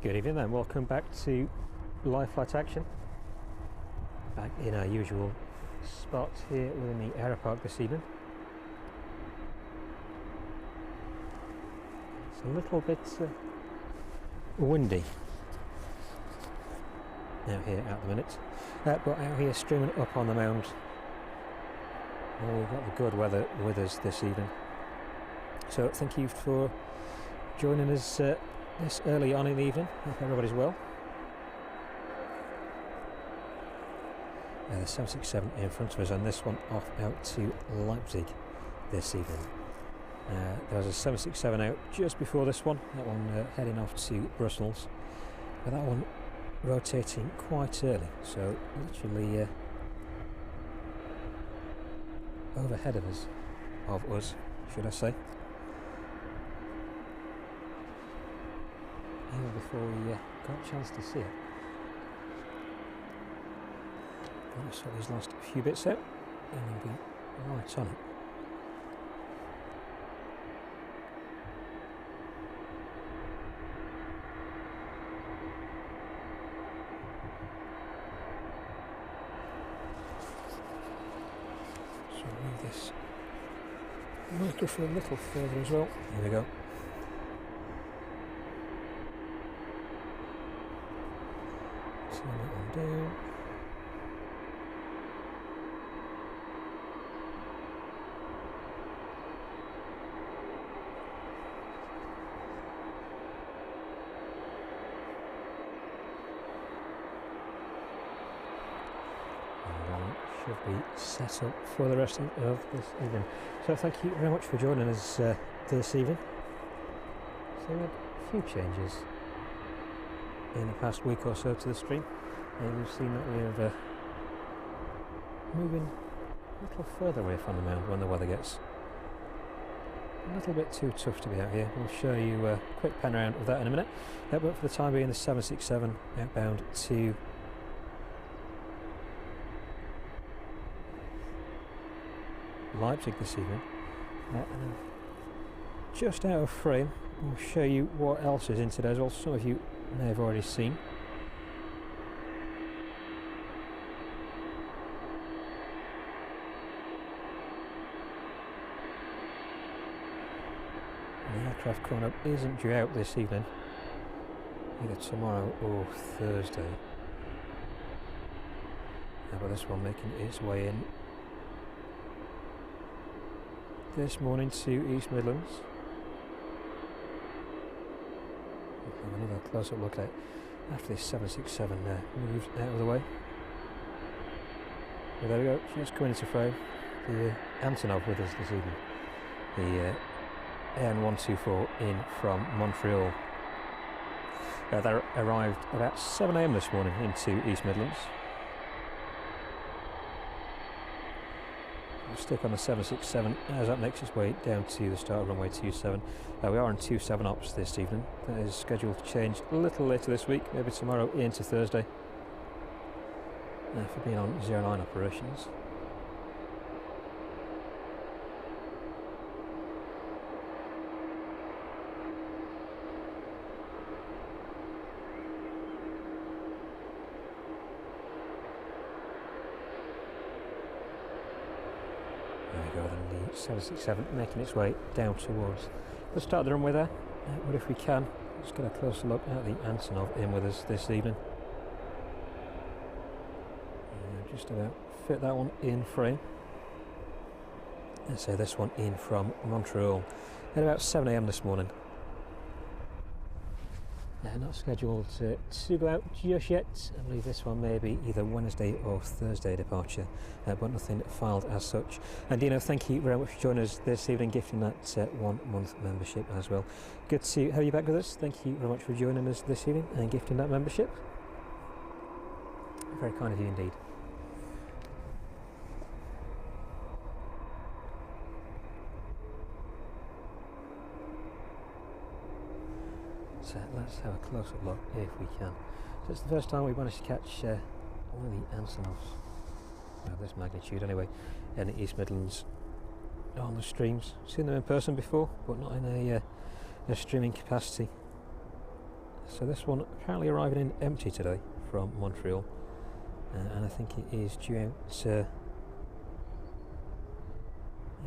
Good evening then, welcome back to live flight action. Back in our usual spot here within the Aeropark this evening. It's a little bit windy out here at the minute, but out here streaming up on the mound. Well, we've got the good weather with us this evening. So thank you for joining us this early on in the evening. Hope everybody's well. The 767 in front of us, and this one off out to Leipzig this evening. There was a 767 out just before this one, that one heading off to Brussels, but that one rotating quite early, so literally overhead of us, should I say. Even before we got a chance to see it. I'll sort these last few bits out and then be right on it. So move this microphone a little further as well. Here we go. Turn that one down. Should be set up for the rest of this evening. So thank you very much for joining us this evening. So we had a few changes in the past week or so to the stream. You've seen that we're moving a little further away from the mound when the weather gets a little bit too tough to be out here. We'll show you a quick pan around of that in a minute. But for the time being, the 767 outbound to Leipzig this evening. And then just out of frame, we'll show you what else is in today as well. Some of you may have already seen. The aircraft coming up isn't due out this evening, either tomorrow or Thursday. But this one making its way in this morning to East Midlands. We'll have another close-up look at it after this 767 moved out of the way. Well, there we go, just coming into frame. The Antonov with us this evening. The AN124 in from Montreal. They arrived about 7 AM this morning into East Midlands. Stick on the 767 as that makes its way down to the start of runway 27. We are on 27 ops this evening. That is scheduled to change a little later this week, maybe tomorrow into Thursday, for being on 09 operations. There we go, then the 767 making its way down towards the start of the runway there. But if we can, let's get a closer look at the Antonov in with us this evening. Just about fit that one in frame. Let's say this one in from Montreal at about 7 AM this morning. Not scheduled to go out just yet. I believe this one may be either Wednesday or Thursday departure, but nothing filed as such. And Dino, thank you very much for joining us this evening, gifting that 1 month membership as well. Good to have you back with us. Thank you very much for joining us this evening and gifting that membership. Very kind of you indeed. So let's have a close-up look if we can. So it's the first time we've managed to catch one of the Antonovs of this magnitude anyway in the East Midlands on the streams. Seen them in person before, but not in a streaming capacity So this one apparently arriving in empty today from Montreal, and I think it is due out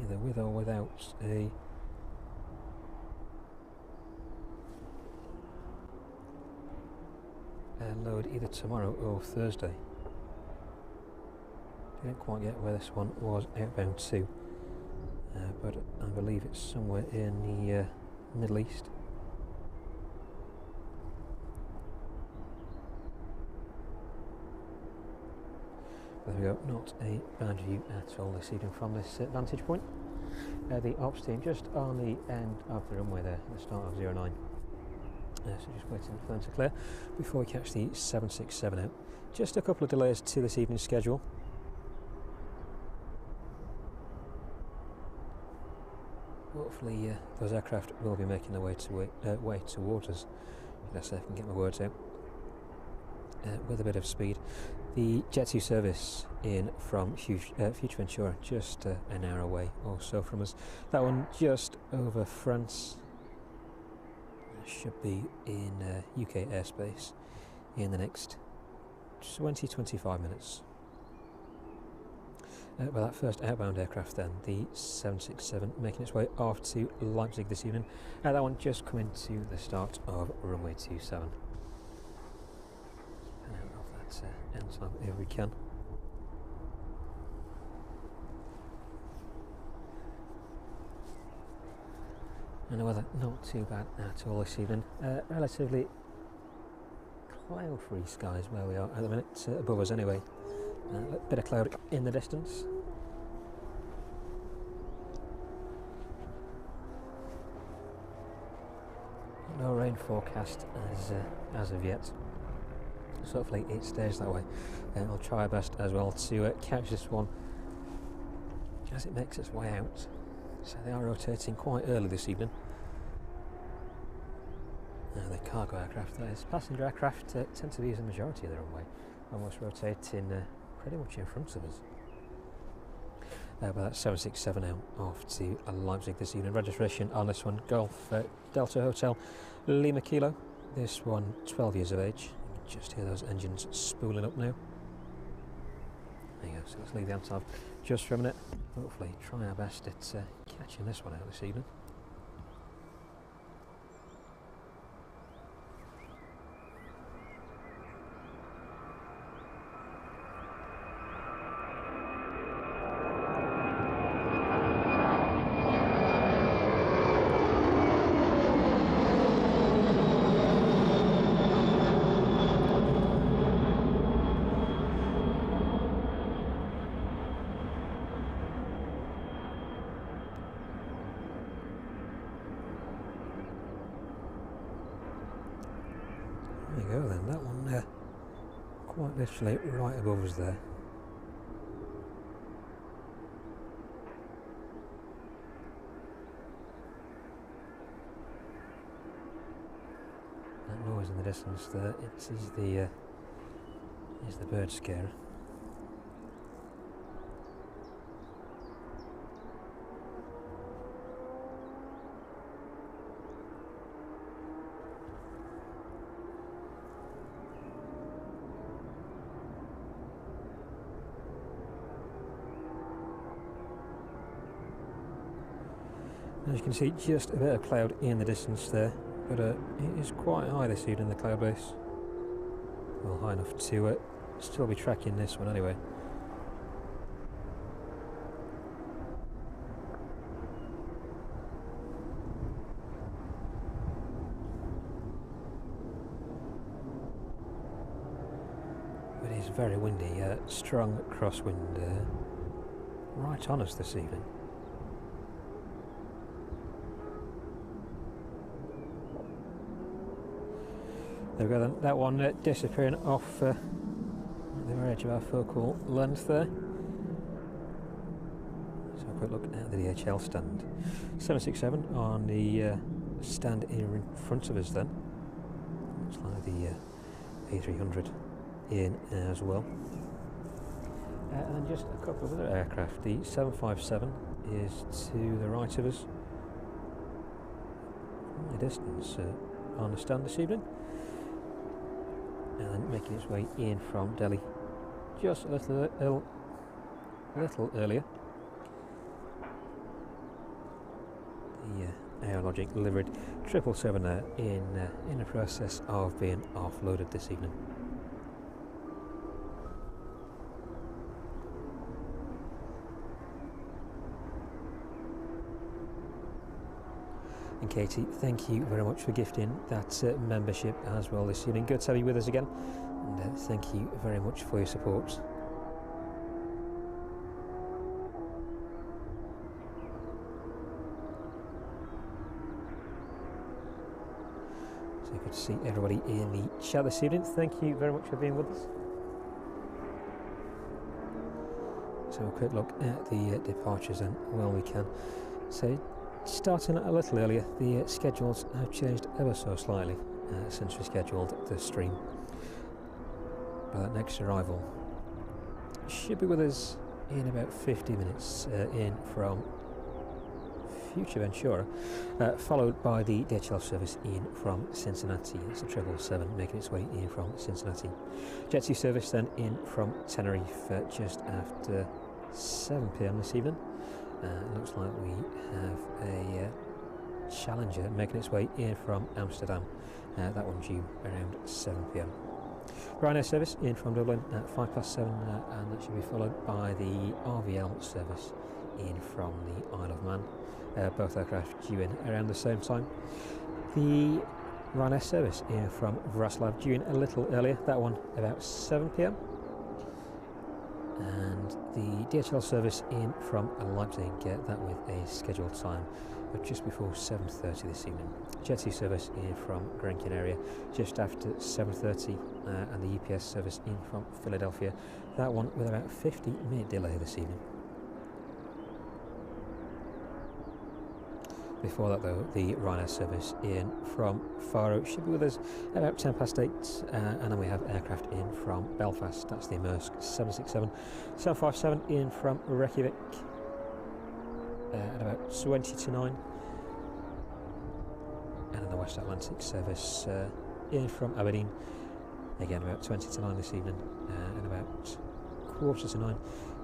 either with or without a load either tomorrow or Thursday. Didn't quite get where this one was outbound to, but I believe it's somewhere in the Middle East. There we go, not a bad view at all this evening from this vantage point. The ops team just on the end of the runway there at the start of 09. So just waiting for them to clear before we catch the 767 out. Just a couple of delays to this evening's schedule. Hopefully those aircraft will be making their way towards us. Let's see if I can get my words out. With a bit of speed. The Jet 2 service in from Fuerteventura, just an hour away or so from us. That one just over France. Should be in UK airspace in the next 20-25 minutes. Well, that first outbound aircraft then, the 767, making its way off to Leipzig this evening. That one just coming to the start of runway 27. And out of that end time if we can. And the weather not too bad at all this evening. Relatively cloud-free skies where we are at the minute, above us anyway. A bit of cloud in the distance. No rain forecast as of yet. So hopefully it stays that way. I'll try our best as well to catch this one as it makes its way out. So they are rotating quite early this evening. The cargo aircraft, that is, passenger aircraft tend to be the majority of the runway, almost rotating pretty much in front of us. But that's 767 now off to Leipzig this evening. Registration on this one, Golf Delta Hotel Lima Kilo. This one 12 years of age. You can just hear those engines spooling up now. There you go, so let's leave the Antonov just for a minute. Hopefully try our best at catching this one out this evening. There you go then, that one quite literally right above us there. That noise in the distance there, it is the bird scarer. As you can see, just a bit of cloud in the distance there, but it is quite high this evening, the cloud base. Well, high enough to still be tracking this one anyway. It is very windy, strong crosswind right on us this evening. There we go then, that one disappearing off the very edge of our focal length there. So a quick look at the DHL stand. 767 on the stand in front of us then. Looks like the A300 in as well. And then just a couple of other aircraft. The 757 is to the right of us. The distance on the stand this evening. and then making its way in from Delhi just a little earlier. The Aerologic delivered 777 there in the process of being offloaded this evening. And Katie, thank you very much for gifting that membership as well this evening. Good to have you with us again, and thank you very much for your support. So good to see everybody in the chat this evening. Thank you very much for being with us. So a quick look at the departures then, while we can. So starting a little earlier, the schedules have changed ever so slightly since we scheduled the stream. But that next arrival should be with us in about 50 minutes in from future Ventura, followed by the DHL service in from Cincinnati. It's a 777 making its way in from Cincinnati. Jet 2 service then in from Tenerife just after 7 p.m. this evening. It looks like we have a Challenger making its way in from Amsterdam. That one due around 7 p.m. Ryanair service in from Dublin at 7:05, and that should be followed by the RVL service in from the Isle of Man. Both aircraft due in around the same time. The Ryanair service in from Wrocław due in a little earlier, that one about 7 p.m. And the DHL service in from Leipzig, that with a scheduled time of just before 7:30 this evening. Jet 2 service in from Gran Canaria just after 7:30, and the UPS service in from Philadelphia, that one with about 50-minute delay this evening. Before that though, the Ryanair service in from Farro should be with us about 8:10, and then we have aircraft in from Belfast. That's the Maersk 767, 757 in from Reykjavik at about 9:20, and then the West Atlantic service in from Aberdeen, again about 9:20 this evening, and about 9:15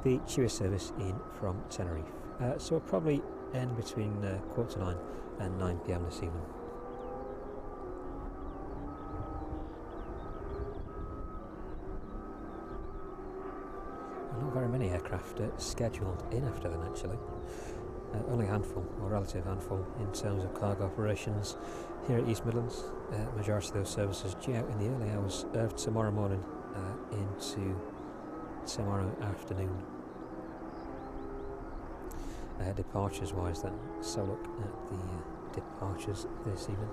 the Chile service in from Tenerife. So we'll probably end between 9:15 and 9 p.m. this evening. Not very many aircraft scheduled in after then actually. Only a handful, or relative handful, in terms of cargo operations here at East Midlands. Majority of those services due out in the early hours of tomorrow morning into tomorrow afternoon. Departures wise then, so look at the departures this evening.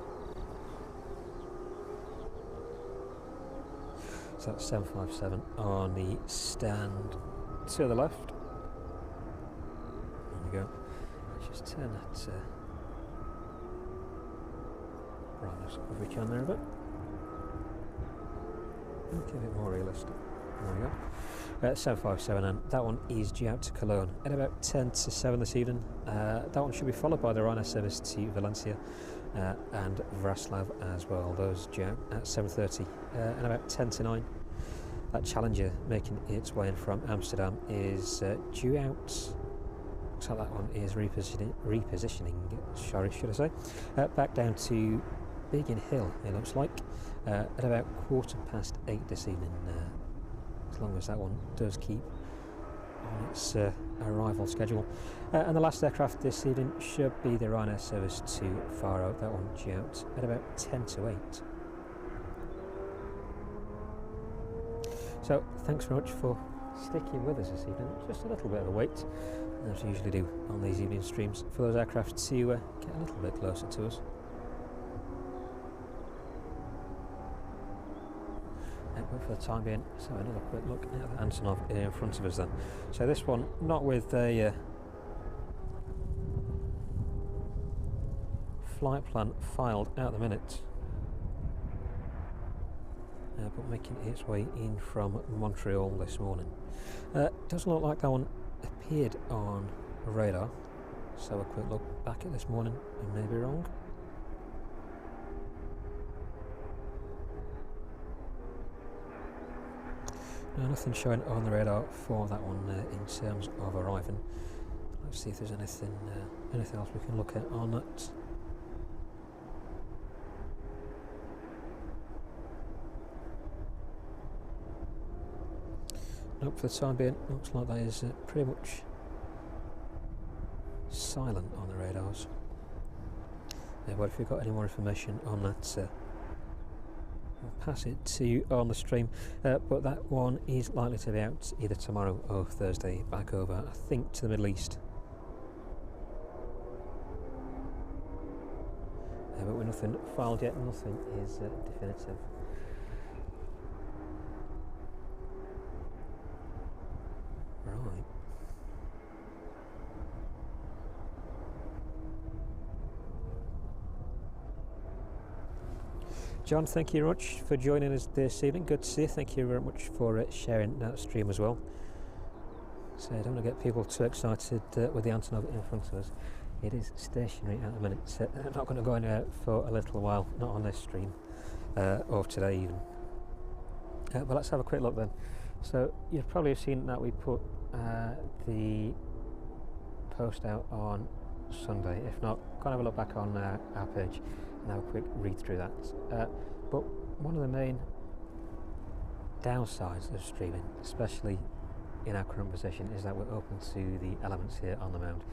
So that's 757 on the stand to the left. There we go. Let's just turn that brightness coverage on there a bit. Make it a bit more realistic. There we go. 757, and that one is due out to Cologne at about 7:10 this evening. That one should be followed by the Ryanair service to Valencia and Wrocław as well. Those due out at 7:30 and about 10:09. That Challenger making its way in from Amsterdam is due out. So that one is repositioning. Sorry, should I say? Back down to Biggin Hill. It looks like at about 8:15 this evening. As long as that one does keep on its arrival schedule. And the last aircraft this evening should be the Ryanair service to Farro. That one due out at about 7:50. So thanks very much for sticking with us this evening. Just a little bit of a wait, as we usually do on these evening streams, for those aircraft to get a little bit closer to us. But for the time being, so another quick look at the Antonov in front of us then. So this one, not with a flight plan filed at the minute, but making its way in from Montreal this morning. Doesn't look like that one appeared on radar, so a quick look back at this morning, I may be wrong. No, nothing showing on the radar for that one in terms of arriving. Let's see if there's anything else we can look at on that. Nope, for the time being, looks like that is pretty much silent on the radars. But if you've got any more information on that, I'll pass it to you on the stream. But that one is likely to be out either tomorrow or Thursday, back over, I think, to the Middle East. But with nothing filed yet, nothing is definitive. Right. John, thank you very much for joining us this evening. Good to see you. Thank you very much for sharing that stream as well. So I don't want to get people too excited with the Antonov in front of us. It is stationary at the minute. So I'm not going to go anywhere for a little while, not on this stream, or today even. But let's have a quick look then. So you've probably seen that we put the post out on Sunday. If not, go and have a look back on our page and have a quick read through that. But one of the main downsides of streaming, especially in our current position, is that we're open to the elements here on the mound.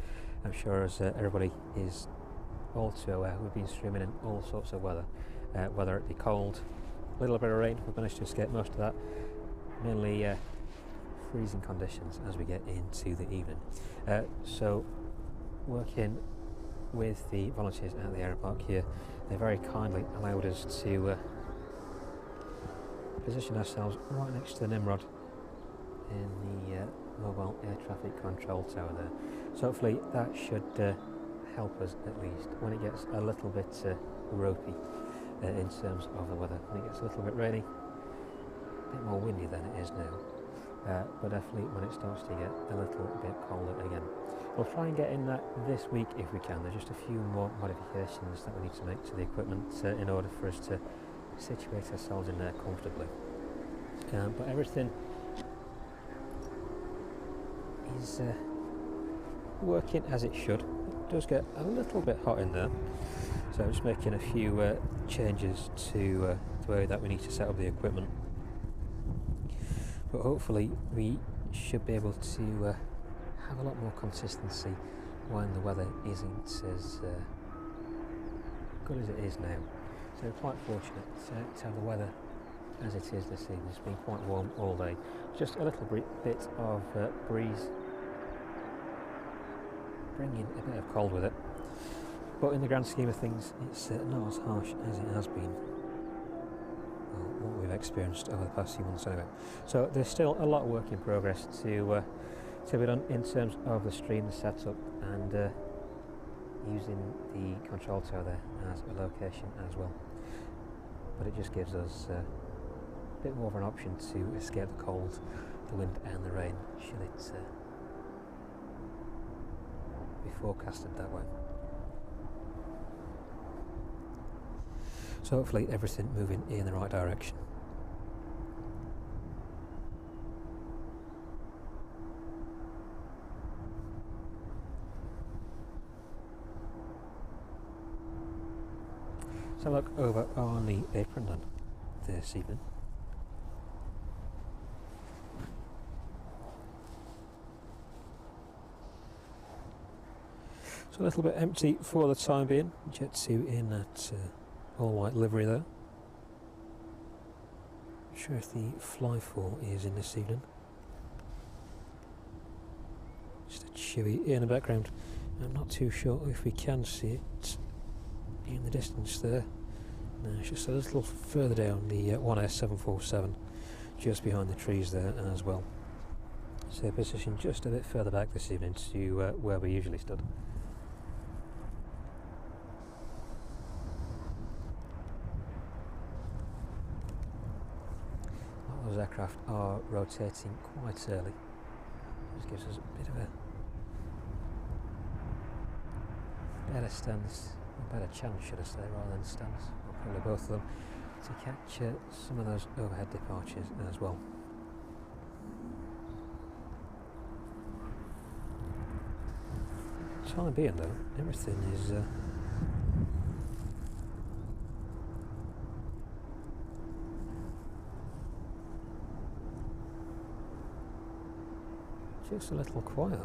I'm sure, as everybody is all too aware, we've been streaming in all sorts of weather, whether it be cold, a little bit of rain. We've managed to escape most of that, mainly freezing conditions as we get into the evening. So working with the volunteers at the Aeropark here, they very kindly allowed us to position ourselves right next to the Nimrod in the mobile air traffic control tower there. So hopefully that should help us at least when it gets a little bit ropey in terms of the weather. When it gets a little bit rainy, a bit more windy than it is now, but definitely when it starts to get a little bit colder again. We'll try and get in that this week if we can. There's just a few more modifications that we need to make to the equipment in order for us to situate ourselves in there comfortably. But everything is working as it should. It does get a little bit hot in there, so I'm just making a few changes to the way that we need to set up the equipment. But hopefully we should be able to have a lot more consistency when the weather isn't as good as it is now. So we're quite fortunate to have the weather as it is this evening. It's been quite warm all day. Just a little bit of breeze, bringing a bit of cold with it. But in the grand scheme of things, it's not as harsh as it has been, what we've experienced over the past few months anyway. So there's still a lot of work in progress to be done in terms of the stream, the setup, and using the control tower there as a location as well. But it just gives us a bit more of an option to escape the cold, the wind and the rain, should it be forecasted that way. So hopefully everything moving in the right direction. So look over on the apron then this evening. So a little bit empty for the time being. Jet 2 in that all white livery there. Not sure if the fly-for is in this evening. Just a Chewy in the background. I'm not too sure if we can see it in the distance there. No, it's just a little further down, the 1S747, just behind the trees there as well. So positioned just a bit further back this evening to where we usually stood. Those aircraft are rotating quite early. This gives us a bit of a better stance, a better chance, should I say, rather than stance, or probably both of them, to catch some of those overhead departures as well. the time being though, everything is just a little quiet.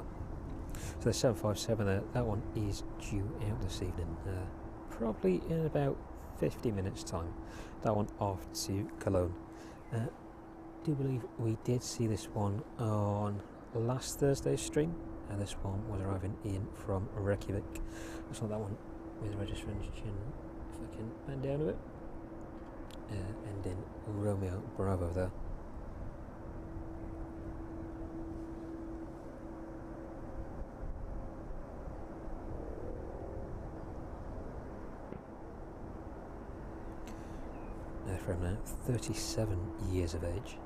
So the 757 there, that one is due out this evening, probably in about 50 minutes time. That one off to Cologne. I do believe we did see this one on last Thursday's stream, and this one was arriving in from Reykjavik. I saw that one with registration, if I can bend down a bit, ending Romeo Bravo there. From now, 37 years of age.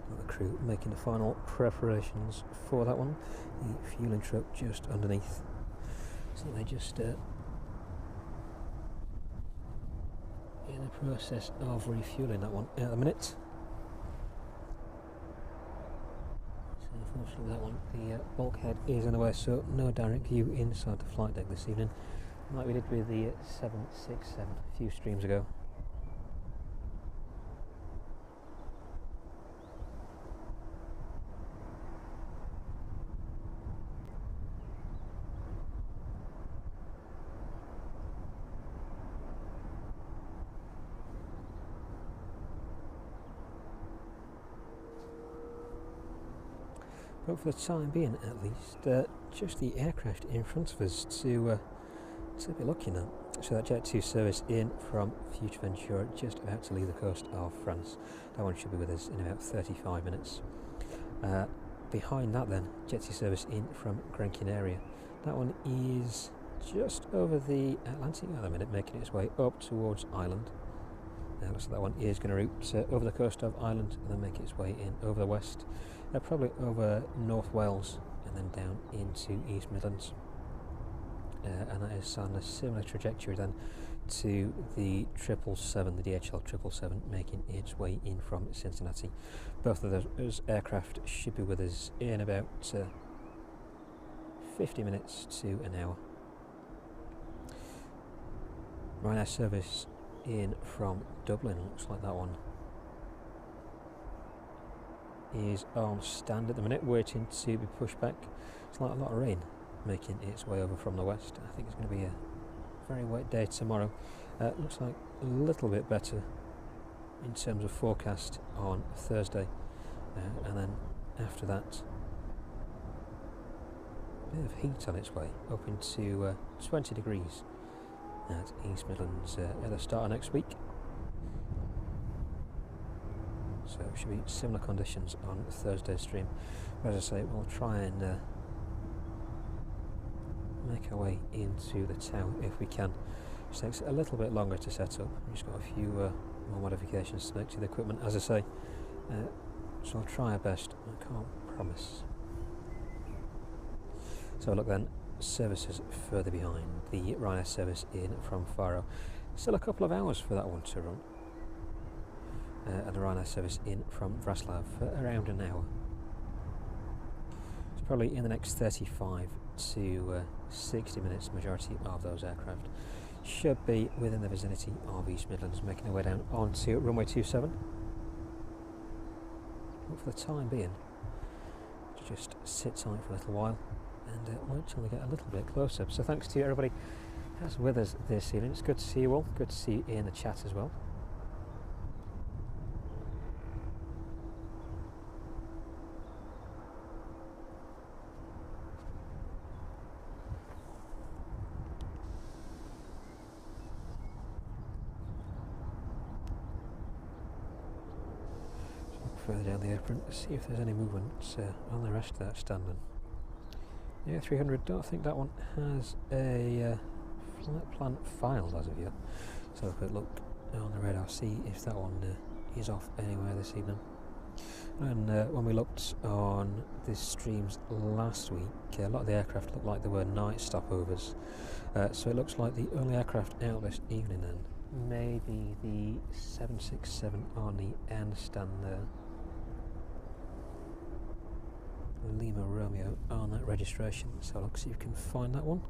The crew making the final preparations for that one. The fueling truck just underneath. So they just in the process of refueling that one at the minute. So unfortunately that one, the bulkhead is in the way, so no direct view inside the flight deck this evening, like we did with the 767 a few streams ago. But for the time being, at least, just the aircraft in front of us to be looking at. So that Jet 2 service in from Fuerteventura, just about to leave the coast of France. That one should be with us in about 35 minutes. Behind that then, Jet 2 service in from Gran Canaria. That one is just over the Atlantic at the minute, making its way up towards Ireland. Looks like that one is going to route over the coast of Ireland and then make its way in over the west, probably over North Wales and then down into East Midlands. And that is on a similar trajectory then to the 777, the DHL 777, making its way in from Cincinnati. Both of those aircraft should be with us in about 50 minutes to an hour. Ryanair service in from Dublin, looks like that one is on stand at the minute, waiting to be pushed back. It's like a lot of rain making its way over from the west. I think it's going to be a very wet day tomorrow. Looks like a little bit better in terms of forecast on Thursday, and then after that a bit of heat on its way up into 20 degrees at East Midlands at the start of next week. So it should be similar conditions on Thursday's stream. As I say, we'll try and make our way into the town if we can. It takes a little bit longer to set up. We've just got a few more modifications to make to the equipment, as I say. So I'll try our best. I can't promise. So look then, services further behind. The Ryanair service in from Farro. Still a couple of hours for that one to run. And the Ryanair service in from Vraslav for around an hour. It's probably in the next 35 to 60 minutes, the majority of those aircraft should be within the vicinity of East Midlands, making their way down onto runway 27. But for the time being, just sit tight for a little while and wait till we get a little bit closer. So thanks to everybody that's with us this evening. It's good to see you all, good to see you in the chat as well. Further down the apron to see if there's any movement on the rest of that standing. Yeah, 300, don't think that one has a flight plan filed as of yet. So a quick look on the radar, see if that one is off anywhere this evening. And when we looked on the streams last week, a lot of the aircraft looked like there were night stopovers. So it looks like the only aircraft out this evening then may be the 767 on the end stand there. Lima Romeo on that registration. So look, see if you can find that one.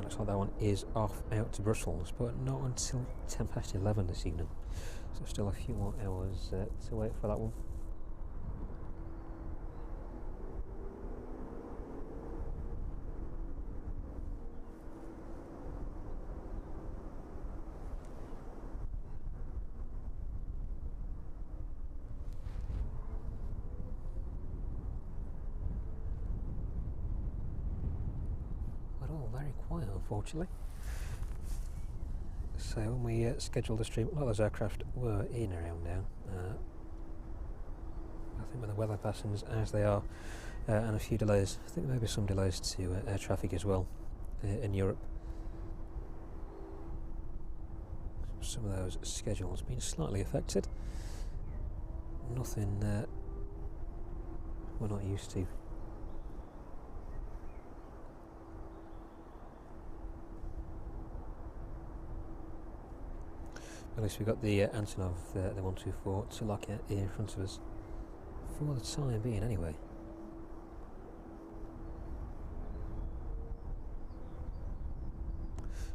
Looks like that one is off out to Brussels, but not until 11 this evening. So still a few more hours to wait for that one. Very quiet, unfortunately. So when we scheduled the stream, a lot of those aircraft were in around now. I think with the weather patterns as they are, and a few delays. I think there may be some delays to air traffic as well in Europe. Some of those schedules been slightly affected. Nothing we're not used to. At least we've got the Antonov the AN124 to look at in front of us for the time being anyway.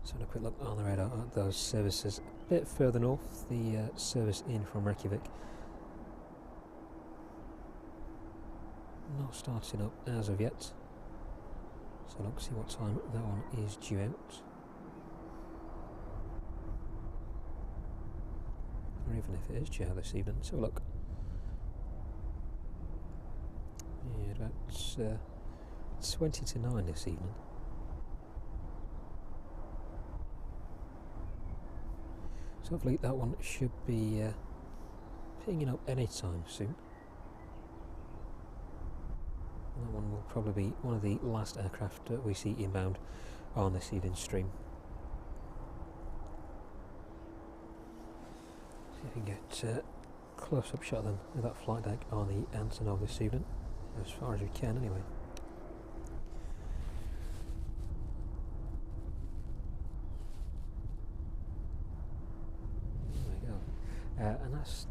So having a quick look on the radar at those services a bit further north, the service in from Reykjavik. Not starting up as of yet. So look, see what time that one is due out. Or even if it is due out this evening. So look. Yeah, about 20 to 9 this evening. So hopefully that one should be picking up any time soon. That one will probably be one of the last aircraft that we see inbound on this evening's stream. See if we can get a close-up shot then of that flight deck on the Antonov this evening, as far as we can anyway. There we go. And that's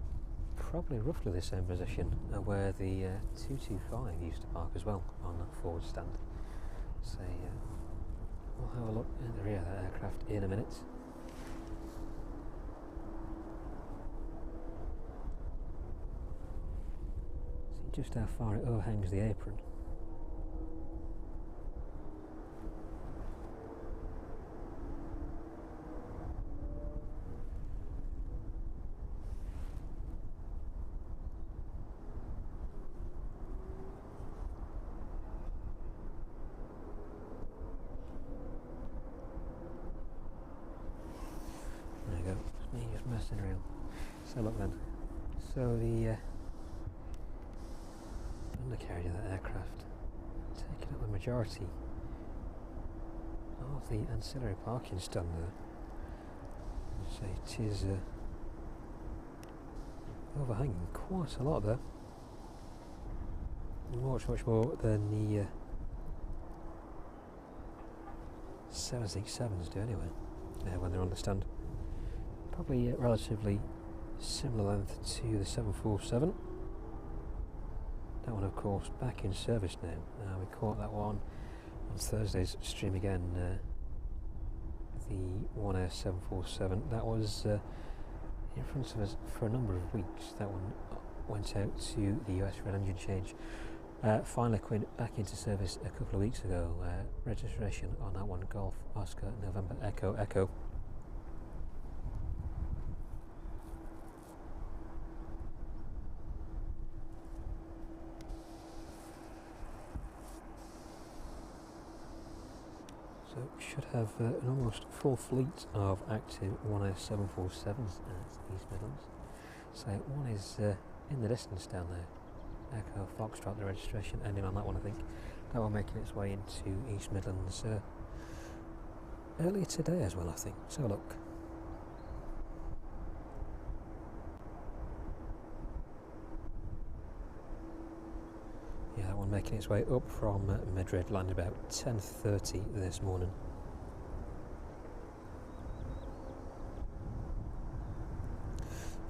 probably roughly the same position where the 225 used to park as well on that forward stand. So we'll have a look at the rear of that aircraft in a minute. See just how far it overhangs the apron. Messing around. So look then. So the undercarriage of that aircraft taking up the majority of the ancillary parking stand there. So it is overhanging quite a lot there. Much more than the 767s do anyway. When they're on the stand. Probably relatively similar length to the 747. That one, of course, back in service now. We caught that one on Thursday's stream again. The One Air 747. That was in front of us for a number of weeks. That one went out to the US for an engine change. Finally went back into service a couple of weeks ago. Registration on that one, Golf Oscar November Echo Echo. So should have an almost full fleet of active One Air 747s at East Midlands. So one is in the distance down there. Echo Foxtrot, the registration ending on that one, I think. That one making its way into East Midlands earlier today as well, I think. So look. Yeah, that one making its way up from Madrid, landed about 10:30 this morning.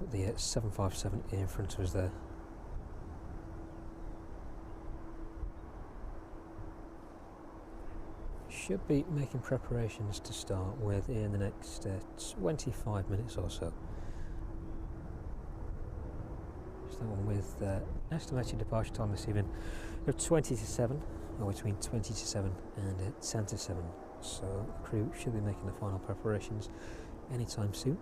But the 757 in front of us there, should be making preparations to start within the next 25 minutes or so. Just that one with estimated departure time this evening of 20 to 7, or between 20 to 7 and 10 to 7. So the crew should be making the final preparations anytime soon.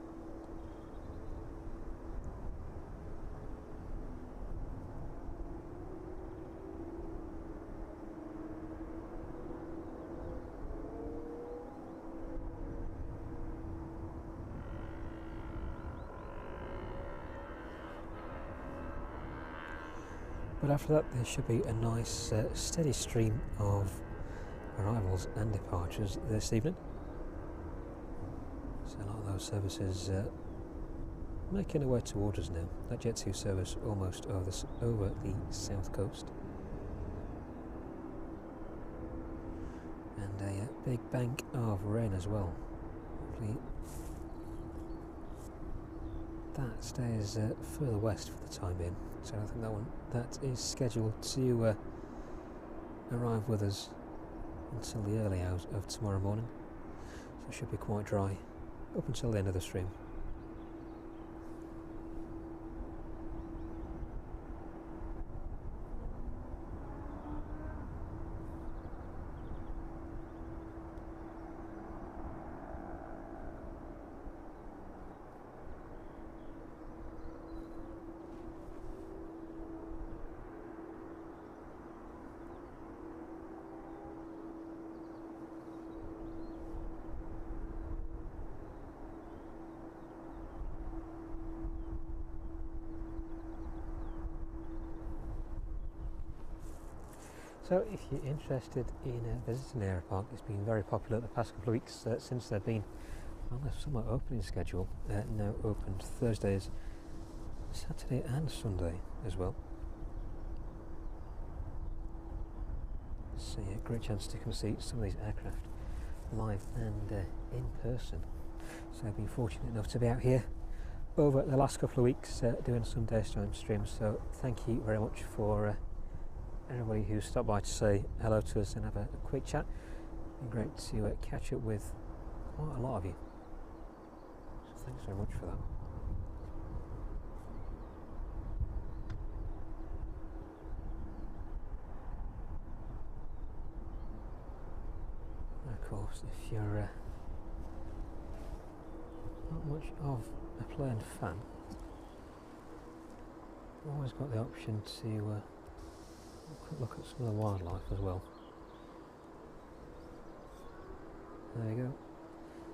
But after that there should be a nice steady stream of arrivals and departures this evening. So a lot of those services making their way towards us now. That Jet 2 service almost over the south coast. And a big bank of rain as well. Hopefully that stays further west for the time being. So I think that is scheduled to arrive with us until the early hours of tomorrow morning. So it should be quite dry up until the end of the stream. So if you're interested in visiting Aeropark, it's been very popular the past couple of weeks since they've been on a summer opening schedule, now opened Thursdays, Saturday and Sunday as well. So yeah, great chance to come see some of these aircraft live and in person. So I've been fortunate enough to be out here over the last couple of weeks doing some daytime streams, so thank you very much for everybody who stopped by to say hello to us and have a quick chat. It's been great to catch up with quite a lot of you. So thanks very much for that. And of course, if you're not much of a plane fan, you've always got the option to look at some of the wildlife as well. There you go.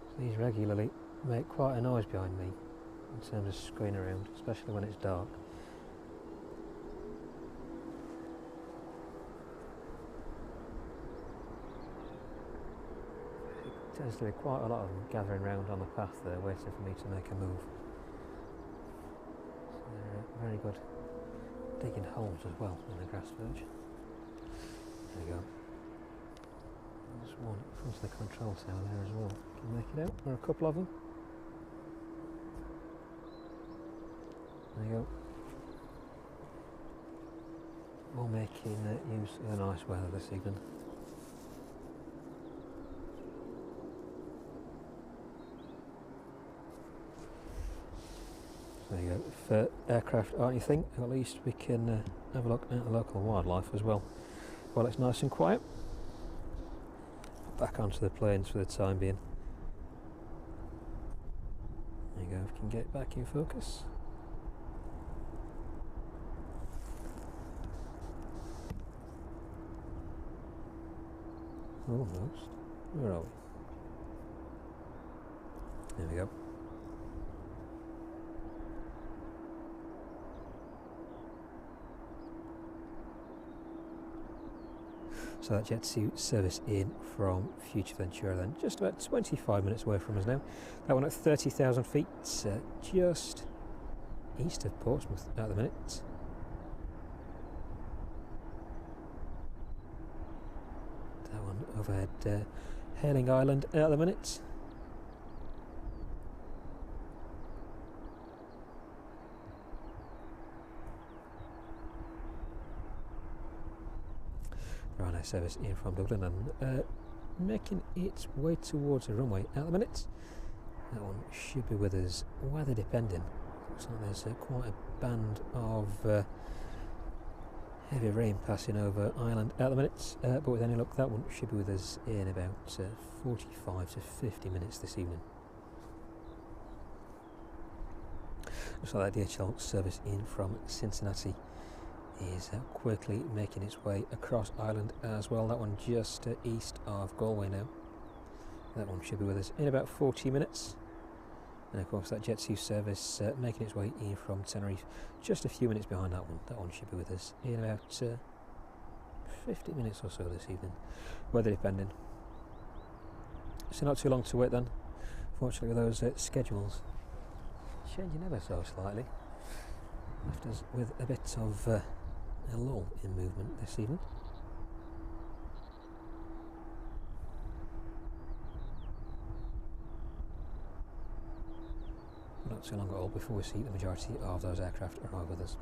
So these regularly make quite a noise behind me in terms of screen around, especially when it's dark. It tends to be quite a lot of them gathering round on the path there, waiting for me to make a move. So they're very good digging holes as well in the grass verge. There we go. There's one in front of the control tower there as well. Can you make it out? There are a couple of them. There you go. All making use of the nice weather this evening. There you go. For aircraft aren't you think? At least we can have a look at the local wildlife as well. Well, it's nice and quiet. Back onto the planes for the time being. There you go, if we can get back in focus. Almost. Where are we? There we go. So that Jet 2 service in from Future Ventura then, just about 25 minutes away from us now. That one at 30,000 feet, just east of Portsmouth at the minute. That one overhead Hailing Island at the minute. Ryanair service in from Dublin, and making its way towards the runway at the minute. That one should be with us, weather depending. Looks like there's quite a band of heavy rain passing over Ireland at the minute, but with any luck that one should be with us in about 45 to 50 minutes this evening. Looks like that DHL service in from Cincinnati is quickly making its way across Ireland as well. That one just east of Galway now. That one should be with us in about 40 minutes. And of course that Jet2 service making its way in from Tenerife just a few minutes behind that one. That one should be with us in about 50 minutes or so this evening, weather depending. So not too long to wait then. Fortunately with those schedules changing ever so slightly, left us with a bit of a lull in movement this evening. Not too long at all before we see the majority of those aircraft arrive with us.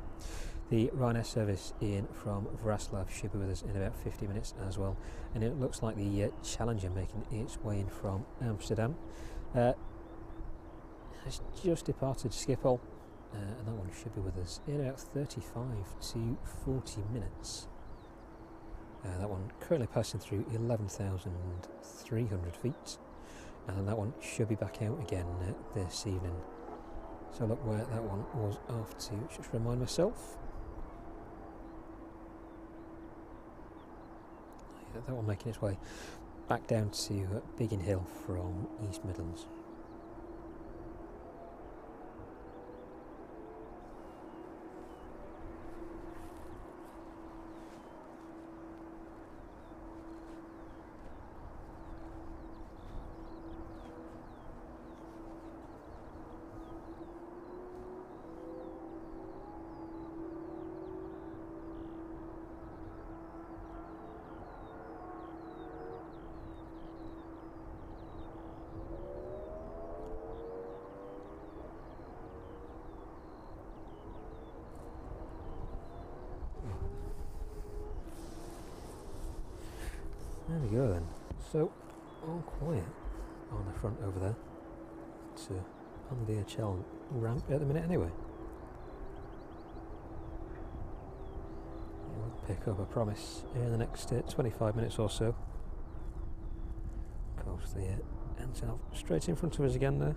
The Ryanair service in from Wrocław should be with us in about 50 minutes as well, and it looks like the Challenger making its way in from Amsterdam has just departed Schiphol, and that one should be with us in about 35 to 40 minutes. That one currently passing through 11,300 feet, and then that one should be back out again this evening. So look where that one was off to, just remind myself. Yeah, that one making its way back down to Biggin Hill from East Midlands. There we go then. So, all quiet on the front over there. It's on the DHL ramp at the minute anyway. We'll pick up, I promise, in the next 25 minutes or so. Of course, the Antonov straight in front of us again there.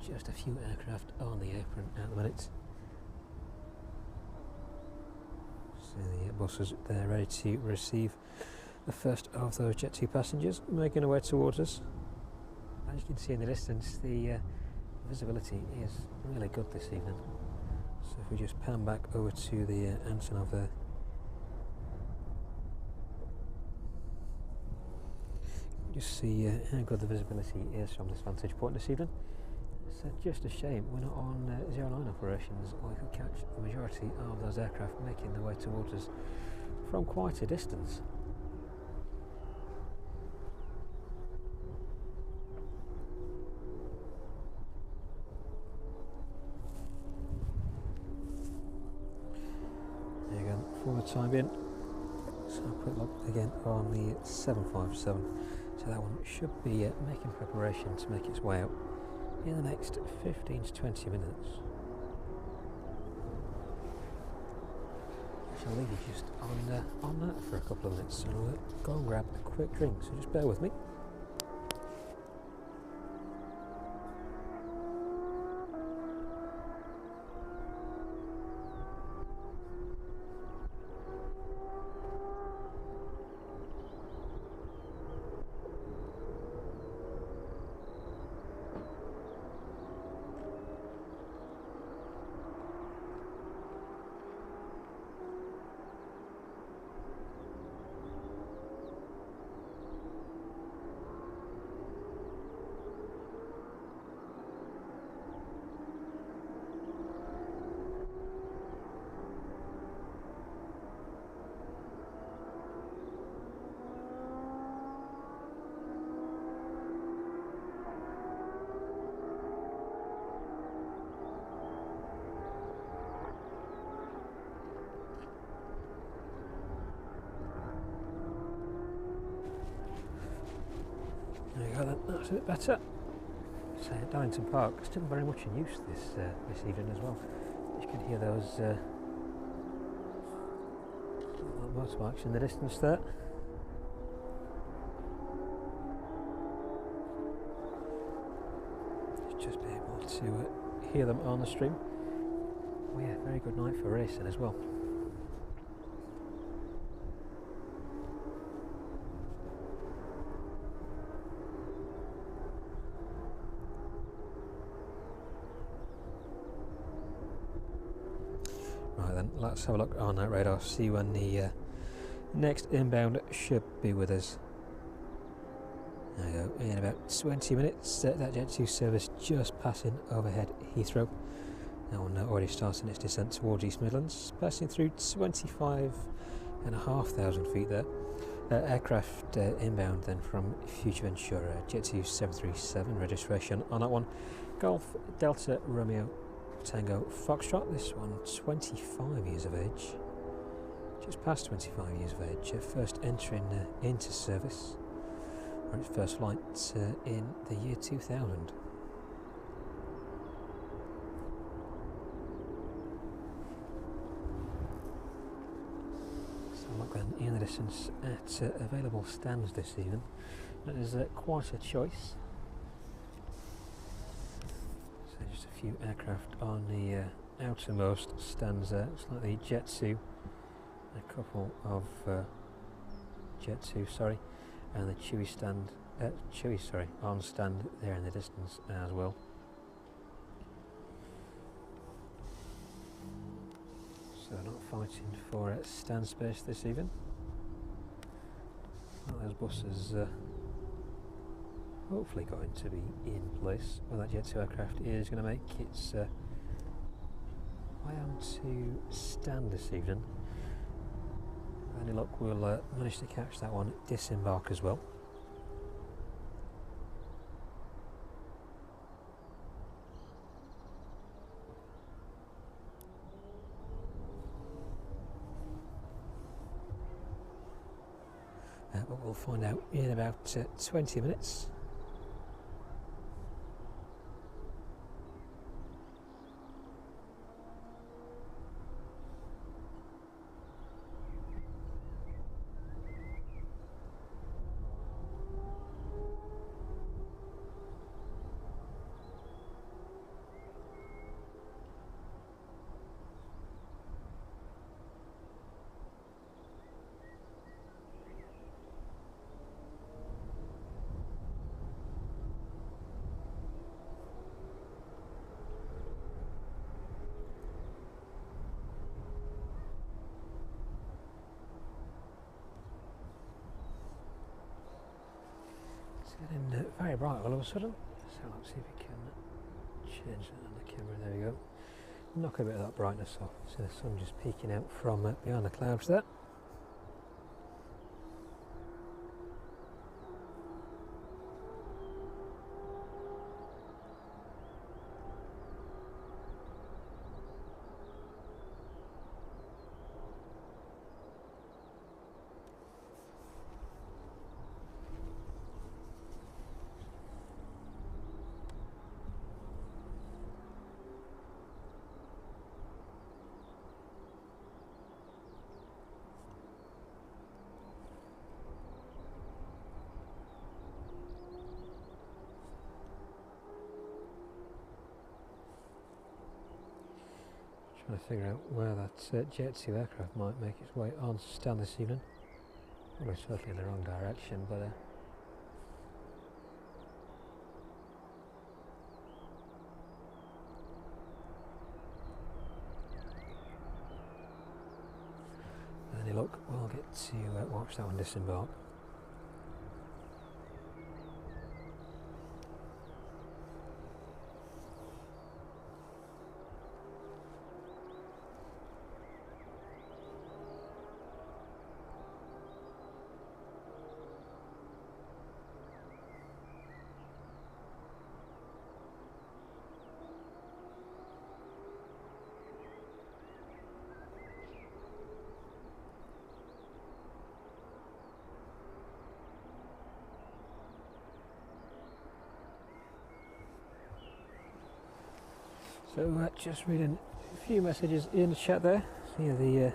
Just a few aircraft on the apron at the minute. So the buses there ready to receive the first of those Jet2 passengers making their way towards us. As you can see in the distance, the visibility is really good this evening. So if we just pan back over to the Antonov there, just see how good the visibility is from this vantage point this evening. It's just a shame we're not on zero-line operations, or we could catch the majority of those aircraft making their way towards us from quite a distance. There you go, for the time being. So a quick look again on the 757. So that one should be making preparation to make its way out in the next 15 to 20 minutes. I shall leave you just on that for a couple of minutes, and I'll go and grab a quick drink, so just bear with me. then, that's a bit better. So Darlington Park still very much in use this evening as well. You can hear those motorbikes in the distance there. Just be able to hear them on the stream. Oh yeah, very good night for racing as well. Right then, let's have a look on that radar, see when the next inbound should be with us. There we go, in about 20 minutes, that Jet2 service just passing overhead Heathrow. That one already starting its descent towards East Midlands, passing through 25,500 feet there. Aircraft inbound then from Futureventura, Jet2 737 registration on that one. Golf Delta Romeo Tango Foxtrot, this one 25 years of age, just past 25 years of age, first entering into service, or its first flight in the year 2000. So look then in the distance at available stands this evening. There's quite a choice. So just a few aircraft on the outermost stands there. Looks like the Jet2, a couple of Jet2, sorry, and the Chewy stand, on stand there in the distance as well. So not fighting for stand space this evening. Well, those buses hopefully going to be in place. Well, that Jet2 aircraft is going to make its way on to stand this evening. Any luck, we'll manage to catch that one disembark as well. But we'll find out in about 20 minutes. It's getting very bright all of a sudden, so let's see if we can change that on the camera. There we go. Knock a bit of that brightness off. See the sun just peeking out from behind the clouds there. Trying to figure out where that Jet2 aircraft might make its way on stand this evening. Probably certainly in the wrong direction, but any luck, we'll get to watch that one disembark. So just reading a few messages in the chat there. So yeah, the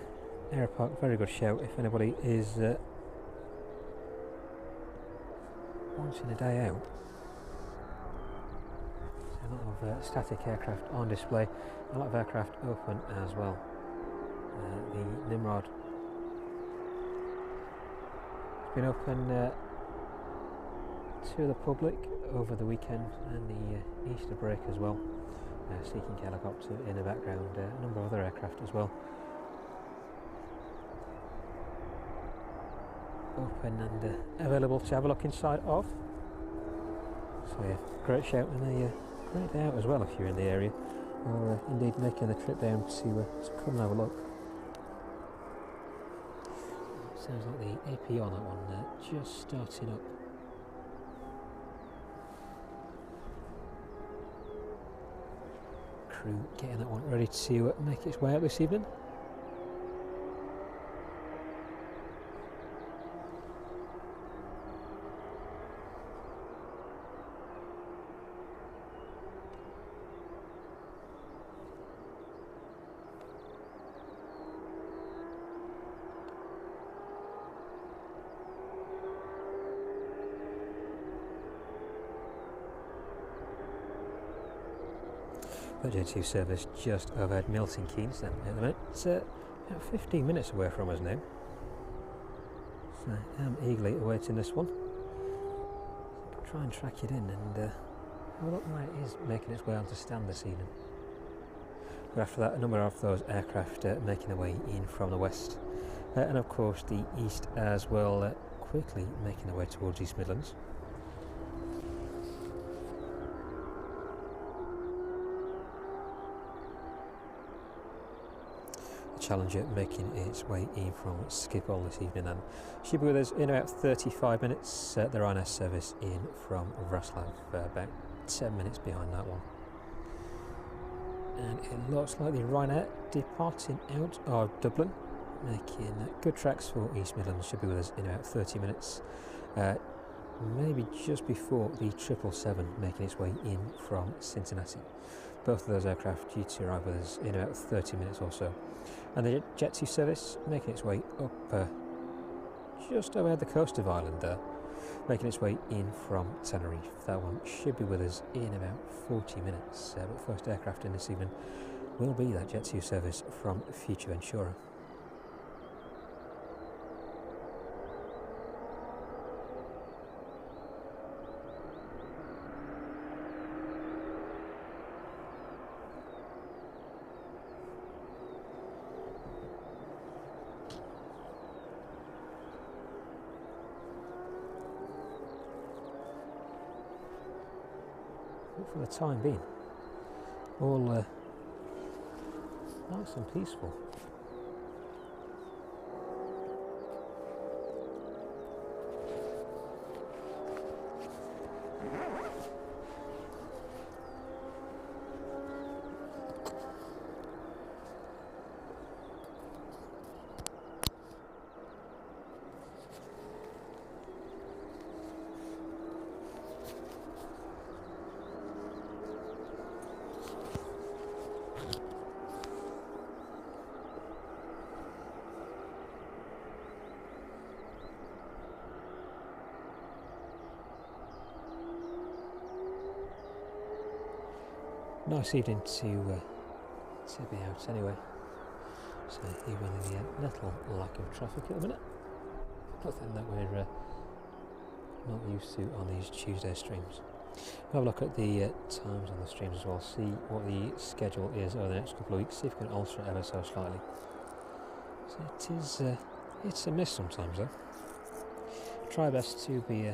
Aeropark, very good shout if anybody is wanting a day out. So a lot of static aircraft on display, a lot of aircraft open as well. The Nimrod has been open to the public over the weekend and the Easter break as well. Sea King helicopter in the background, a number of other aircraft as well. Open and available to have a look inside of. So yeah, great shout and a great day out as well if you're in the area, or indeed making the trip down to come and have a look. Sounds like the AP on that one just starting up. Crew getting that one ready to make its way out this evening. Emergency service just overhead Milton Keynes then at the minute. It's about 15 minutes away from us now. So I'm eagerly awaiting this one. Try and track it in and have a look where it is making its way onto stand this evening. But after that, a number of those aircraft making their way in from the west. And of course the east as well, quickly making their way towards East Midlands. Challenger making its way in from Schiphol this evening and should be with us in about 35 minutes. The Ryanair service in from Wrocław, about 10 minutes behind that one. And it looks like the Ryanair departing out of Dublin, making good tracks for East Midlands, should be with us in about 30 minutes. Maybe just before the 777 making its way in from Cincinnati. Both of those aircraft due to arrive with us in about 30 minutes or so. And the Jet 2 service making its way up just over the coast of Ireland there, making its way in from Tenerife. That one should be with us in about 40 minutes. But first aircraft in this evening will be that Jet 2 service from Fuerteventura. For the time being, all nice and peaceful. Nice evening to be out anyway. So even the little lack of traffic at the minute, nothing that we're not used to on these Tuesday streams. We'll have a look at the times on the streams as well, see what the schedule is over the next couple of weeks, see if we can alter it ever so slightly. So it is it's a miss sometimes though. Try best to be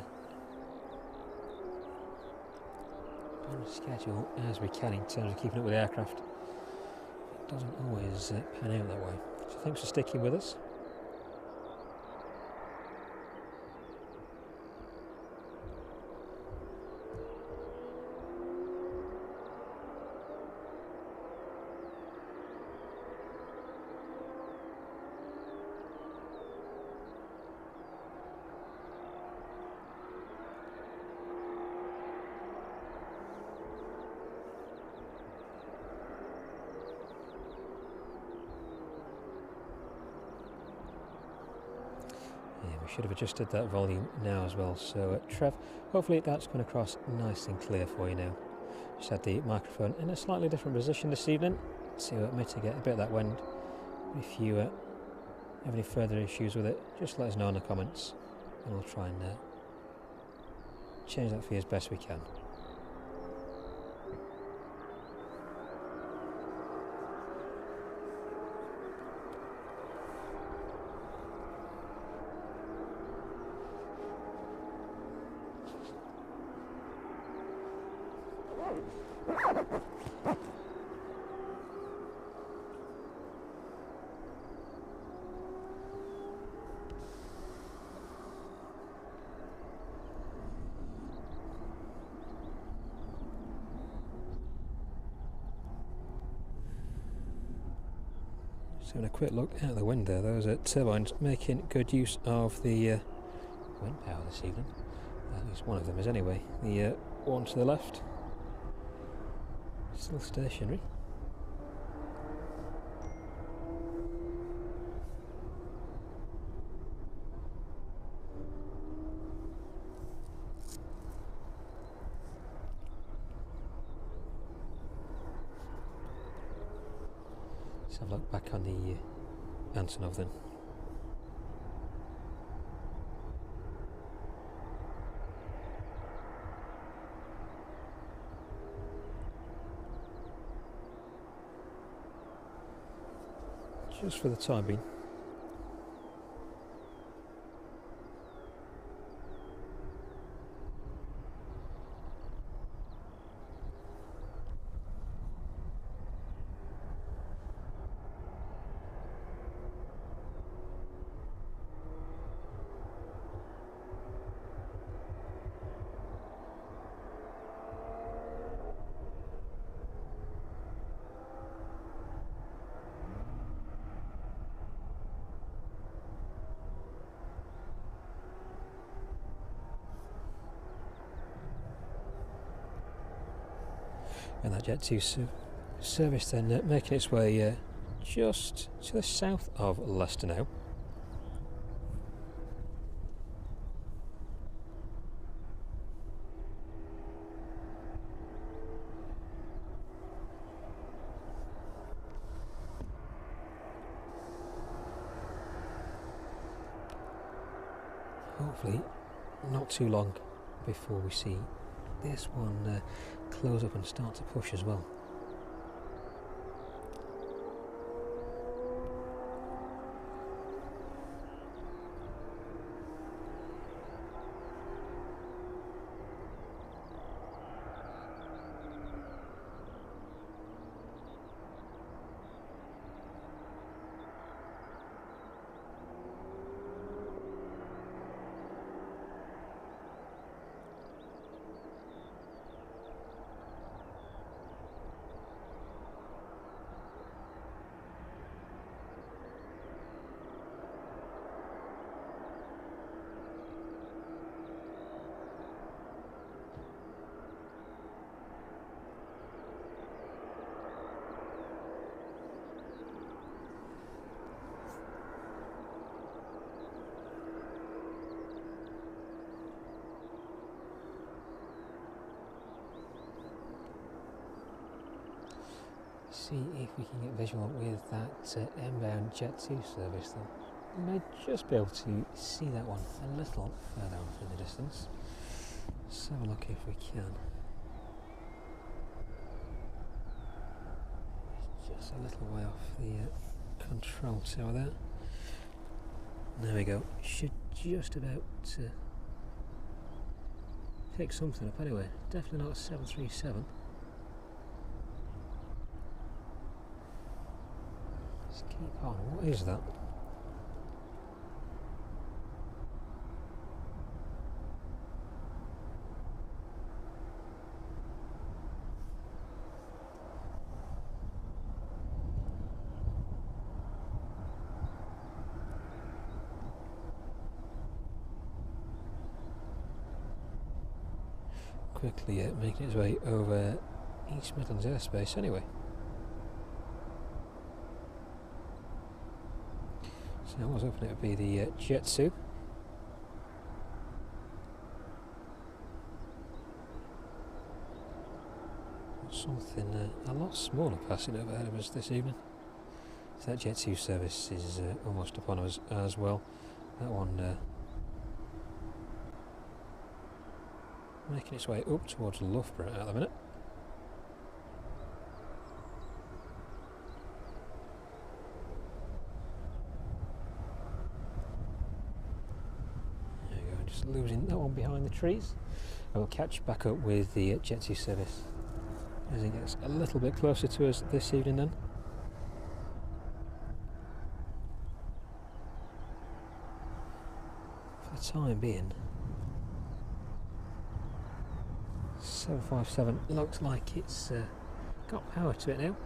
on a schedule as we can in terms of keeping up with the aircraft. It doesn't always pan out that way. So thanks for sticking with us. should have adjusted that volume now as well. So Trev, hopefully that's coming across nice and clear for you now. Just had the microphone in a slightly different position this evening to mitigate a bit of that wind. If you have any further issues with it, just let us know in the comments and we'll try and change that for you as best we can. Just having a quick look out the window, those turbines making good use of the wind power this evening. At least one of them is anyway. The one to the left, still stationary. Let's have a look back on the Antonov then. Just for the time being. And that Jet 2 service then making its way just to the south of Leicester now. Hopefully not too long before we see this one close up and start to push as well. See if we can get visual with that inbound Jet 2 service though. We may just be able to see that one a little further off in the distance. Let's have a look if we can. Just a little way off the control tower there. There we go. Should just about pick something up anyway. Definitely not a 737. Keep on. What is that? Quickly making its way over East Midlands airspace anyway. So I was hoping it would be the Jet 2. something a lot smaller passing overhead of us this evening. So that Jet 2 service is almost upon us as well. That one making its way up towards Loughborough at the minute. There you go, just losing that one behind the trees. And we'll catch back up with the Jet 2 service as it gets a little bit closer to us this evening then. For the time being, 757 looks like it's got power to it now.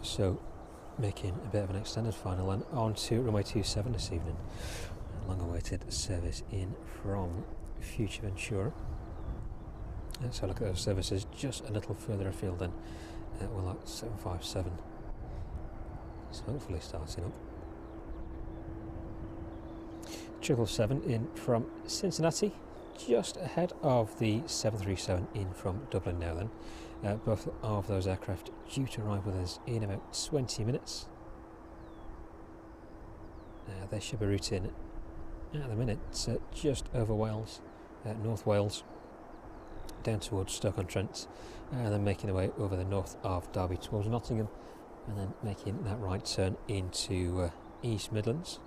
So, making a bit of an extended final and on to runway 27 this evening. A long-awaited service in from Fuerteventura. Let's have a look at those services just a little further afield then. Well, that's 757. It's hopefully starting up. 777 in from Cincinnati, just ahead of the 737 in from Dublin now then. Both of those aircraft due to arrive with us in about 20 minutes. They should be routing at the minute just over Wales, North Wales, down towards Stoke-on-Trent, and then making their way over the north of Derby towards Nottingham, and then making that right turn into East Midlands.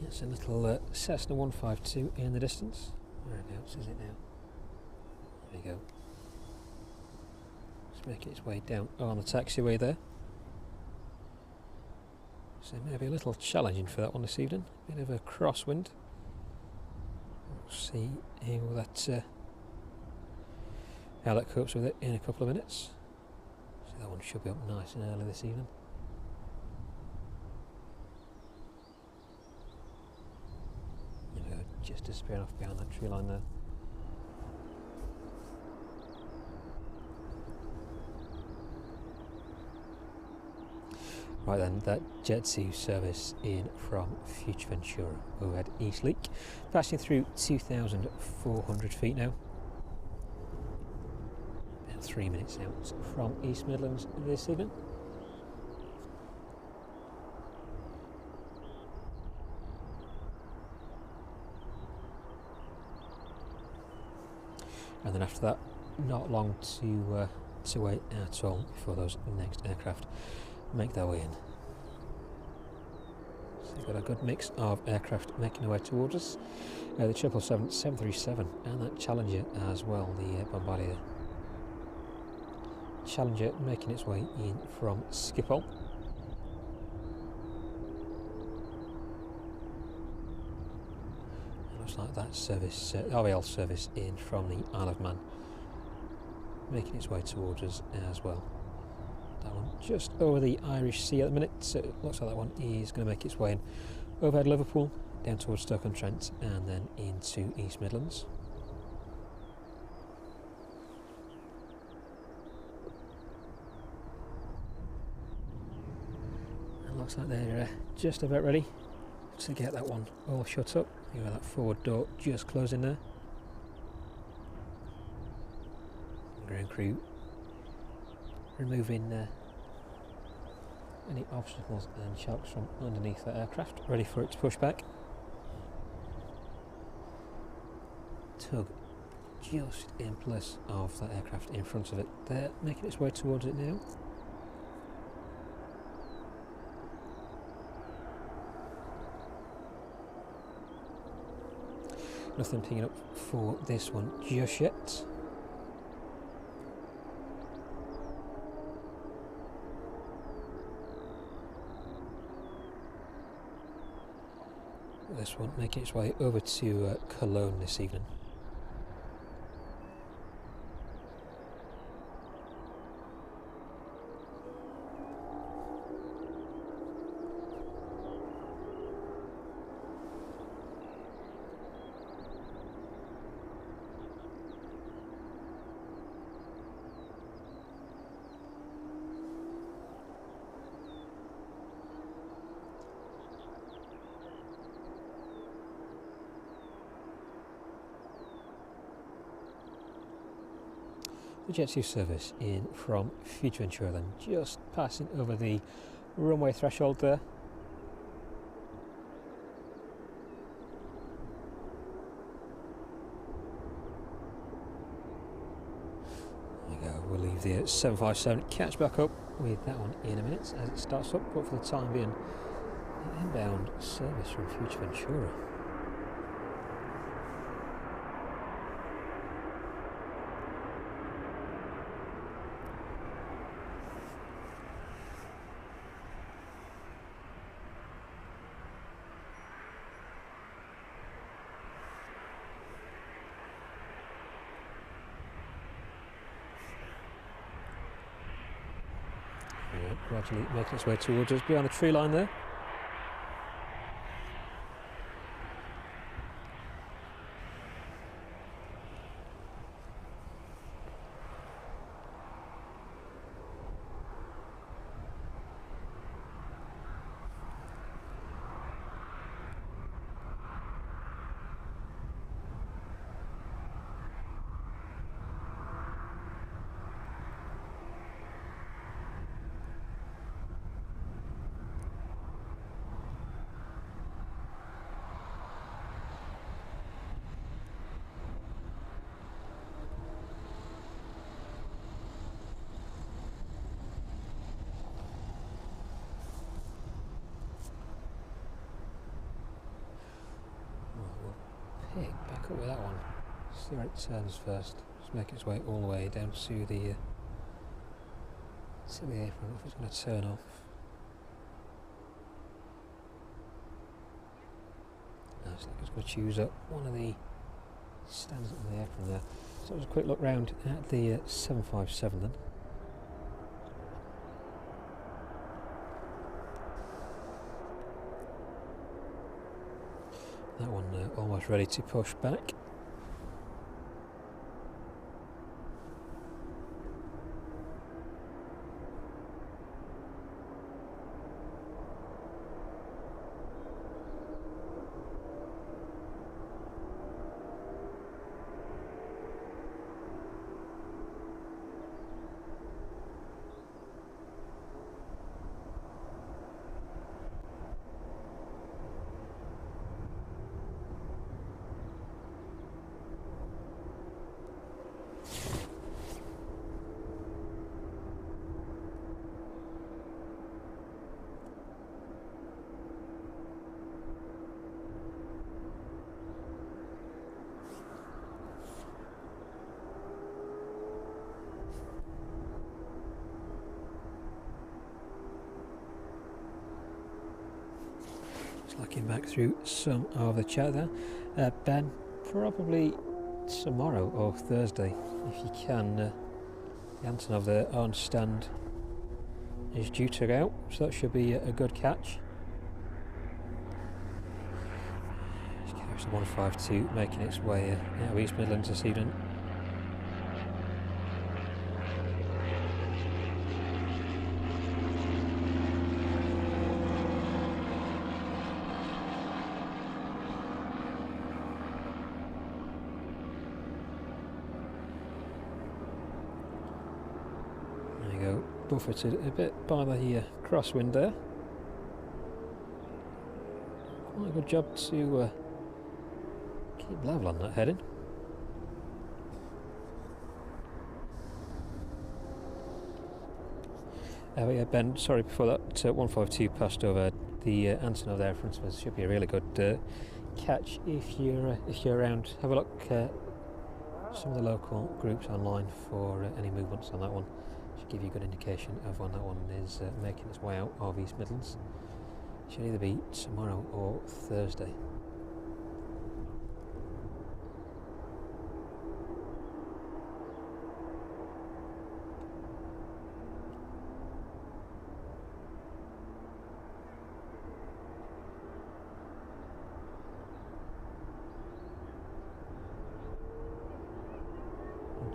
It's a little Cessna 152 in the distance. Whereabouts is it now? There we go. It's making its way down on the taxiway there. So maybe a little challenging for that one this evening. Bit of a crosswind. We'll see how that copes with it in a couple of minutes. So that one should be up nice and early this evening. Just disappearing off behind that tree line there. Right then, that Jet 2 service in from Fuerteventura overhead East Leak, passing through 2,400 feet now. About 3 minutes out from East Midlands this evening. And then after that, not long to wait at all before those next aircraft make their way in. So you've got a good mix of aircraft making their way towards us. The 777, 737 and that Challenger as well, the Bombardier. Challenger making its way in from Schiphol. Looks like that service, RAL service in from the Isle of Man, making its way towards us as well. That one just over the Irish Sea at the minute, so it looks like that one is going to make its way in overhead Liverpool, down towards Stoke-on-Trent and then into East Midlands. And looks like they're just about ready to get that one all shut up. You got that forward door just closing there. Ground crew removing any obstacles and shocks from underneath the aircraft, ready for it to push back. Tug just in place of that aircraft in front of it. They're making its way towards it now. Nothing picking up for this one just yet. This one making its way over to Cologne this evening. The Jet 2 service in from Fuerteventura then, just passing over the runway threshold there. There we go, we'll leave the 757, catch back up with that one in a minute as it starts up, but for the time being, the inbound service from Fuerteventura. Gradually making its way towards us behind the tree line there. Pick back up with that one. See where it turns first. Just make its way all the way down to the apron. If it's going to turn off. No, it's like it's going to choose up one of the stands up on the apron there. So just a quick look round at the 757 then. That one almost ready to push back. Looking back through some of the chat there, Ben, probably tomorrow or Thursday, if you can. The Antonov there on stand is due to go out, so that should be a good catch. Carriage 152 making its way out of East Midlands this evening. Buffeted a bit by the crosswind there. Quite a good job to keep level on that heading. Yeah, Ben, sorry, before that 152 passed over, the Antonov there in front of us should be a really good catch if you're around. Have a look some of the local groups online for any movements on that one. Should give you a good indication of when that one is making its way out of East Midlands. Should either be tomorrow or Thursday.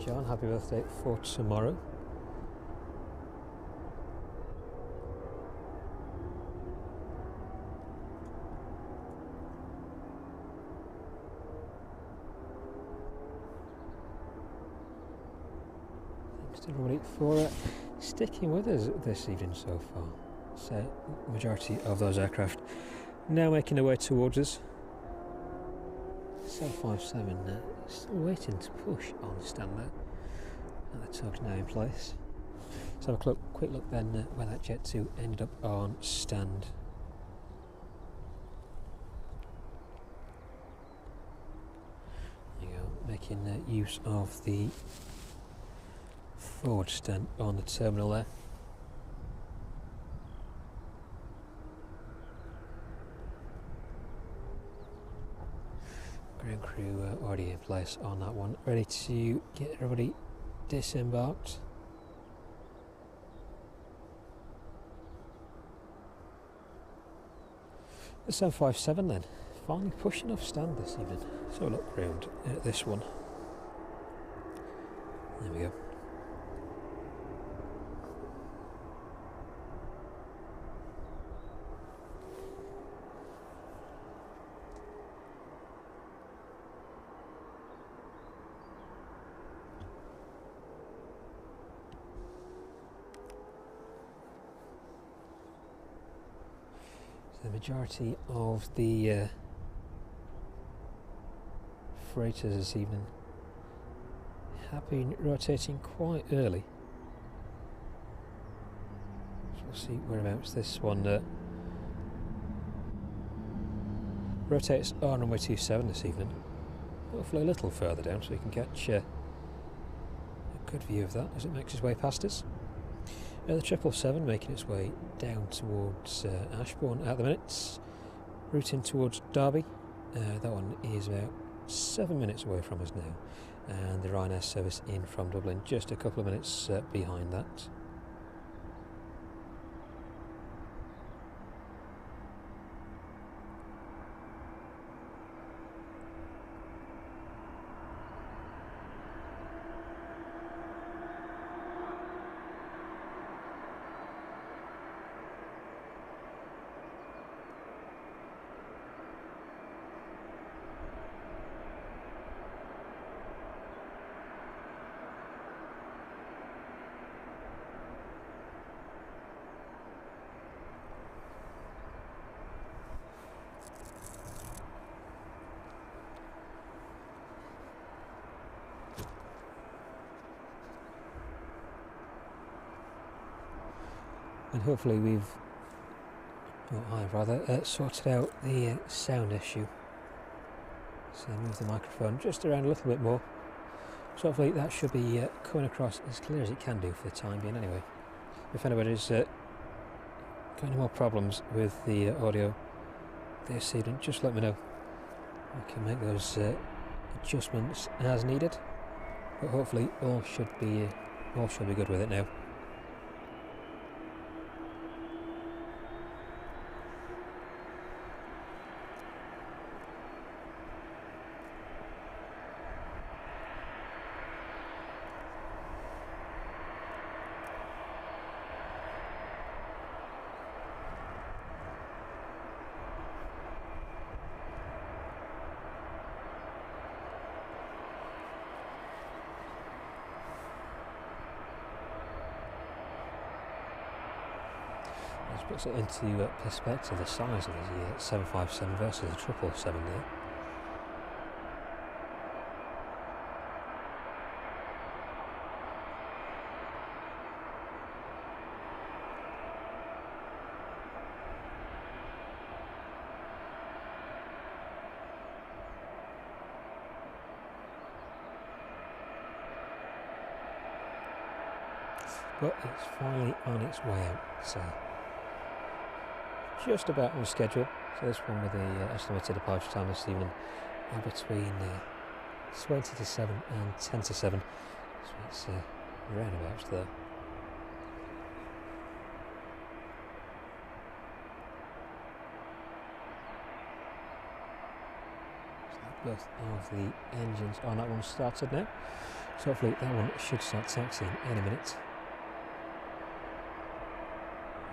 John, happy birthday for tomorrow. Thanks to everybody for sticking with us this evening so far. So, majority of those aircraft now making their way towards us. 757 still waiting to push on the stand there, and the tug's now in place. So have a quick look then where that Jet 2 ended up on stand. There you go, making use of the forward stand on the terminal there. Ground crew already in place on that one, ready to get everybody disembarked. The 757 then, finally pushing off stand this evening. So look round at this one. There we go. The majority of the freighters this evening have been rotating quite early. So we'll see whereabouts this one rotates on runway 27 this evening. Hopefully a little further down so we can catch a good view of that as it makes its way past us. The 777 making its way down towards Ashbourne at the minute, routing towards Derby. That one is about 7 minutes away from us now, and the Ryanair service in from Dublin just a couple of minutes behind that. And hopefully I've rather sorted out the sound issue. So move the microphone just around a little bit more. So hopefully that should be coming across as clear as it can do for the time being anyway. If anybody's got any more problems with the audio this evening, just let me know. I can make those adjustments as needed. But hopefully all should be good with it now. Puts it into perspective, the size of the 757 versus the 777 there. but it's finally on its way out. So just about on schedule. So this one with the estimated departure time this evening are between 20 to 7 and 10 to 7. So it's roundabouts there. So both of the engines on that one started now. So hopefully that one should start taxiing any minute.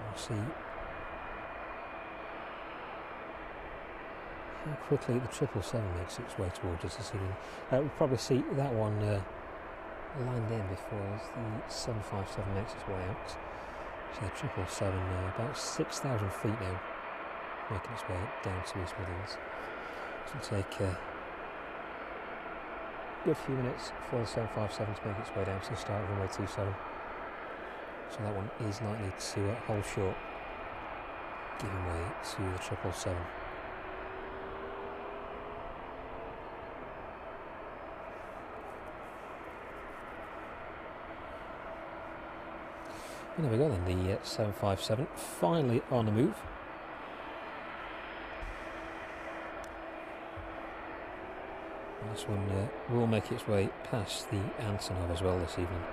We'll see how quickly the 777 makes its way towards us this evening. We'll probably see that one land in before the 757 makes its way out. So the 777 about 6,000 feet now, making its way down to East Midlands. So it'll take a good few minutes for the 757 to make its way down to the start of runway 27. So that one is likely to hold short, giving way to the 777. And there we go then, the 757 finally on the move. And this one will make its way past the Antonov as well this evening.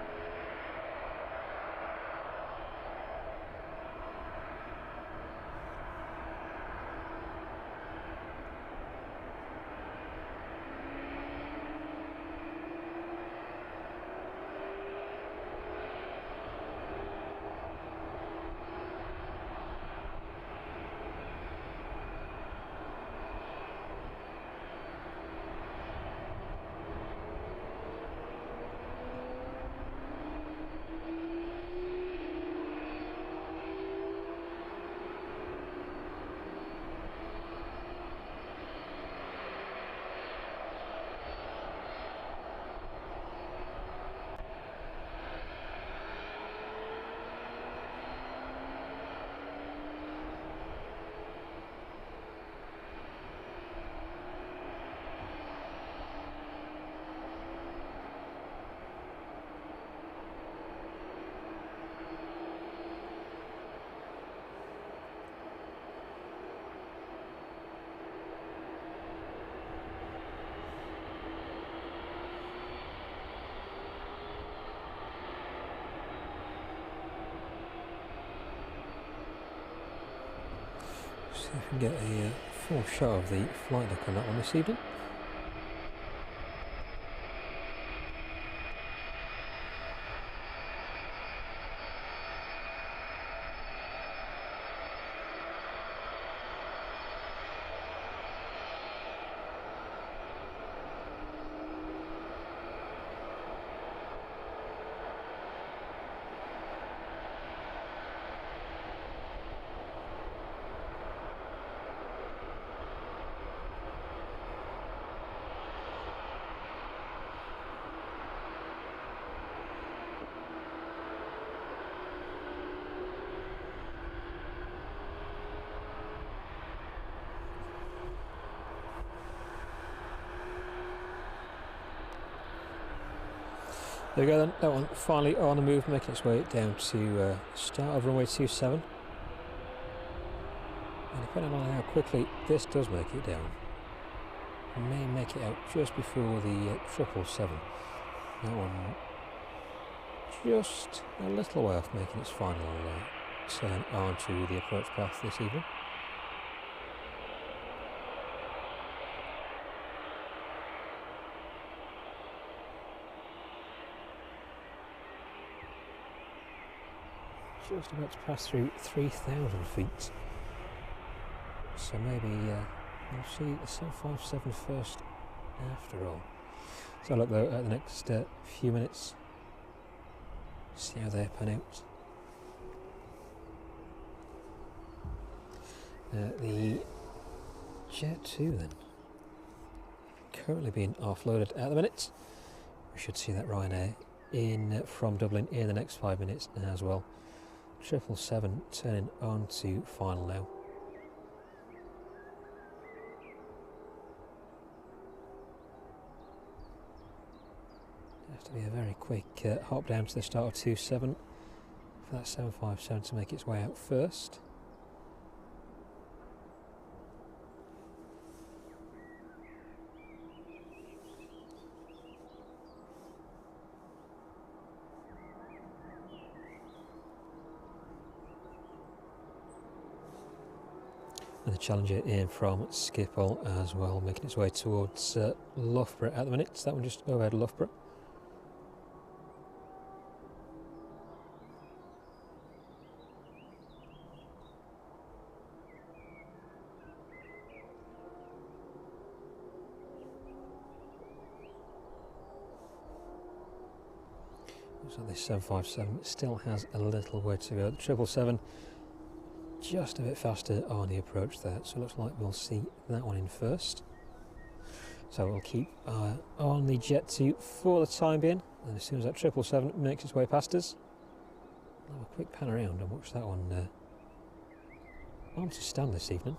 See if we can get a full shot of the flight deck on that one this evening. There we go then, that one finally on the move, making its way down to start of runway 27. And depending on how quickly this does make it down, we may make it out just before the 777. That one just a little way off making its final turn onto the approach path this evening. Just about to pass through 3,000 feet. So maybe we'll see the 757 first after all. So look though at the next few minutes, see how they pan out. The Jet 2 then, currently being offloaded at the minute. We should see that Ryanair in from Dublin in the next 5 minutes as well. 777 turning on to final now. Have to be a very quick hop down to the start of 27. for that 757 to make its way out first. And the Challenger in from Schiphol as well, making its way towards Loughborough at the minute. So that one just overhead Loughborough. Looks like this 757 still has a little way to go. The 777 just a bit faster on the approach there, so it looks like we'll see that one in first. So we'll keep on the Jet 2 for the time being, and as soon as that 777 makes its way past us, we'll have a quick pan around and watch that one on to stand this evening.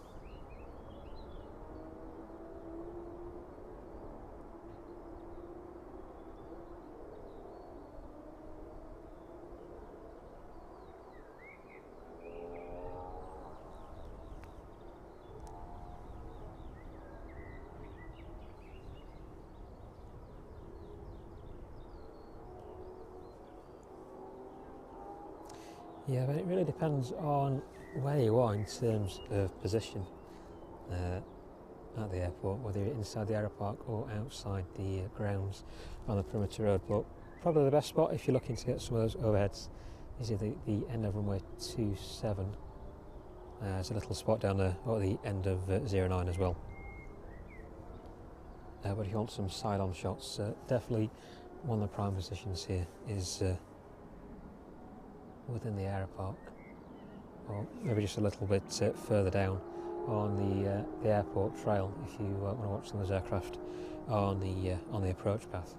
Yeah, but it really depends on where you are in terms of position at the airport, whether you're inside the Aeropark or outside the grounds on the perimeter road. But probably the best spot if you're looking to get some of those overheads is either the end of runway 27. There's a little spot down there, or the end of 09 as well. But if you want some side-on shots, definitely one of the prime positions here is within the Aeropark, or maybe just a little bit further down on the airport trail if you want to watch some of those aircraft on the approach path.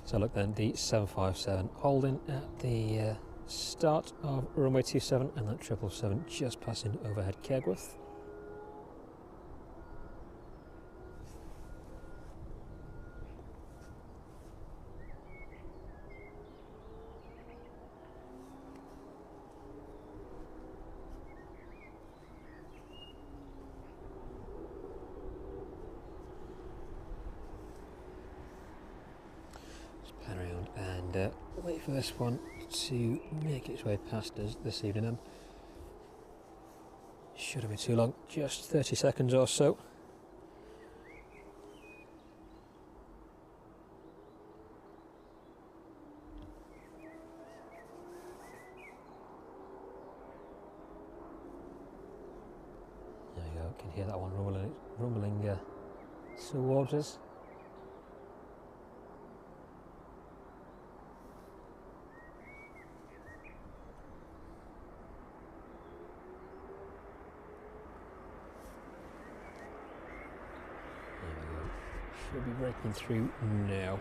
So look then, the 757 holding at the start of runway 27, and that 777 just passing overhead Kegworth. Pan around and wait for this one to make its way past us this evening. Then shouldn't be too long, just 30 seconds or so. There you go, can hear that one rumbling towards us. Should be breaking through now.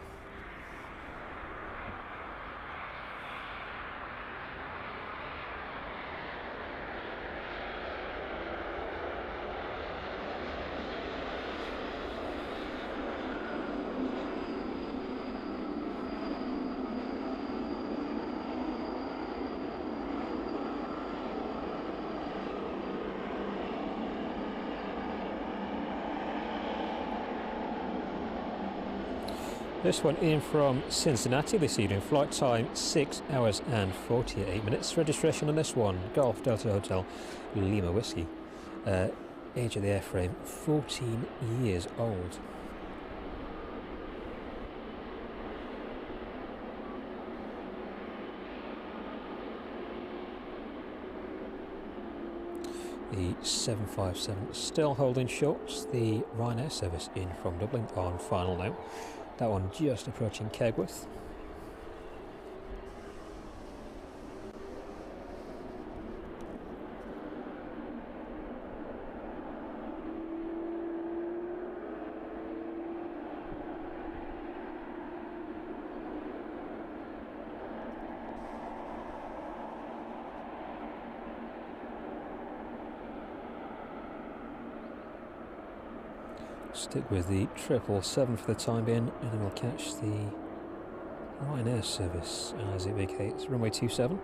This one in from Cincinnati this evening, flight time 6 hours and 48 minutes. Registration on this one, Golf Delta Hotel Lima Whiskey. Age of the airframe, 14 years old. The 757 still holding short. The Ryanair service in from Dublin on final now. That one just approaching Kegworth. Stick with the 777 for the time being, and then we'll catch the Ryanair service as it vacates runway 27.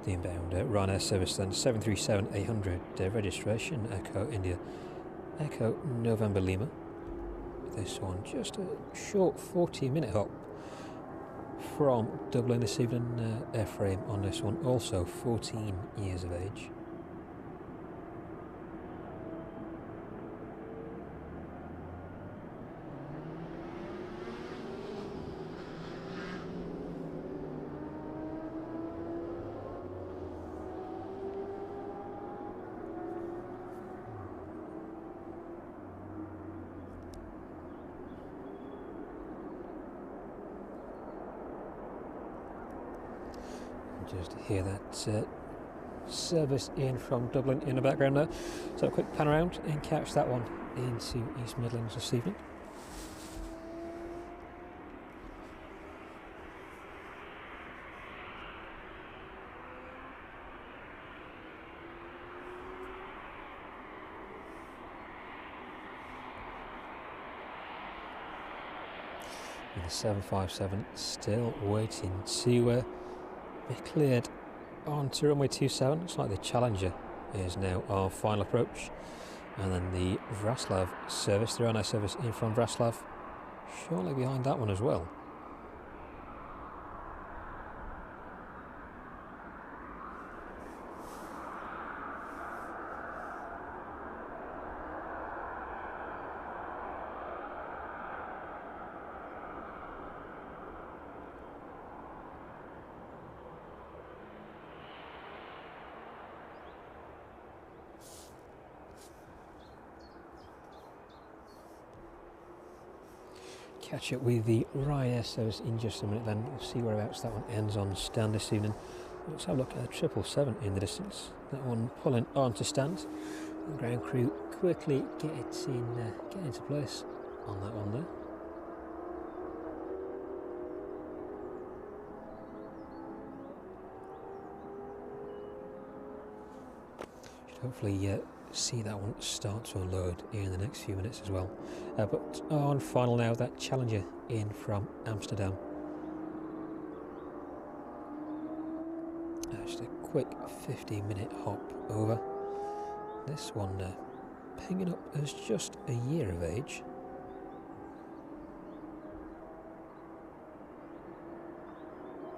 The inbound Ryanair service then 737-800 registration Echo India Echo November Lima. This one just a short 40-minute hop from Dublin this evening. Airframe on this one also 14 years of age. Just hear that service in from Dublin in the background there. So a quick pan around and catch that one into East Midlands this evening. And the 757 still waiting to be cleared onto runway 27. It's like the Challenger is now our final approach, and then the Vraslav service, the Ryanair service in from Vraslav, shortly behind that one as well. Catch up with the Ryanair service in just a minute, then we'll see whereabouts that one ends on stand this evening. Let's have a look at a 777 in the distance. That one pulling onto stand. The ground crew quickly get into place on that one there. Should hopefully see that one start to unload in the next few minutes as well. But on final now, that Challenger in from Amsterdam. Just a quick 15-minute hop over. This one pinging up as just a year of age.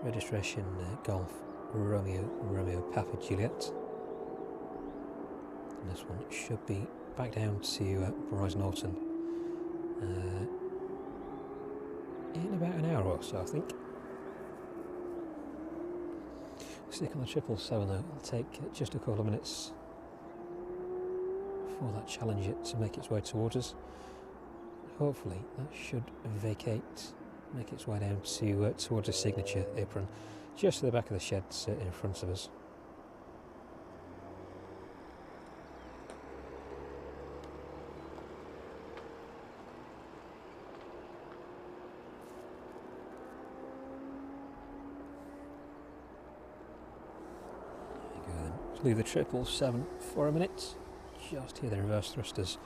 Registration Golf Romeo Papa Juliet. And this one should be back down to Verizon Norton in about an hour or so, I think. Stick on the 777 though, it'll take just a couple of minutes for that Challenger to make its way towards us. Hopefully that should vacate, make its way down to towards the signature apron, just to the back of the sheds in front of us. Leave the 777 for a minute. Just hear the reverse thrusters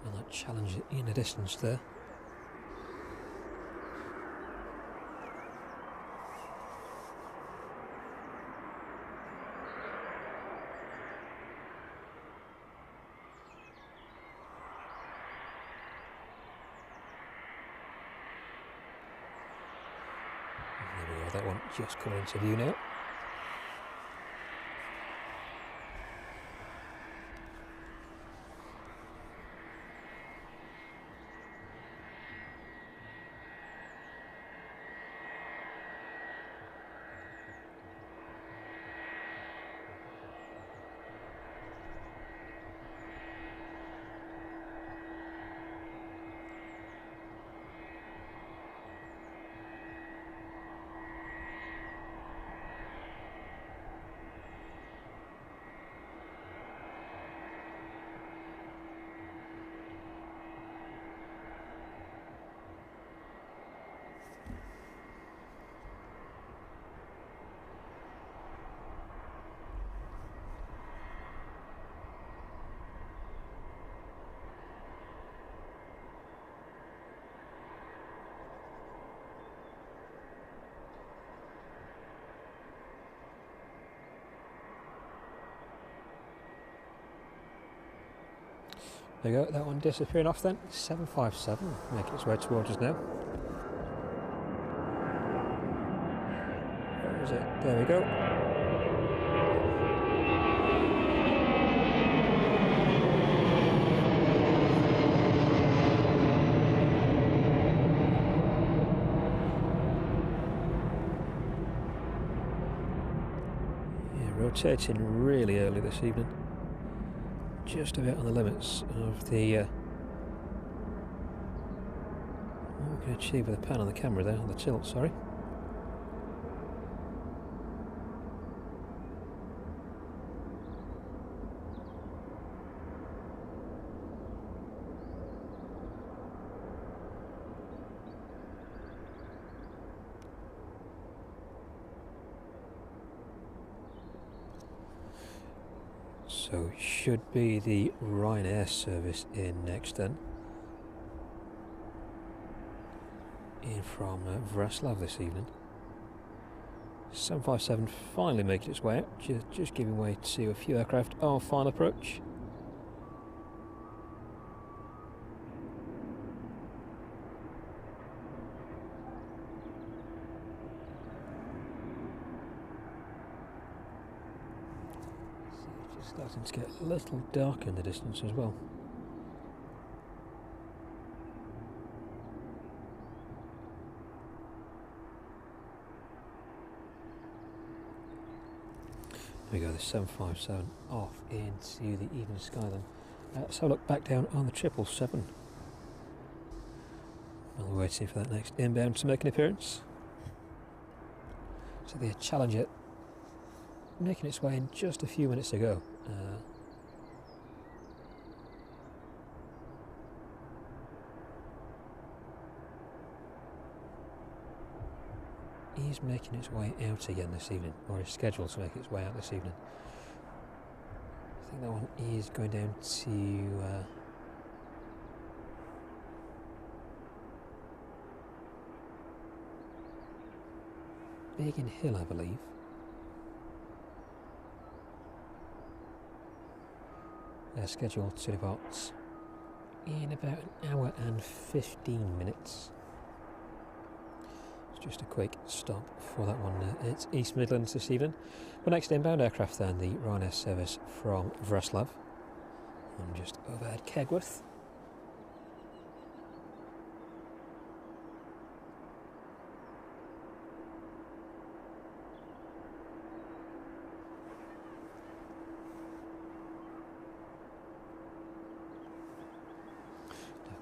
and that Challenger in the distance there. There we go, that one just coming into view now. There we go, that one disappearing off then. 757 making its way towards us now. Where is it? There we go. Yeah, rotating really early this evening. Just about on the limits of the what we can achieve with a pan on the camera there, on the tilt, sorry. So should be the Ryanair service in next then. In from Wrocław this evening. 757 finally making its way out, just giving way to a few aircraft on final approach. Starting to get a little darker in the distance as well. There we go, the 757 off into the evening sky then. Let's have a look back down on the 777. While we're waiting for that next inbound to make an appearance. So the Challenger making its way in just a few minutes ago. He's making its way out again this evening, or is scheduled to make its way out this evening. I think that one is going down to Biggin Hill, I believe. They're scheduled to depart in about an hour and 15 minutes. It's just a quick stop for that one. It's East Midlands this evening. The next inbound aircraft then, the Ryanair service from Wrocław. I'm just overhead Kegworth.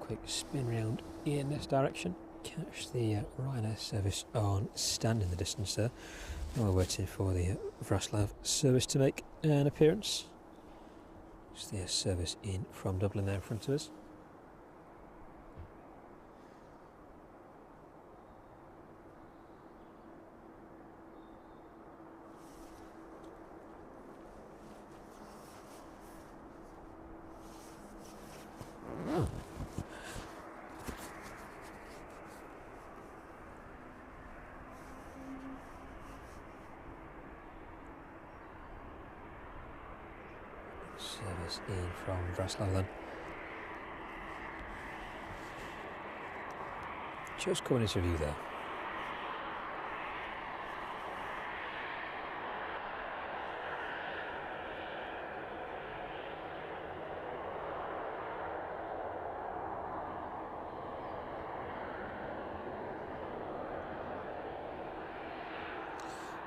Quick spin round in this direction, catch the Ryanair service on stand in the distance there. Now we're waiting for the Wrocław service to make an appearance. It's the service in from Dublin there in front of us. Service in from Wrocław then. Just coming into view there.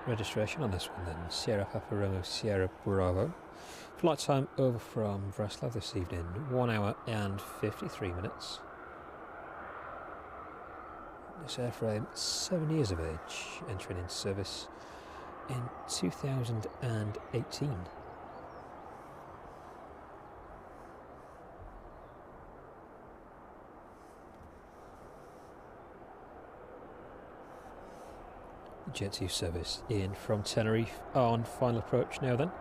Registration on this one then, Sierra Papa Romeo Sierra Bravo. Flight time over from Wrocław this evening, 1 hour and 53 minutes. This airframe, 7 years of age, entering into service in 2018. Jet 2 service in from Tenerife on final approach now then.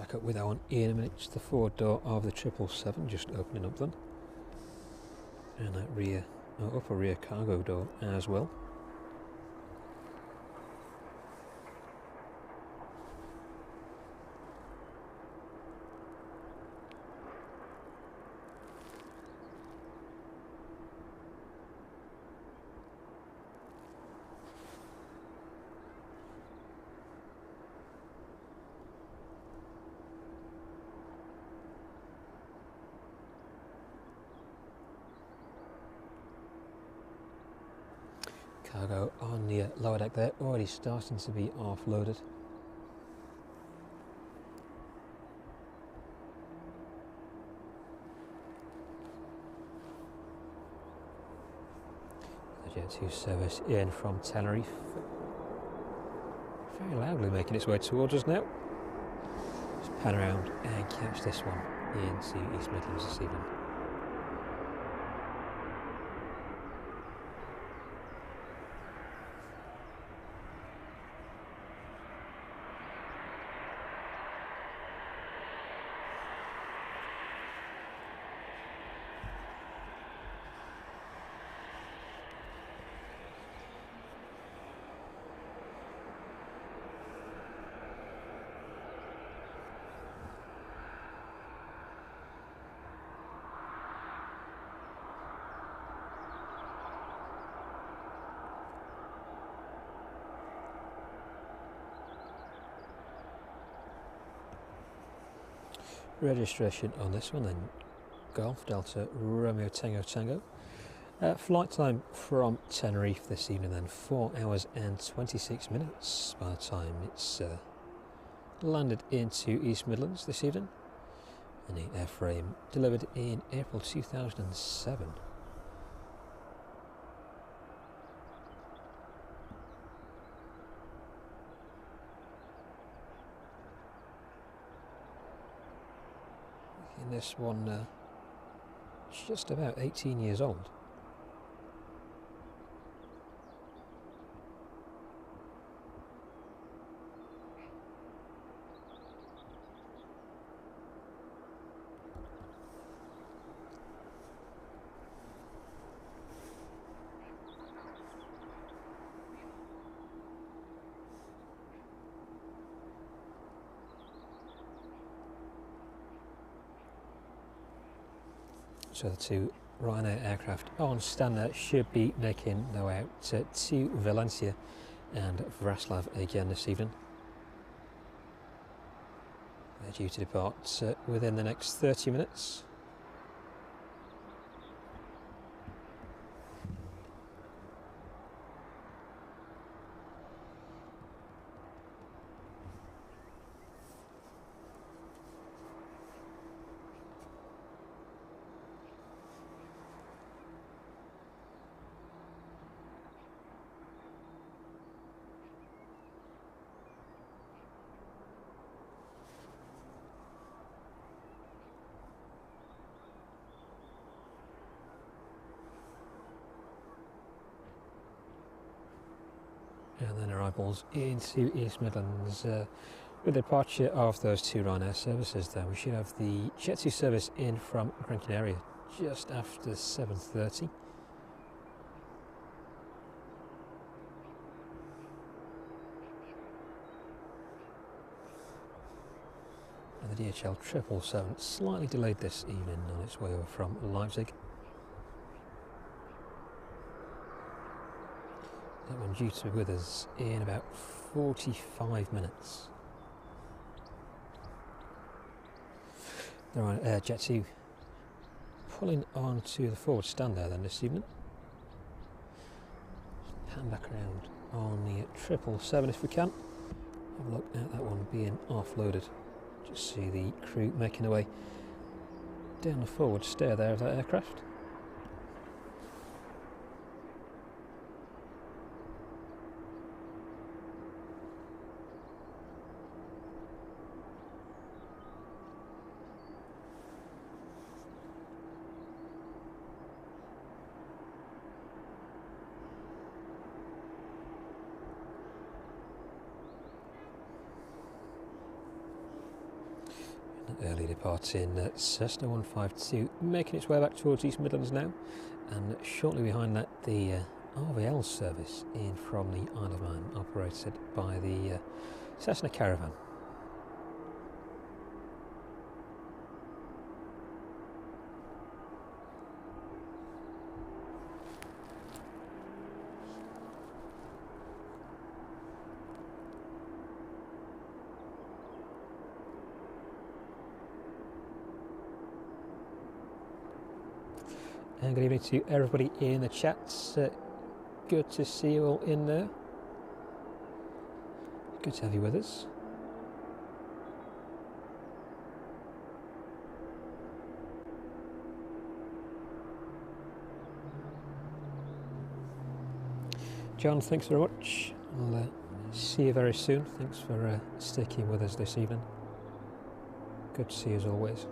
back up with that one in a minute. It's the forward door of the 777 just opening up then. And that rear, upper rear cargo door as well. Cargo on the lower deck there, already starting to be offloaded. The Jet 2 service in from Tenerife. Very loudly making its way towards us now. Just pan around and catch this one into East Midlands this evening. Registration on this one then, Golf Delta Romeo Tango Tango. Flight time from Tenerife this evening then, 4 hours and 26 minutes by the time it's landed into East Midlands this evening. And the airframe delivered in April 2007. This one just about 18 years old. So the two Ryanair aircraft on standard should be making their way out to Valencia and Vraslav again this evening. They're due to depart within the next 30 minutes. And then arrivals into East Midlands. With the departure of those two Ryanair services though, we should have the Jet 2 service in from Gran Canaria just after 7:30. And the DHL Triple slightly delayed this evening on its way over from Leipzig. That one due to be with us in about 45 minutes. There are Jet 2 pulling on to the forward stand there then this evening. Pan back around on the 777 if we can. Have a look at that one being offloaded. Just see the crew making their way down the forward stair there of that aircraft. early departing Cessna 152 making its way back towards East Midlands now, and shortly behind that the RVL service in from the Isle of Man, operated by the Cessna Caravan. And good evening to everybody in the chats. Good to see you all in there. Good to have you with us. John, thanks very much. I'll see you very soon. Thanks for sticking with us this evening. Good to see you as always.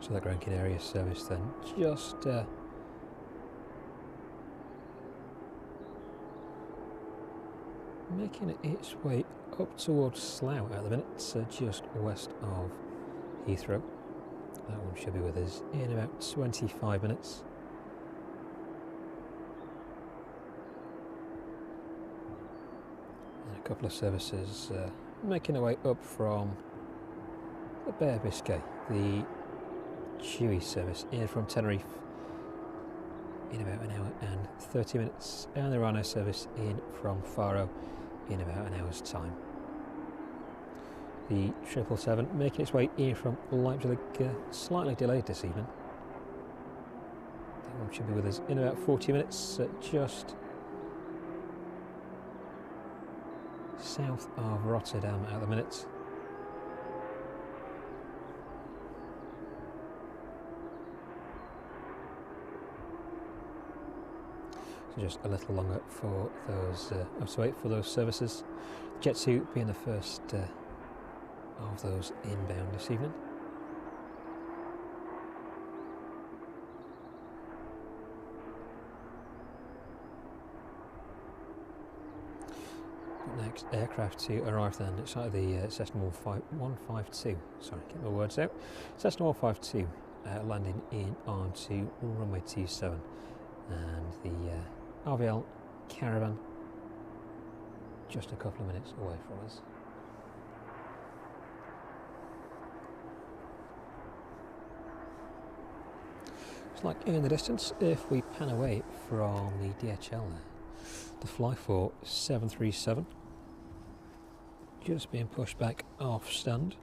So the Gran Canaria service then just making its way up towards Slough at the minute, so just west of Heathrow. That one should be with us in about 25 minutes. And a couple of services making their way up from the Bay of Biscay, the Chewy service in from Tenerife in about an hour and 30 minutes, and the Ryanair service in from Farro in about an hour's time. The 777 making its way in from Leipzig, slightly delayed this evening. That one should be with us in about 40 minutes, just south of Rotterdam at the minute. Just a little longer for those for those services. Jet 2 being the first of those inbound this evening. The next aircraft to arrive then, it's like the Cessna 152, sorry, get my words out. Cessna 152 landing in onto runway 27, and the RVL Caravan just a couple of minutes away from us. It's like in the distance, if we pan away from the DHL there, the Fly 4 737 just being pushed back off stand.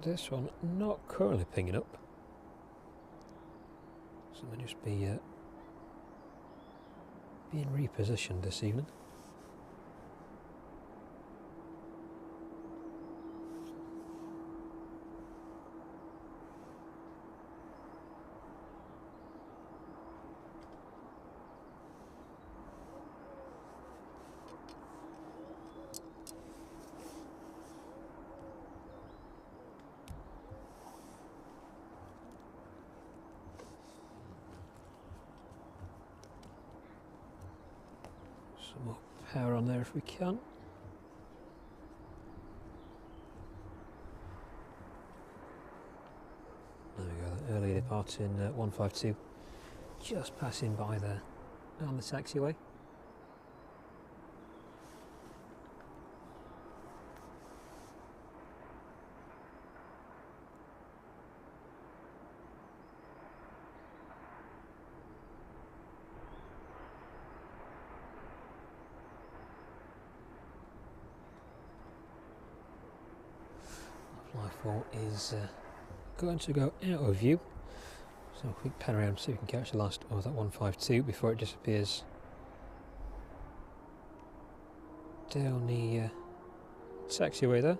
This one not currently pinging up, so they'll just be being repositioned this evening. Some more power on there if we can. There we go, the early departing 152. Just passing by there on the taxiway. Flight 4 is going to go out of view. So a quick pan around, see if we can catch the last of that 152 before it disappears down the taxiway there.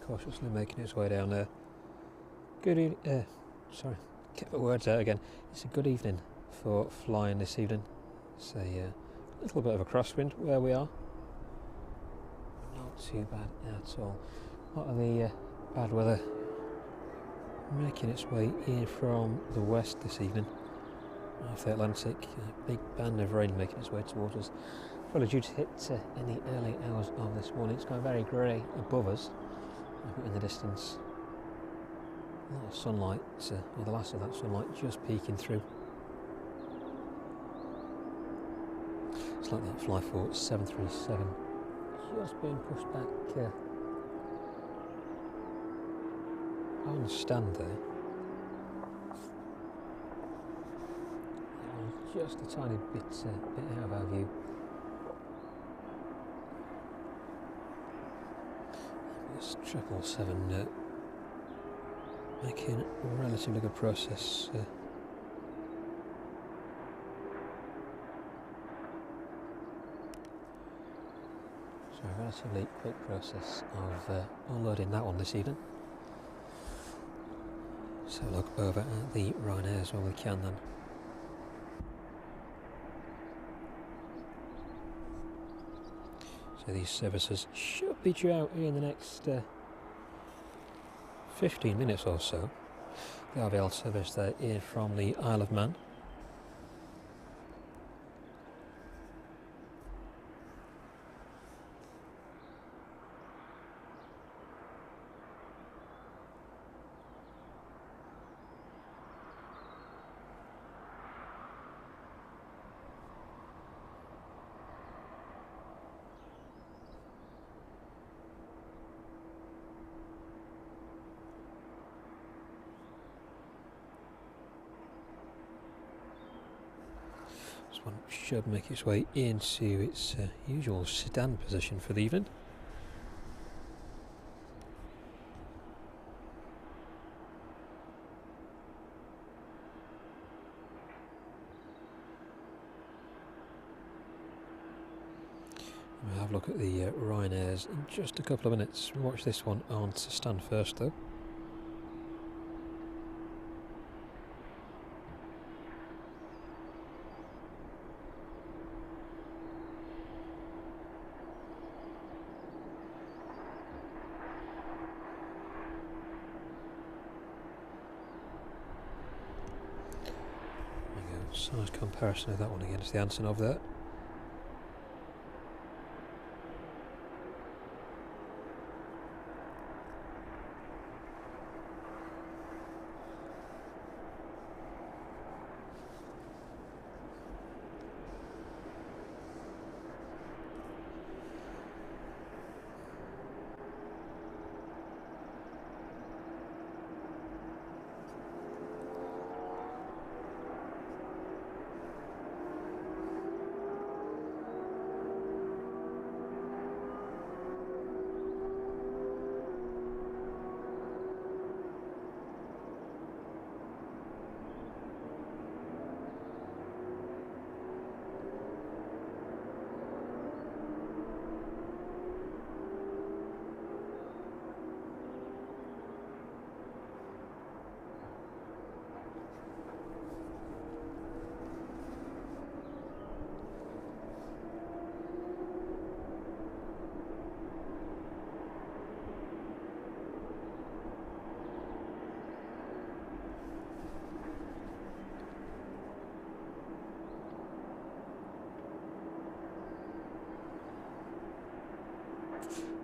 Cautiously making its way down there. Sorry, get my words out again. It's a good evening for flying this evening. It's a little bit of a crosswind where we are. Not too bad at all. A lot of the bad weather making its way in from the west this evening. Off the Atlantic, a big band of rain making its way towards us. Probably due to hit in the early hours of this morning. It's going very grey above us. In the distance, a lot of sunlight, or the last of that sunlight just peeking through. It's like that Fly 4 737 just being pushed back on the stand there. Just a tiny bit out of our view. This 777 making a relatively good process. So a relatively quick process of unloading that one this evening. So look over at the Ryanair while we can then. So these services should be due out in the next 15 minutes or so. The RVL service there in from the Isle of Man. This one should make its way into its usual sedan position for the evening. We'll have a look at the Ryanairs in just a couple of minutes. We'll watch this one on to stand first though. Size comparison of that one against the Antonov there.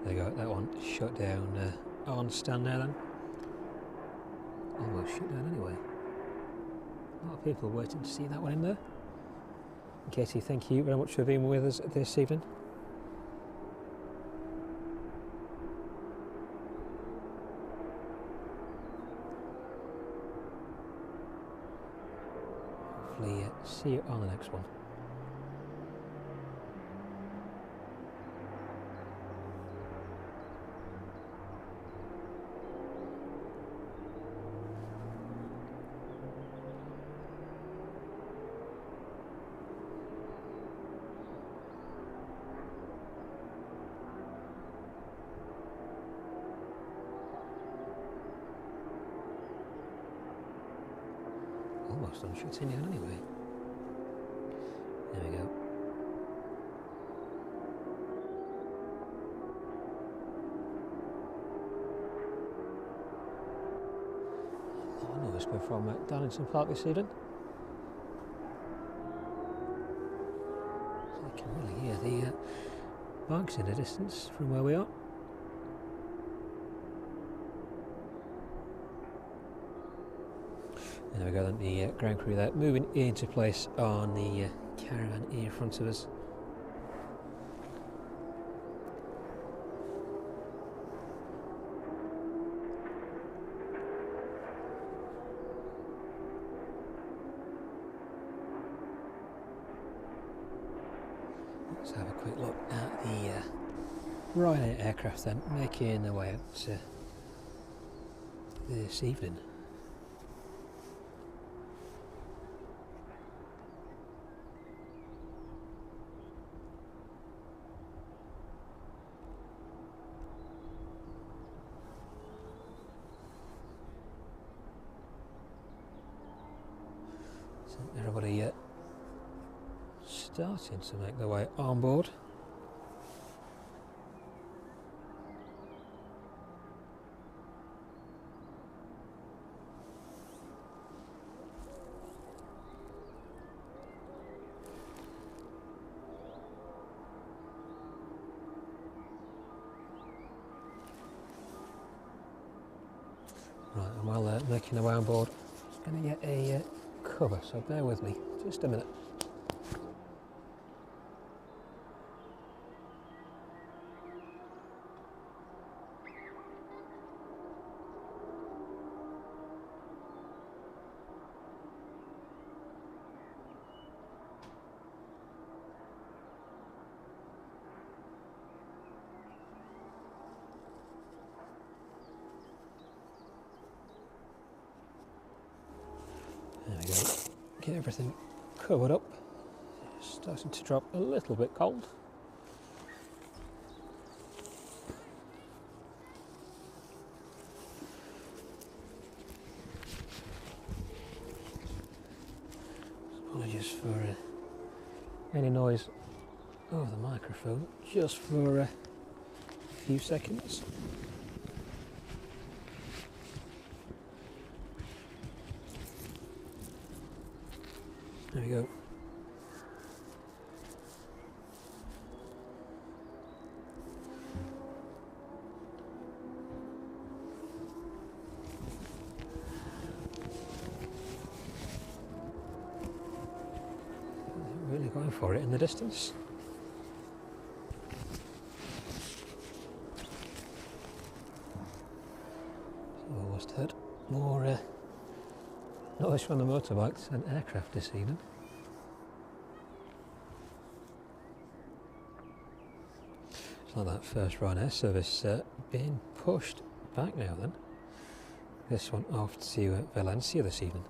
There you go, that one shut down on stand now then. Almost shut down anyway. A lot of people waiting to see that one in there. Katie, thank you very much for being with us this evening. Hopefully see you on the next one. Almost done shutting down anyway. There we go. Oh, I know this go from Darlington Park this evening. So I can really hear the bikes in the distance from where we are. There we go then, the ground crew there moving into place on the caravan in front of us. Let's have a quick look at the Ryanair aircraft then, making their way out this evening. Everybody starting to make their way on board. Right, and while they're making their way on board, I'm going to get a cover, so bear with me just a minute. There we go. Get everything covered up. It's starting to drop a little bit cold. Apologies for any noise over the microphone, just for a few seconds. There we go. Really going for it in the distance. So almost heard more noise from the motorbikes and aircraft this evening. It's like that first Ryanair service being pushed back now then. This one off to Valencia this evening.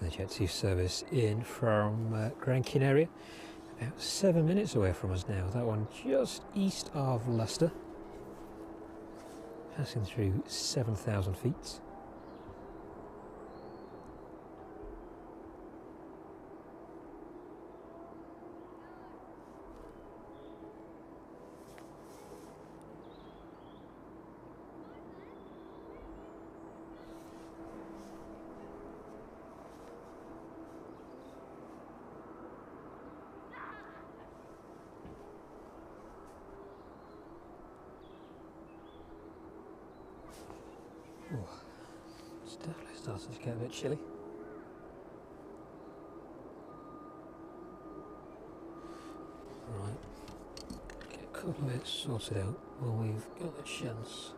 The Jet 2 service in from Grand Canaria, about 7 minutes away from us now. That one just east of Leicester, passing through 7,000 feet. Oh, it's definitely starting to get a bit chilly. Right, get a couple of bits sorted out while we've got the chance.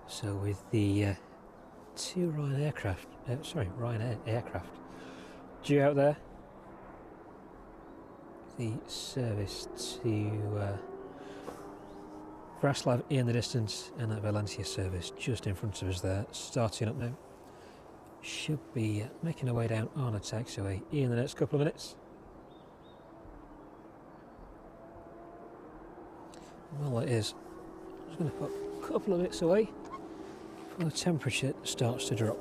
So with the two Ryanair aircraft due out there, the service to Vraslav in the distance and that Valencia service just in front of us there, starting up now. Should be making our way down on a taxiway in the next couple of minutes. Well, it is. I'm just going to put a couple of bits away before the temperature starts to drop.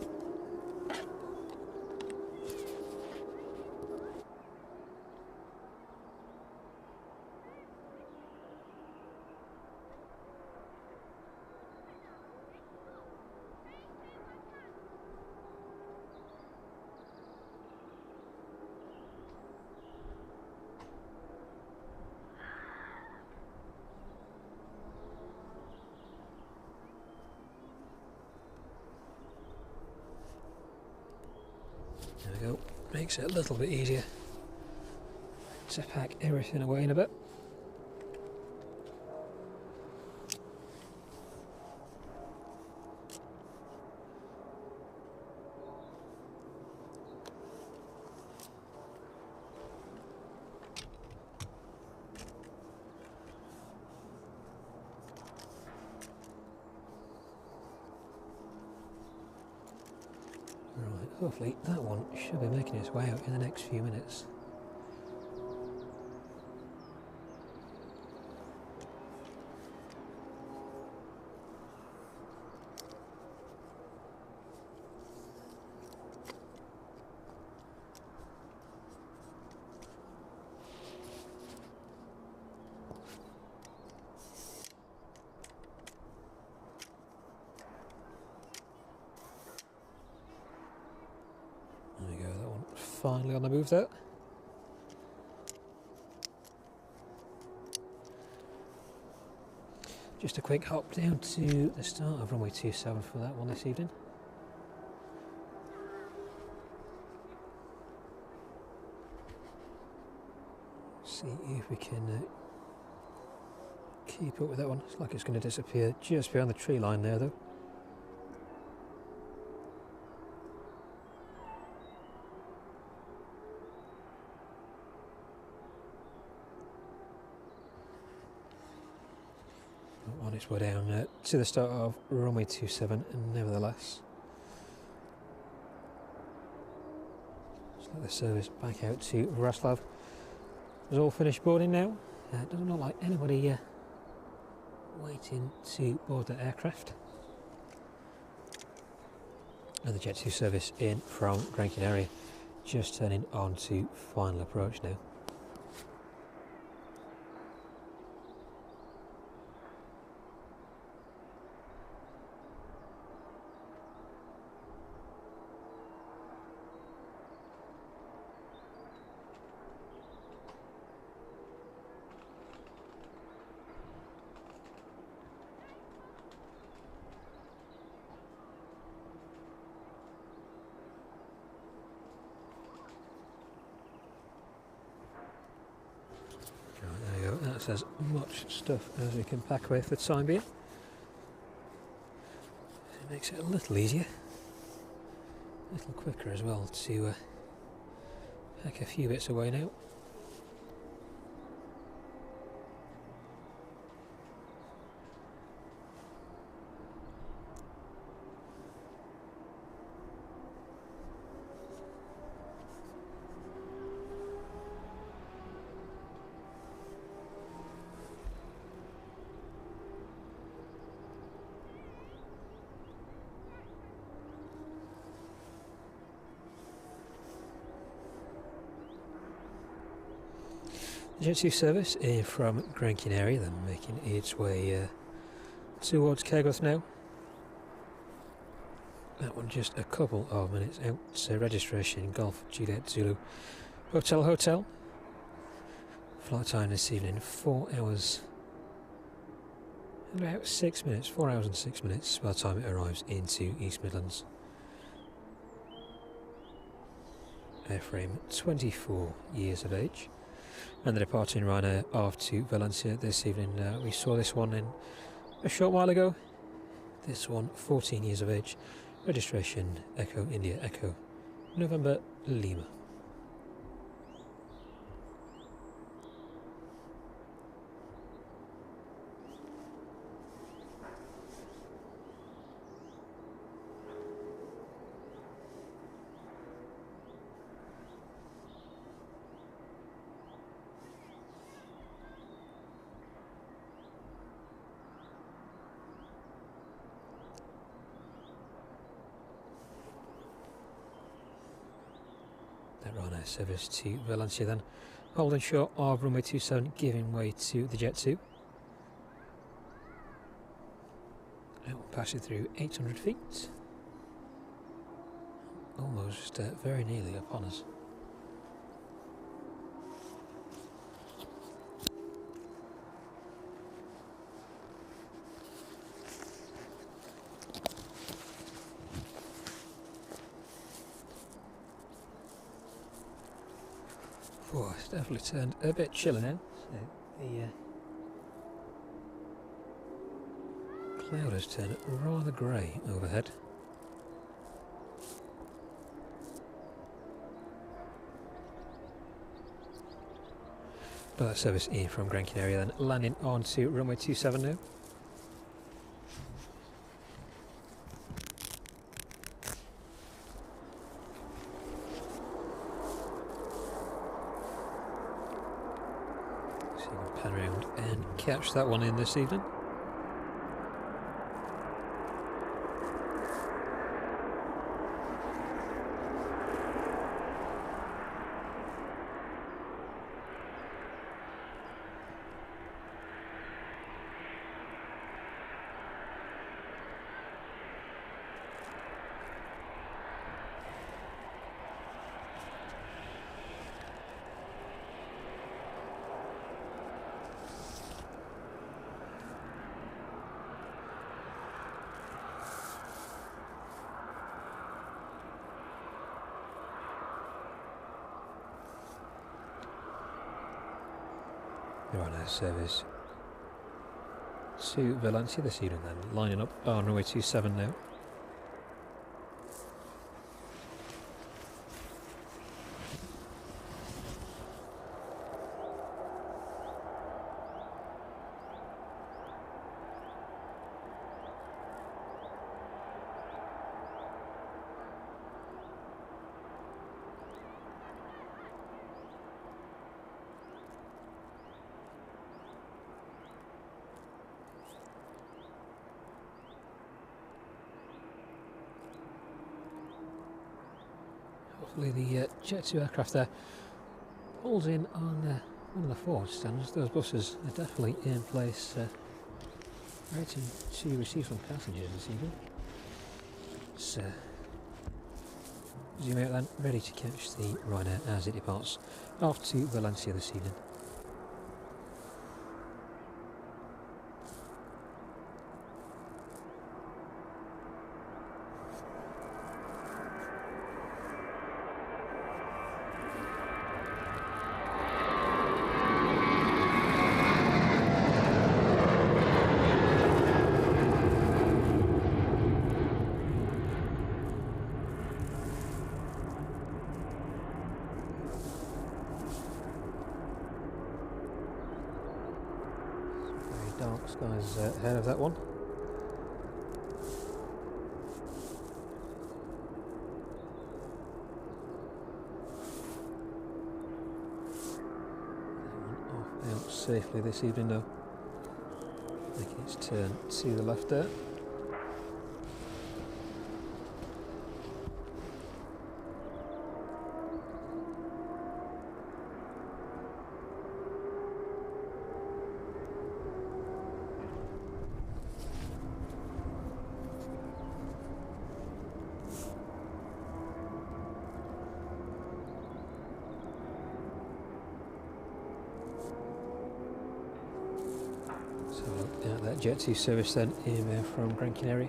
There we go, makes it a little bit easier to pack everything away in a bit. Right, hopefully that one should be making its way out in the next few minutes. There we go, that one finally on the move there. Just a quick hop down to the start of runway 27 for that one this evening. See if we can keep up with that one. It's like it's going to disappear just behind the tree line there though. On its way down to the start of runway 27 nevertheless. Just let the service back out to Vraslav. It's all finished boarding now. It doesn't look like anybody waiting to board the aircraft. And the Jet 2 service in from Gran Canaria, just turning on to final approach now. There we go, that's as much stuff as we can pack away for the time being. It makes it a little easier, a little quicker as well to pack a few bits away now. Jet 2 service from Gran Canaria, then making its way towards Takeoffs now. That one just a couple of minutes out. Registration Golf Juliet Zulu Hotel. Flight time this evening, 4 hours and about 6 minutes, 4 hours and 6 minutes by the time it arrives into East Midlands. Airframe 24 years of age. And the departing Ryanair off to Valencia this evening. We saw this one in a short while ago. This one 14 years of age. Registration Echo India Echo November Lima. That Ryanair service to Valencia then, holding short of runway 27, giving way to the Jet 2. And we'll pass it through 800 feet. Almost very nearly upon us. Oh, it's definitely turned a bit chilly now. So the cloud has turned rather grey overhead. But that service in from Gran Canaria then, landing on to runway 27 now. Pan around and catch that one in this evening. Ryanair service to Valencia this evening then, lining up on runway 27 now. Hopefully the Jet 2 aircraft there pulls in on one of the forward stands. Those buses are definitely in place, ready to receive some passengers this evening. Let's zoom out then, ready to catch the Ryanair as it departs off to Valencia this evening. Dark skies ahead of that one. That one off out safely this evening though. Making its turn to the left there. that Jet 2 service then in from Gran Canaria.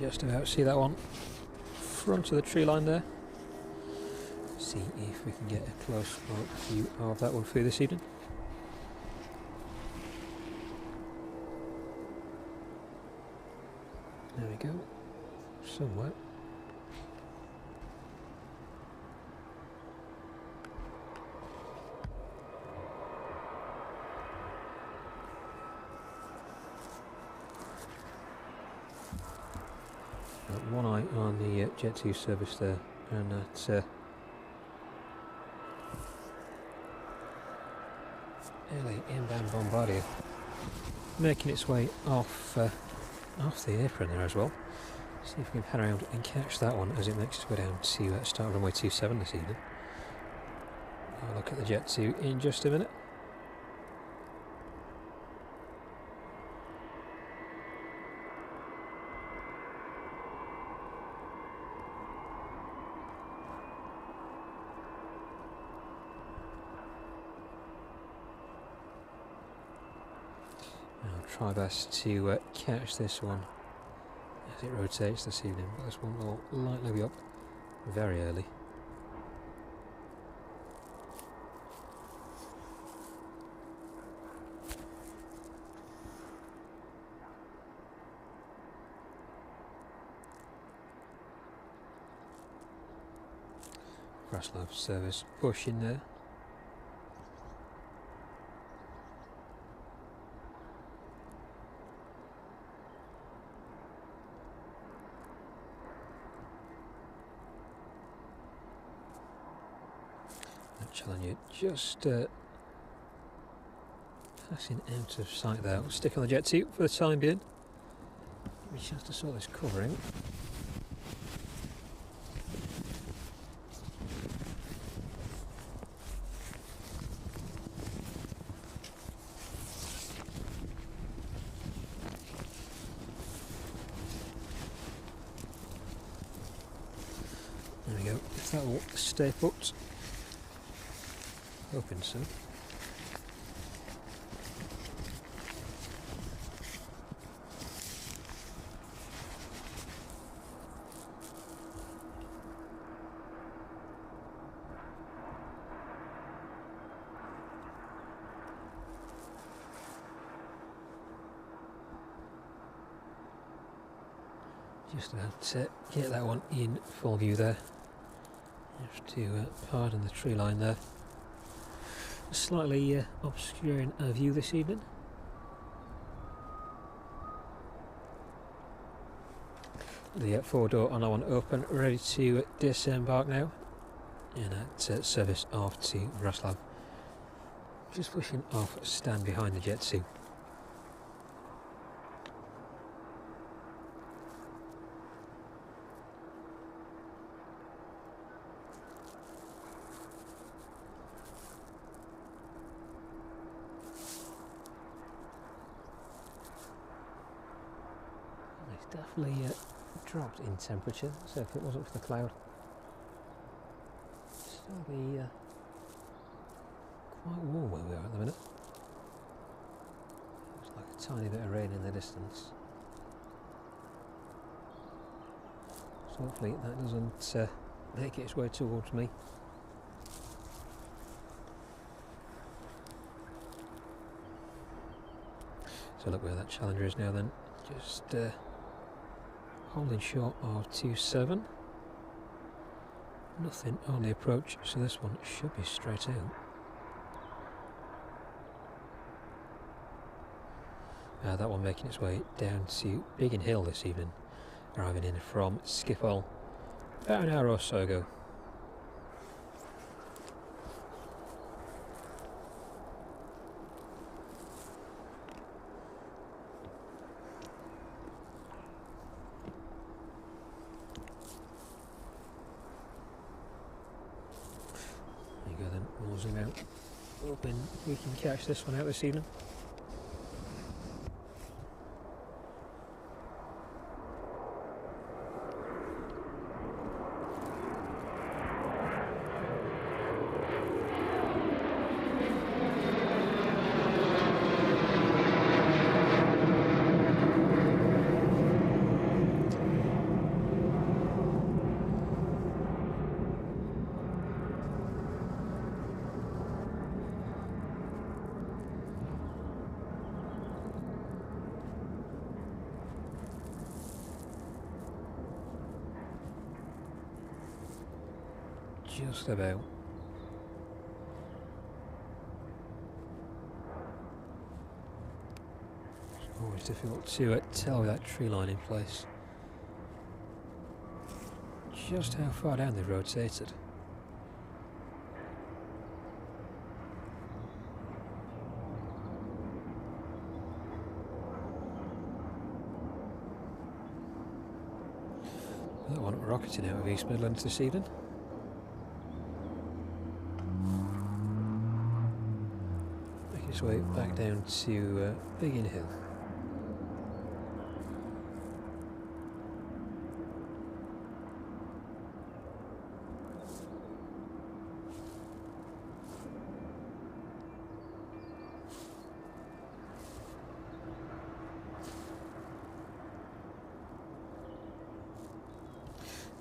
Just about see that one front of the tree line there. See if we can get a close view of that one for you this evening. There we go, somewhere. One eye on the Jet 2 service there, and that early inbound Bombardier making its way off the apron there as well. See if we can pan around and catch that one as it makes its way down to start runway 27 this evening. I'll look at the Jet 2 in just a minute. Try best to catch this one as it rotates this evening, but this one will likely be up very early. Bratislava service push in there. Challenger just passing out of sight there. We'll stick on the Jet 2 for the time being. Give me a chance to sort this covering. There we go. If that will stay put. Hoping so. Just about to get that one in full view there. Have to pardon the tree line there. Slightly obscuring our view this evening. The forward door on that one open, ready to disembark now. And at service off to Bratislava. Just pushing off stand behind the Jet 2. Definitely dropped in temperature, so if it wasn't for the cloud, it'd still be quite warm where we are at the minute. Looks like a tiny bit of rain in the distance. So hopefully that doesn't make its way towards me. So look where that Challenger is now then, just holding short of 27. Nothing on the approach, so this one should be straight out. That one making its way down to Biggin Hill this evening, arriving in from Schiphol about an hour or so ago. We'll zoom out, hoping we can catch this one out this evening. just about. It's always difficult to tell with that tree line in place just how far down they've rotated. That one rocketing out of East Midlands this evening. Making its way back down to Biggin Hill.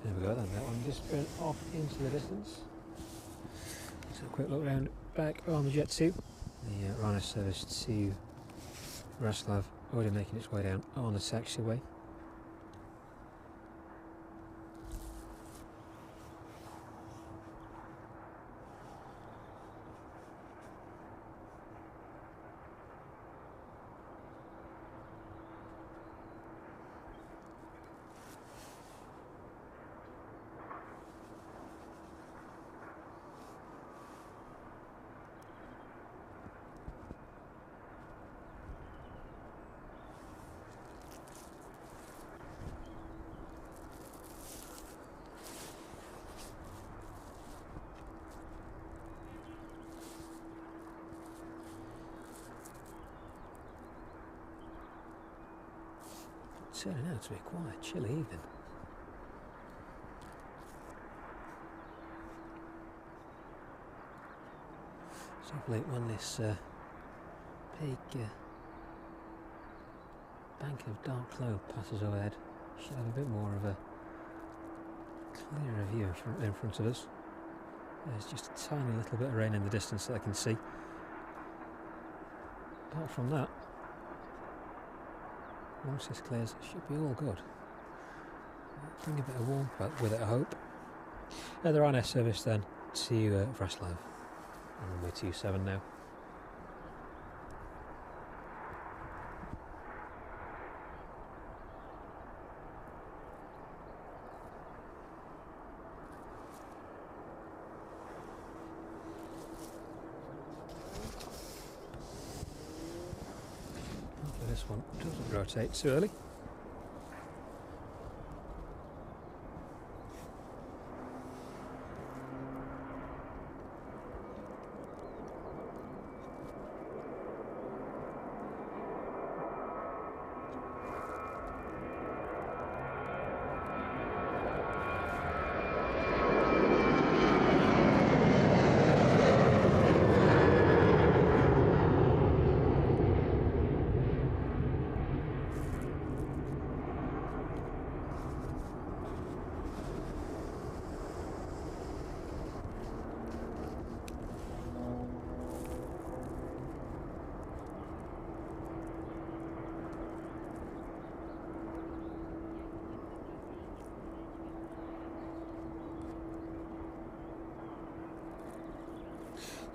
There we go, then that one just went off into the distance. So a quick look round back on the Jet 2. The Ryanair service to Raslav already making its way down on the taxiway. Turning out to be quite a chilly evening. So hopefully when this big bank of dark cloud passes overhead, we should have a bit more of a clearer view in front of us. There's just a tiny little bit of rain in the distance that I can see. Apart from that, once this clears, it should be all good. Bring a bit of warmth back with it, I hope. The Ryanair service then to Vraslav on runway 27 now. Hopefully this one doesn't rotate too early.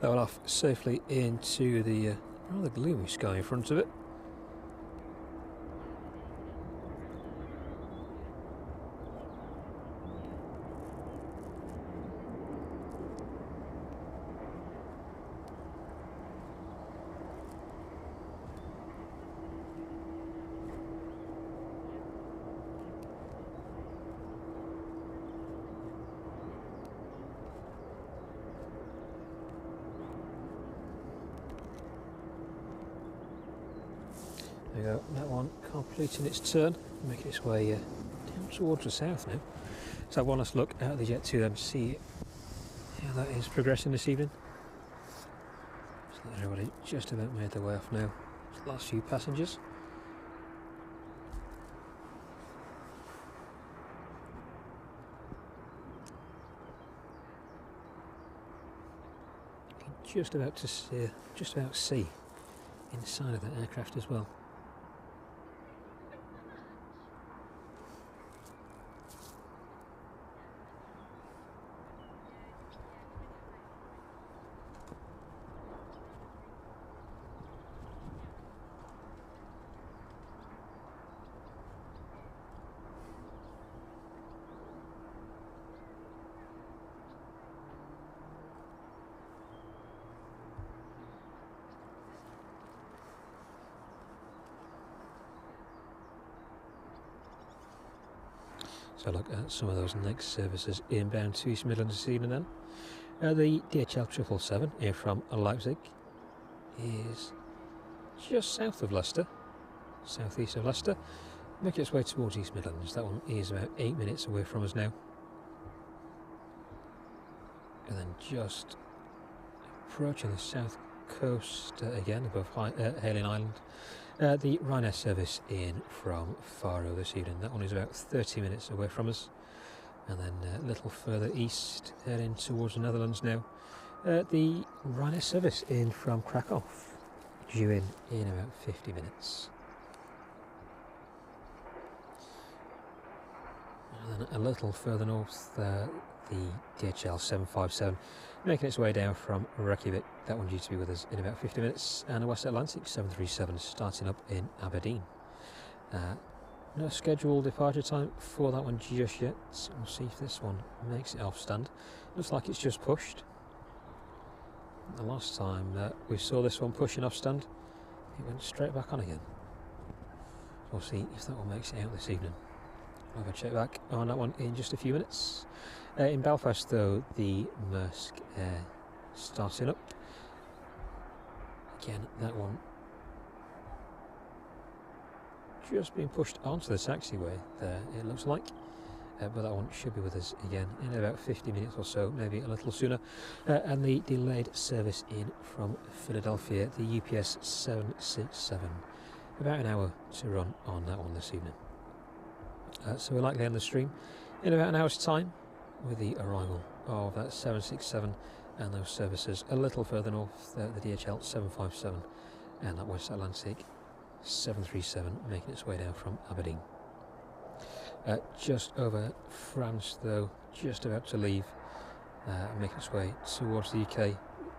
That went off safely into the rather gloomy sky in front of it. There we go, that one completing its turn, making its way down towards the south now. So have one last look at the Jet 2 then to see how that is progressing this evening. So everybody just about made their way off now. It's the last few passengers. You can just about see inside of that aircraft as well. So look at some of those next services inbound to East Midlands this evening then. The DHL 777 here from Leipzig is just south of Leicester, southeast of Leicester, making its way towards East Midlands. That one is about 8 minutes away from us now. And then just approaching the south coast again above Hailing Island, the Ryanair service in from Farro this evening. That one is about 30 minutes away from us. And then a little further east, heading towards the Netherlands now, the Ryanair service in from Krakow, due in about 50 minutes. And then a little further north, the DHL 757 making its way down from Reykjavik. That one due to be with us in about 50 minutes. And a West Atlantic 737 starting up in Aberdeen. No scheduled departure time for that one just yet. We'll see if this one makes it off stand. Looks like it's just pushed. The last time we saw this one pushing off stand, it went straight back on again. We'll see if that one makes it out this evening. I'll have a check back on that one in just a few minutes. In Belfast though, the Maersk starting up. Again, that one just being pushed onto the taxiway there, it looks like. But that one should be with us again in about 50 minutes or so, maybe a little sooner. And the delayed service in from Philadelphia, the UPS 767. About an hour to run on that one this evening. So we're likely on the stream in about an hour's time with the arrival of that 767 and those services a little further north, the DHL 757 and that West Atlantic 737 making its way down from Aberdeen. Just over France though, just about to leave, making its way towards the UK.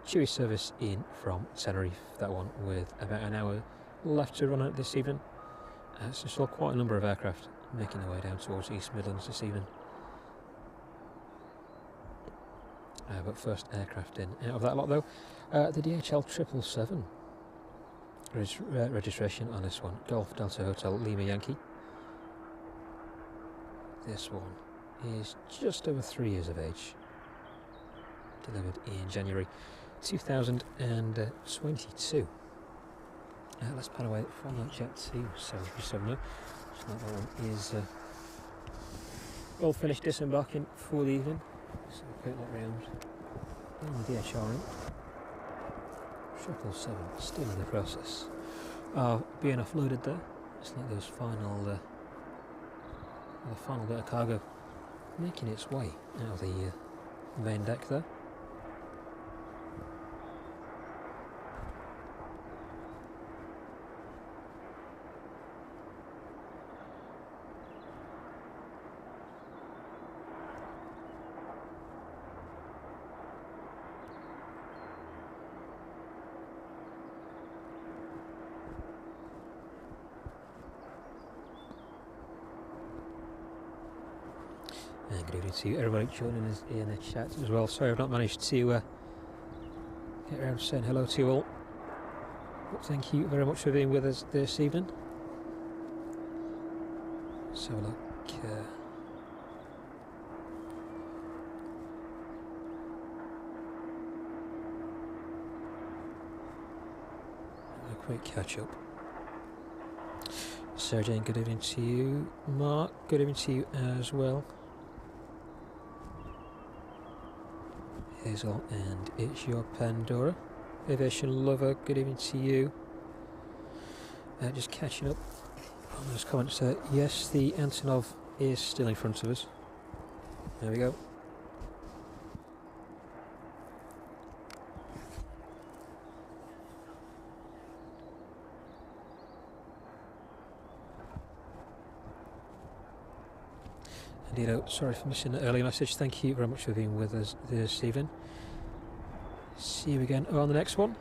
Chewy service in from Tenerife, that one with about an hour left to run it this evening. So still quite a number of aircraft making their way down towards East Midlands this evening. But first aircraft in out of that lot though, the DHL 777. Registration on this one, Golf Delta Hotel Lima Yankee. This one is just over 3 years of age. Delivered in January 2022. Let's pan away from that jet to 737 now. So that one is all finished disembarking for the evening. So a quick look round in the DHL room. 777 still in the process of being offloaded there. It's like those final the final bit of cargo making its way out of the main deck there. And good evening to everybody joining us in the chat as well. Sorry I've not managed to get around saying hello to you all. But thank you very much for being with us this evening. So look, a quick catch up. Sarah Jane, good evening to you. Mark, good evening to you as well. Hazel, and it's your Pandora. Aviation lover, good evening to you. Just catching up on those comments. Yes, the Antonov is still in front of us. There we go. Indeed, sorry for missing the earlier message. Thank you very much for being with us this evening. See you again on the next one.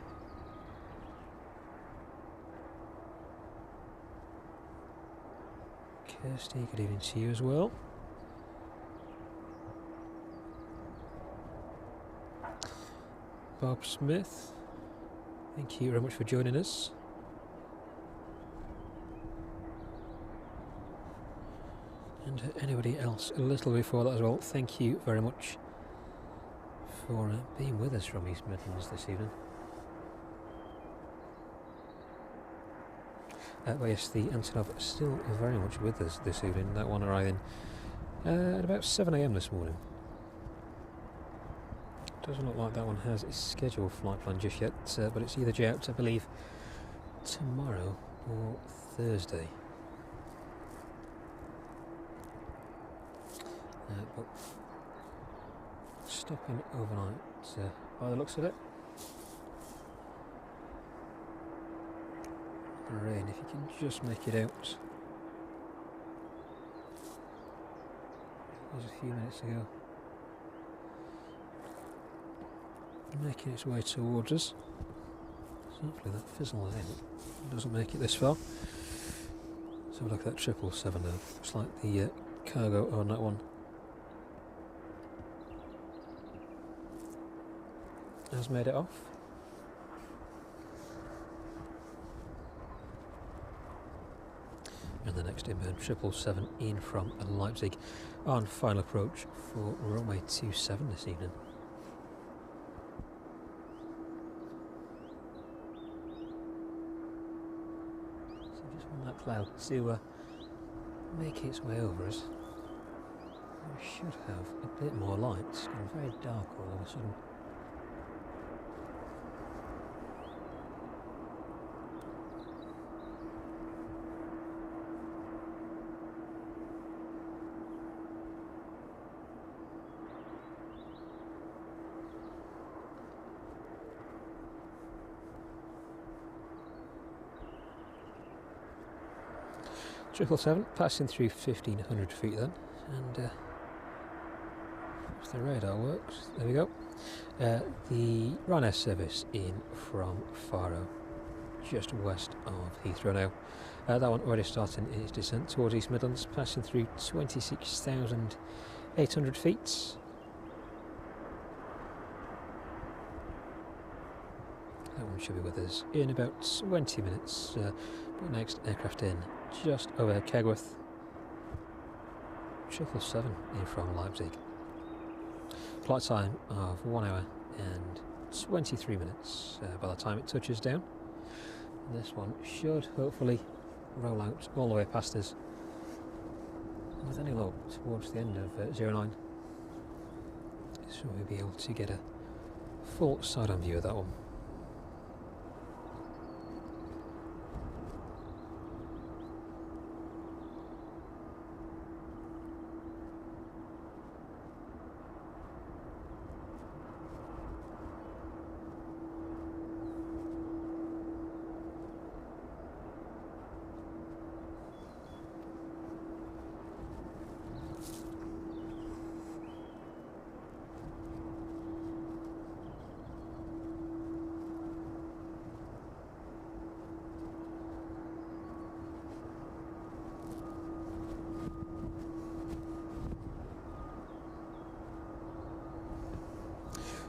Kirsty, good evening to you as well. Bob Smith, thank you very much for joining us. And anybody else a little before that as well, thank you very much for being with us from East Midlands this evening. But yes, the Antonov is still very much with us this evening. That one arriving at about 7 AM this morning. Doesn't look like that one has a scheduled flight plan just yet, but it's either due out, I believe, tomorrow or Thursday. But stopping overnight by the looks of it. Rain, if you can just make it out. It was a few minutes ago. Making its way towards us. So hopefully that fizzles in. It doesn't make it this far. Let's have a look at that 777 now. Looks like the cargo on that one has made it off. And the next inbound 777 in from Leipzig on final approach for runway 27 this evening. So just want that cloud to make its way over us. We should have a bit more light. It's gone very dark all of a sudden. Triple 7 passing through 1500 feet then, and if the radar works, there we go. The Ryanair service in from Farro, just west of Heathrow now. That one already starting its descent towards East Midlands, passing through 26,800 feet. That one should be with us in about 20 minutes. But next aircraft in, just over Kegworth, 777 in from Leipzig. Flight time of 1 hour and 23 minutes by the time it touches down. And this one should hopefully roll out all the way past us with any luck towards the end of 09. So we'll be able to get a full side-on view of that one.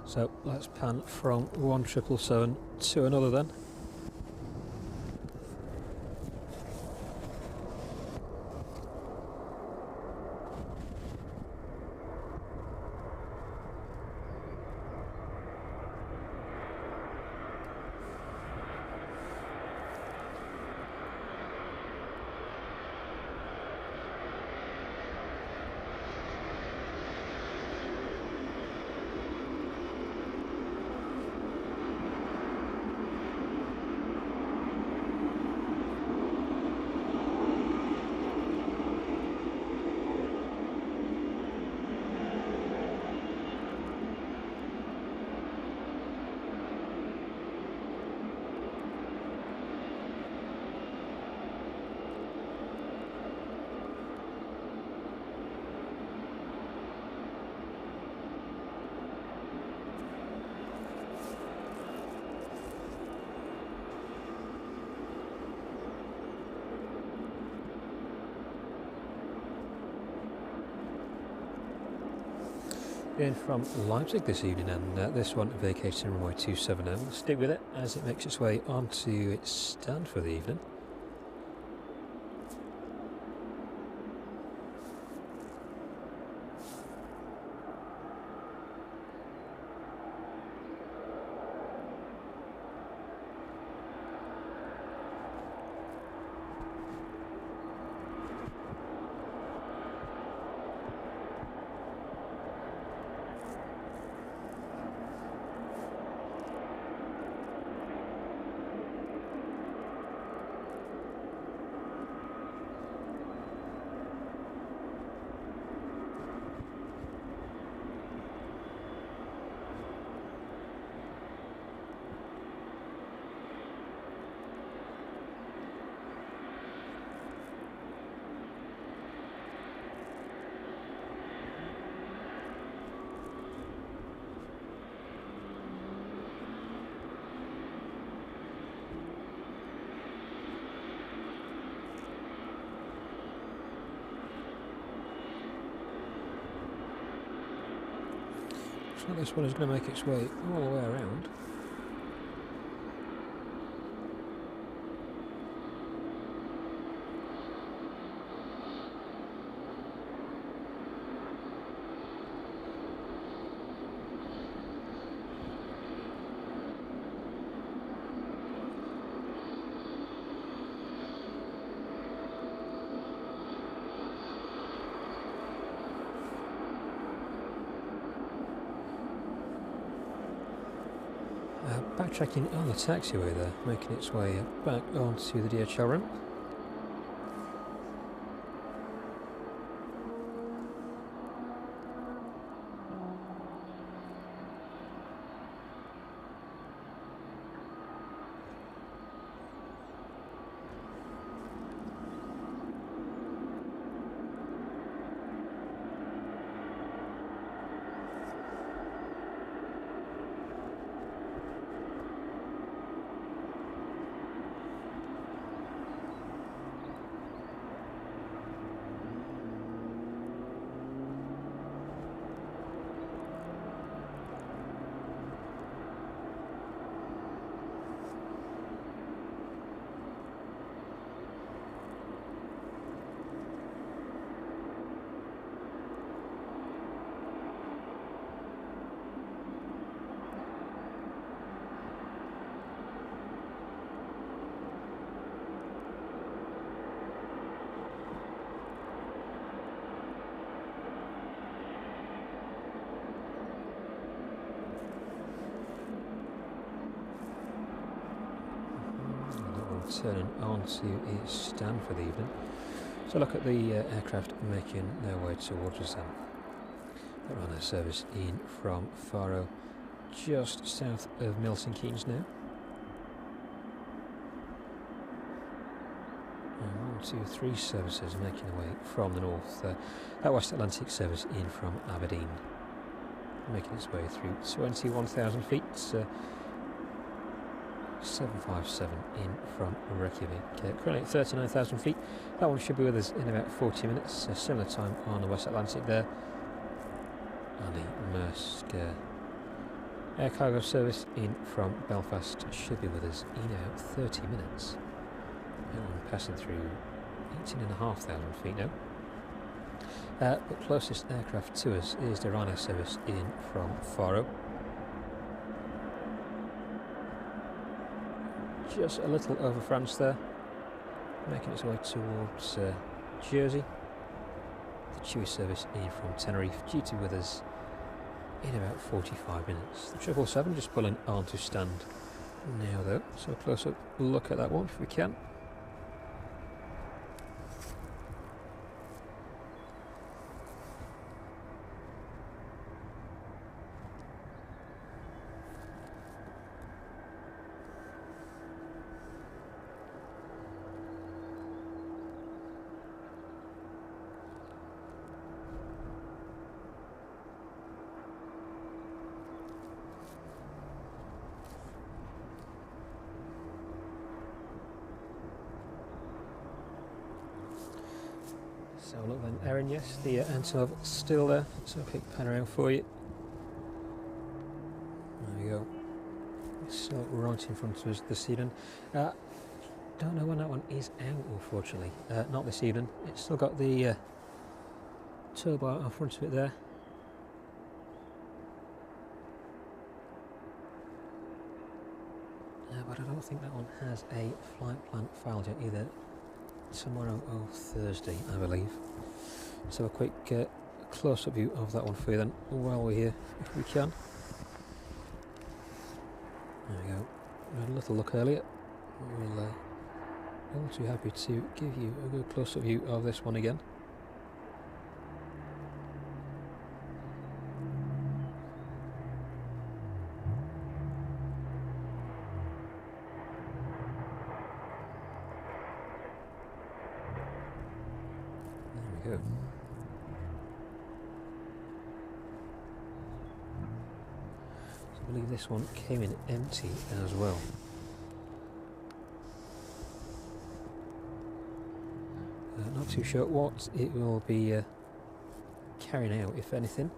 So let's pan from one 777 to another then. In from Leipzig this evening, and this one vacating runway 27. We'll stick with it as it makes its way onto its stand for the evening. like this one is going to make its way all the way around. Backtracking on the taxiway there, making its way back onto the DHL ramp. Turning onto its stand for the evening. So look at the aircraft making their way towards us then. They're on a service in from Farro, just south of Milton Keynes now. And 1, 2, 3 services making their way from the north. That West Atlantic service in from Aberdeen, making its way through 21,000 feet. 757 in from Reykjavik. Currently at 39,000 feet. That one should be with us in about 40 minutes. Similar time on the West Atlantic there. And the Maersk air cargo service in from Belfast should be with us in about 30 minutes. That one passing through 18,500 feet now. But closest aircraft to us is the Ryanair service in from Farro. Just a little over France there, making its way towards Jersey. The Chewy service in from Tenerife, due to with us in about 45 minutes. The 777 just pulling onto stand now though, so a close up look at that one if we can. So look then, Erin, yes, the Antonov still there, so I'll quick pan around for you. There we go. It's still right in front of us this evening. Don't know when that one is out, unfortunately. Not this evening. It's still got the tow bar in front of it there. But I don't think that one has a flight plan filed yet either. Tomorrow or Thursday, I believe. So a quick close-up view of that one for you then, while we're here, if we can. There we go. We had a little look earlier. We'll all too happy to give you a good close-up view of this one again. There we go. So I believe this one came in empty as well. Not too sure what it will be carrying out, if anything.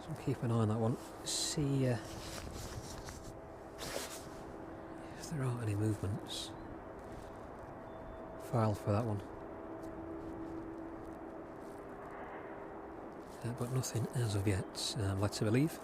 So keep an eye on that one. See if there are any movements. File for that one. But nothing as of yet, let's believe.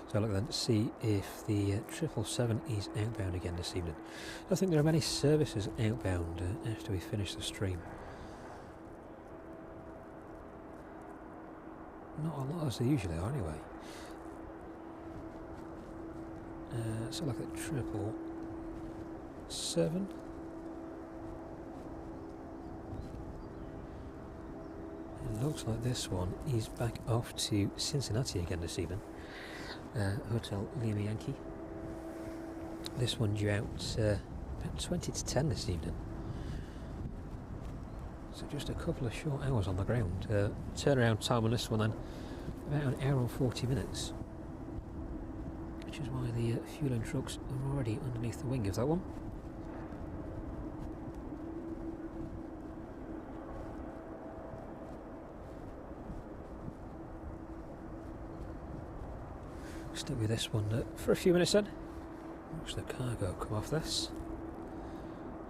So look then to see if the 777 is outbound again this evening. I don't think there are many services outbound after we finish the stream. Not a lot as they usually are anyway. So look at 777. It looks like this one is back off to Cincinnati again this evening. Hotel Lima Yankee. This one due out about 20 to 10 this evening. So just a couple of short hours on the ground. Turnaround time on this one then about an hour and 40 minutes. Which is why the fueling trucks are already underneath the wing of that one. Stick with this one for a few minutes then. Watch the cargo come off this.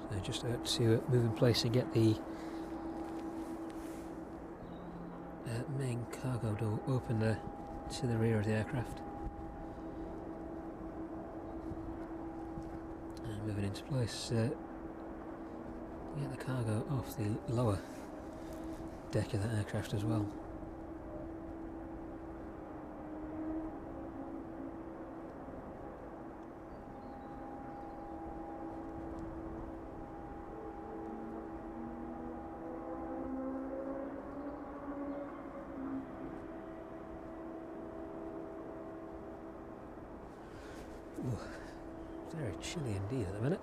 So just out to move in place and get the main cargo door open to the rear of the aircraft. And moving into place. Get the cargo off the lower deck of that aircraft as well. Very chilly indeed at the minute.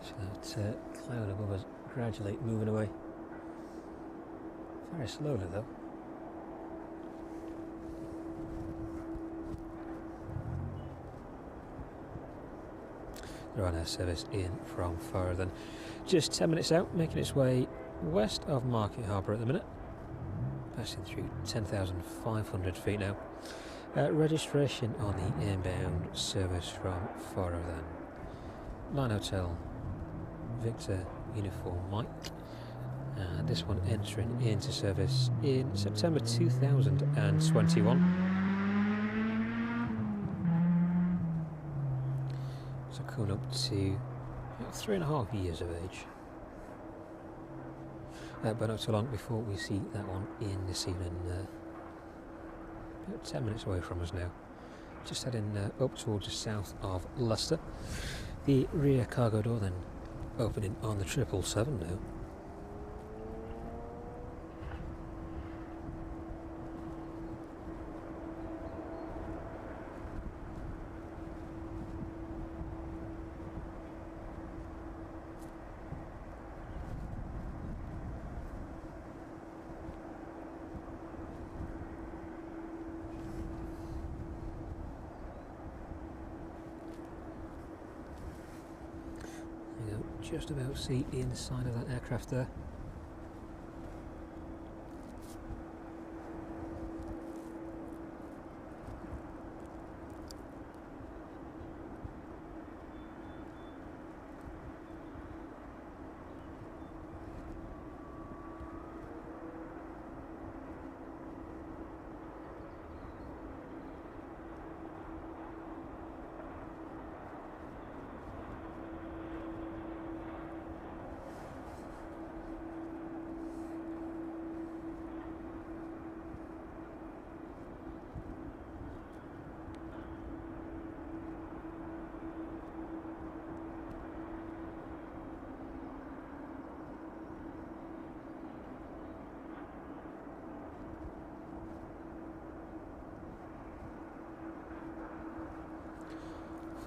Just that cloud above us gradually moving away. Very slowly though. The Ryanair service in from Farro then. Just 10 minutes out, making its way west of Market Harbour at the minute. Passing through 10,500 feet now. Registration on the inbound service from Farro then. 9 Hotel Victor Uniform Mike. This one entering into service in September 2021. So coming up to about 3.5 years of age. But not too long before we see that one in this evening. About 10 minutes away from us now. Just heading up towards the south of Leicester. The rear cargo door then opening on the 777 now. Just about see inside of that aircraft there.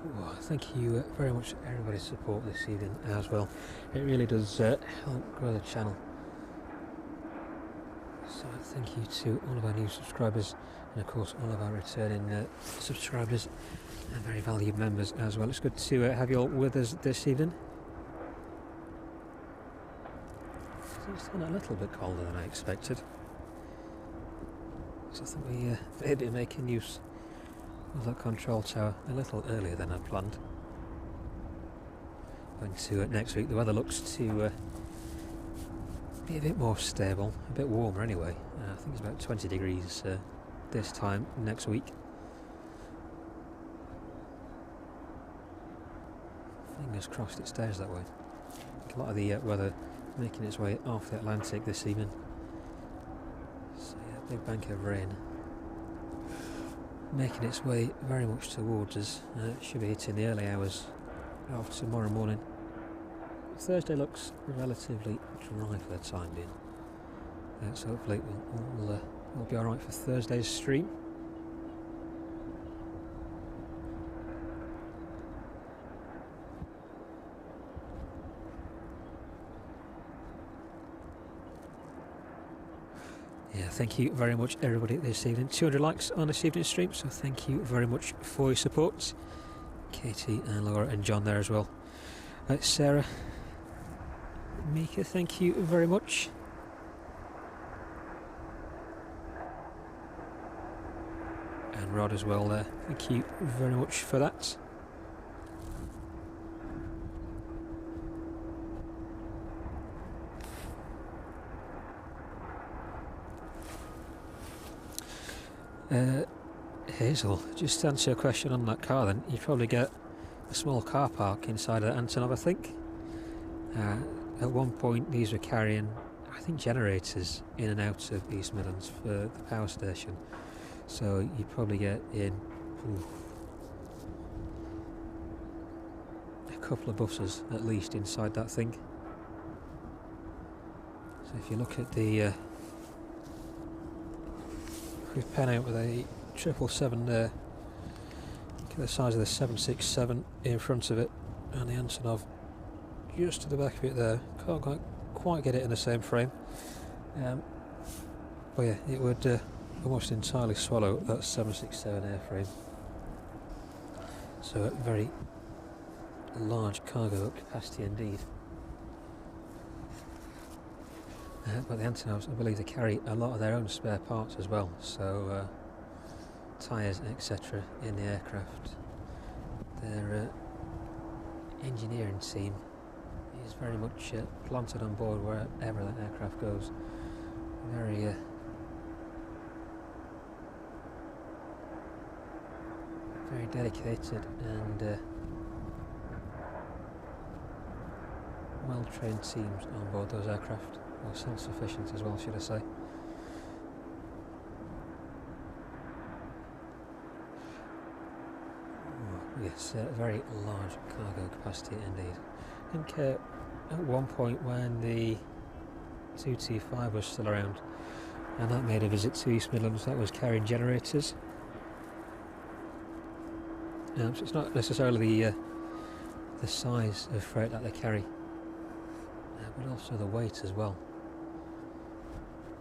Oh, thank you very much for everybody's support this evening as well. It really does help grow the channel. So thank you to all of our new subscribers and of course all of our returning subscribers and very valued members as well. It's good to have you all with us this evening. It's been a little bit colder than I expected. So I think we may be making use of that control tower a little earlier than I planned. Going to next week, the weather looks to be a bit more stable, a bit warmer anyway. I think it's about 20 degrees this time next week. Fingers crossed it stays that way. A lot of the weather making its way off the Atlantic this evening. So yeah, big bank of rain making its way very much towards us. It should be hitting the early hours of tomorrow morning. Thursday looks relatively dry for the time being, so hopefully we'll be alright for Thursday's stream. Yeah, thank you very much everybody this evening. 200 likes on this evening's stream, so thank you very much for your support. Katie and Laura and John there as well. Sarah, Mika, thank you very much. And Rod as well there, thank you very much for that. Hazel, just to answer your question on that car then, you probably get a small car park inside of Antonov, I think. At one point these were carrying, I think, generators in and out of East Midlands for the power station. So you probably get in a couple of buses at least inside that thing. So if you look at the we've pen out with a 777 there. Look at the size of the 767 in front of it, and the Antonov just to the back of it there. Can't quite get it in the same frame. But yeah, it would almost entirely swallow that 767 airframe. So a very large cargo capacity indeed. But the Antonovs, I believe, they carry a lot of their own spare parts as well, so tyres etc. in the aircraft. Their engineering team is very much planted on board wherever that aircraft goes. Very very dedicated and well-trained teams on board those aircraft. Or self-sufficient as well, should I say. Oh, yes, very large cargo capacity indeed. I think at one point when the 225 was still around and that made a visit to East Midlands, that was carrying generators. So it's not necessarily the size of freight that they carry, but also the weight as well.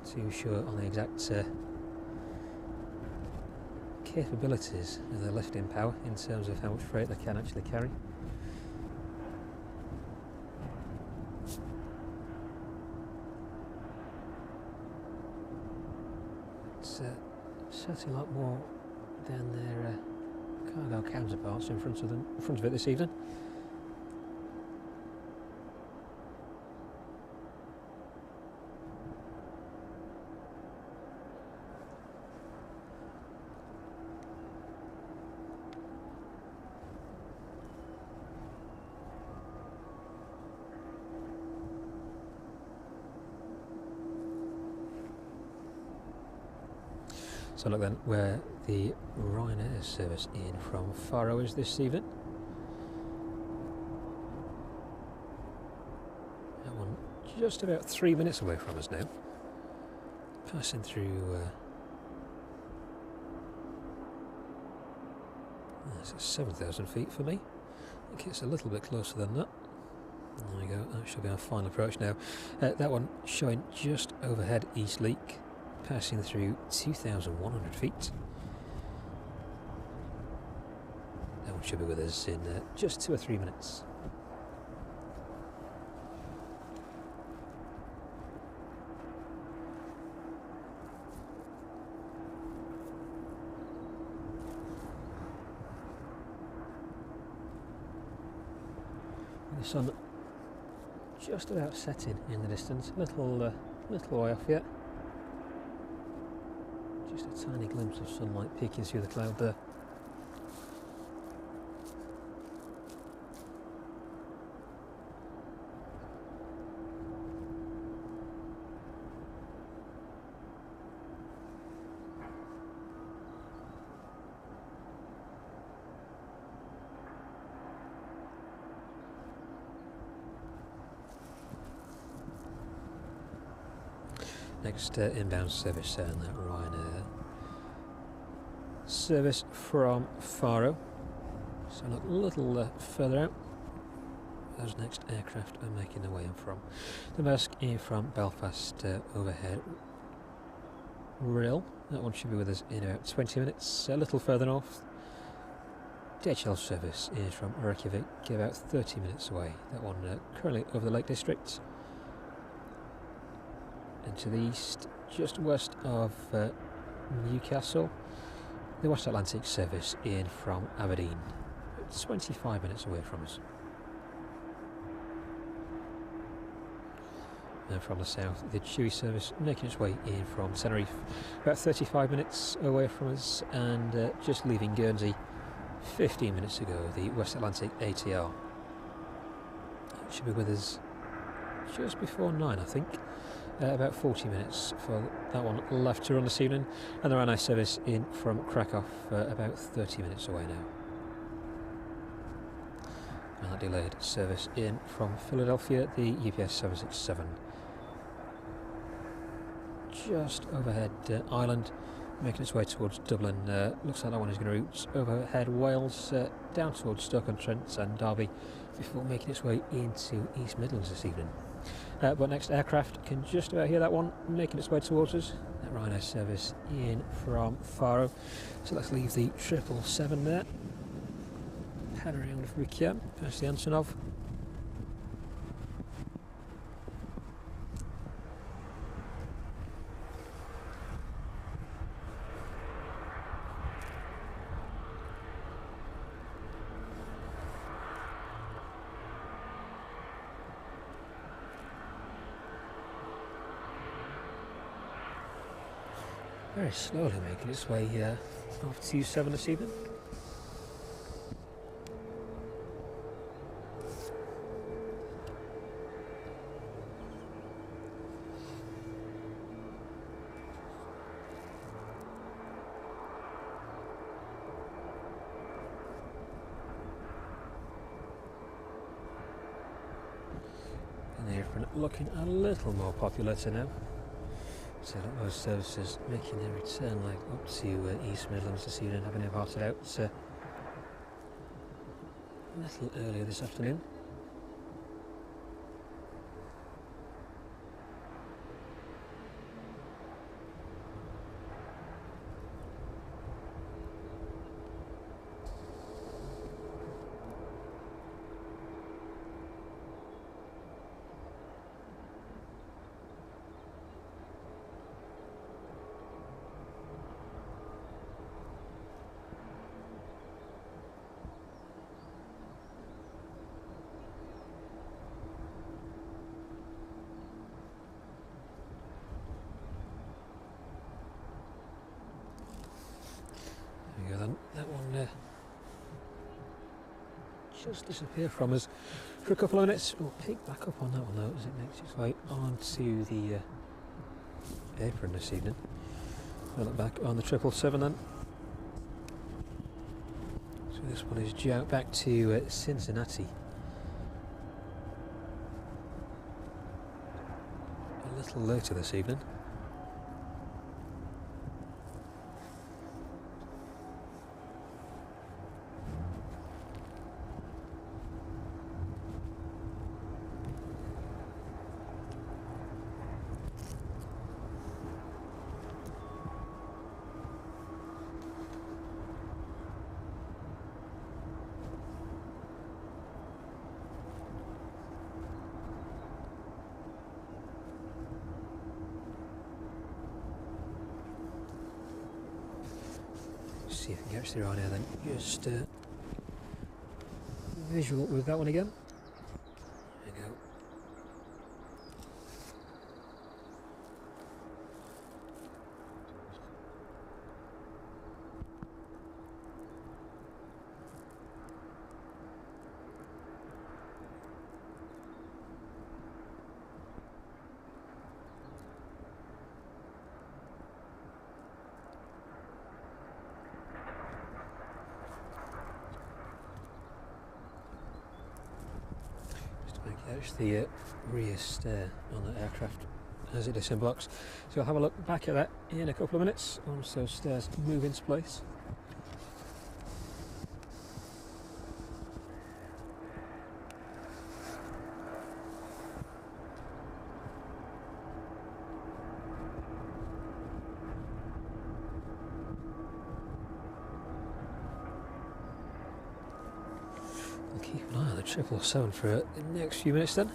Too sure on the exact capabilities of their lifting power in terms of how much freight they can actually carry. It's certainly a lot more than their cargo counterparts in front of it this evening. So look then where the Ryanair service in from Farro is this evening. That one just about 3 minutes away from us now. Passing through It's at 7,000 feet for me. I think it's a little bit closer than that. There we go, that should be our final approach now. That one showing just overhead East Leak, passing through 2,100 feet. That one should be with us in just 2 or 3 minutes. The sun just about setting in the distance, little way off yet. Just a tiny glimpse of sunlight peeking through the cloud there. Next inbound service on that Ryanair service from Farro. So look a little further out. Those next aircraft are making their way in from the Maersk in from Belfast overhead rail. That one should be with us in about 20 minutes. A little further north, DHL service is from Reykjavik, about 30 minutes away. That one currently over the Lake District. And to the east, just west of Newcastle, the West Atlantic service in from Aberdeen, 25 minutes away from us. And from the south, the Chewy service making its way in from Tenerife, about 35 minutes away from us, and just leaving Guernsey 15 minutes ago, the West Atlantic ATR. It should be with us just before 9, I think. About 40 minutes for that one left to run this evening, and the Ryanair service in from Krakow, about 30 minutes away now. And that delayed service in from Philadelphia, the UPS 767. Just overhead Ireland, making its way towards Dublin. Looks like that one is going to route overhead Wales, down towards Stoke-on-Trent and Derby, before making its way into East Midlands this evening. But next aircraft can just about hear that one making its way towards us. That Ryanair service in from Farro. So let's leave the 777 there. Head around if we can, past the Antonov. Very slowly making its way off to 7 this evening. And the Apron looking a little more populated now. So those services making their return leg up to East Midlands this evening, having departed out a little earlier this afternoon. That one just disappeared from us for a couple of minutes. We'll pick back up on that one though as it makes its way onto the Apron this evening. We'll look back on the 777 then. So this one is due out back to Cincinnati. A little later this evening. see if we can catch the Ryanair then. Just visual with that one again. There we go. Catch the rear stair on the aircraft as it disembarks. So I'll have a look back at that in a couple of minutes once those stairs move into place. I'll keep an eye on the 777 for the next few minutes then.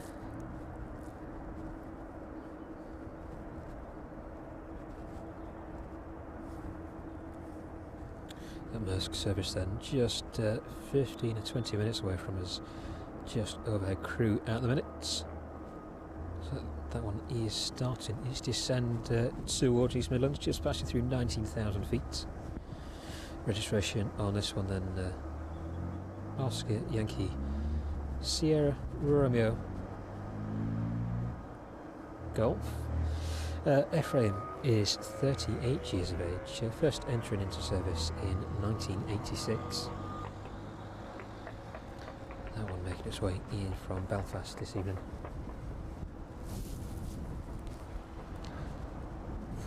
That Maersk service then, just 15 or 20 minutes away from us, just overhead crew at the minute. So that one is starting its descent towards East Midlands, just passing through 19,000 feet. Registration on this one then, Oscar Yankee Sierra Romeo Golf. Airframe is 38 years of age, first entering into service in 1986. That one making its way in from Belfast this evening.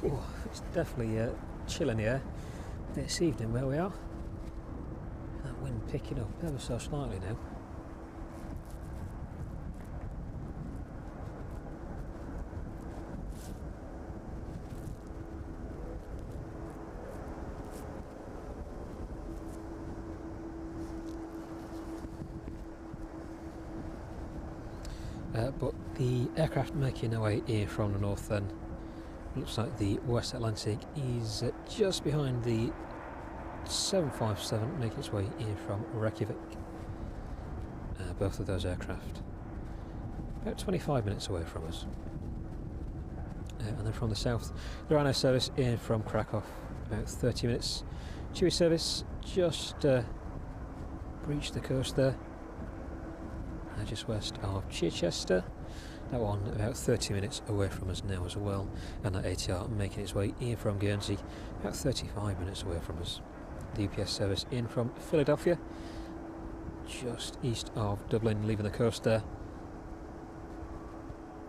Ooh, it's definitely chill in the air this evening where we are. That wind picking up ever so slightly now. But the aircraft making their way in from the north then, looks like the West Atlantic is just behind the 757 making its way in from Reykjavik. Both of those aircraft about 25 minutes away from us. And then from the south, the Ryanair service in from Krakow, about 30 minutes. Chewy service just breached the coast there, just west of Chichester. That one about 30 minutes away from us now as well, and that ATR making its way in from Guernsey, about 35 minutes away from us. The UPS service in from Philadelphia, just east of Dublin, leaving the coast there,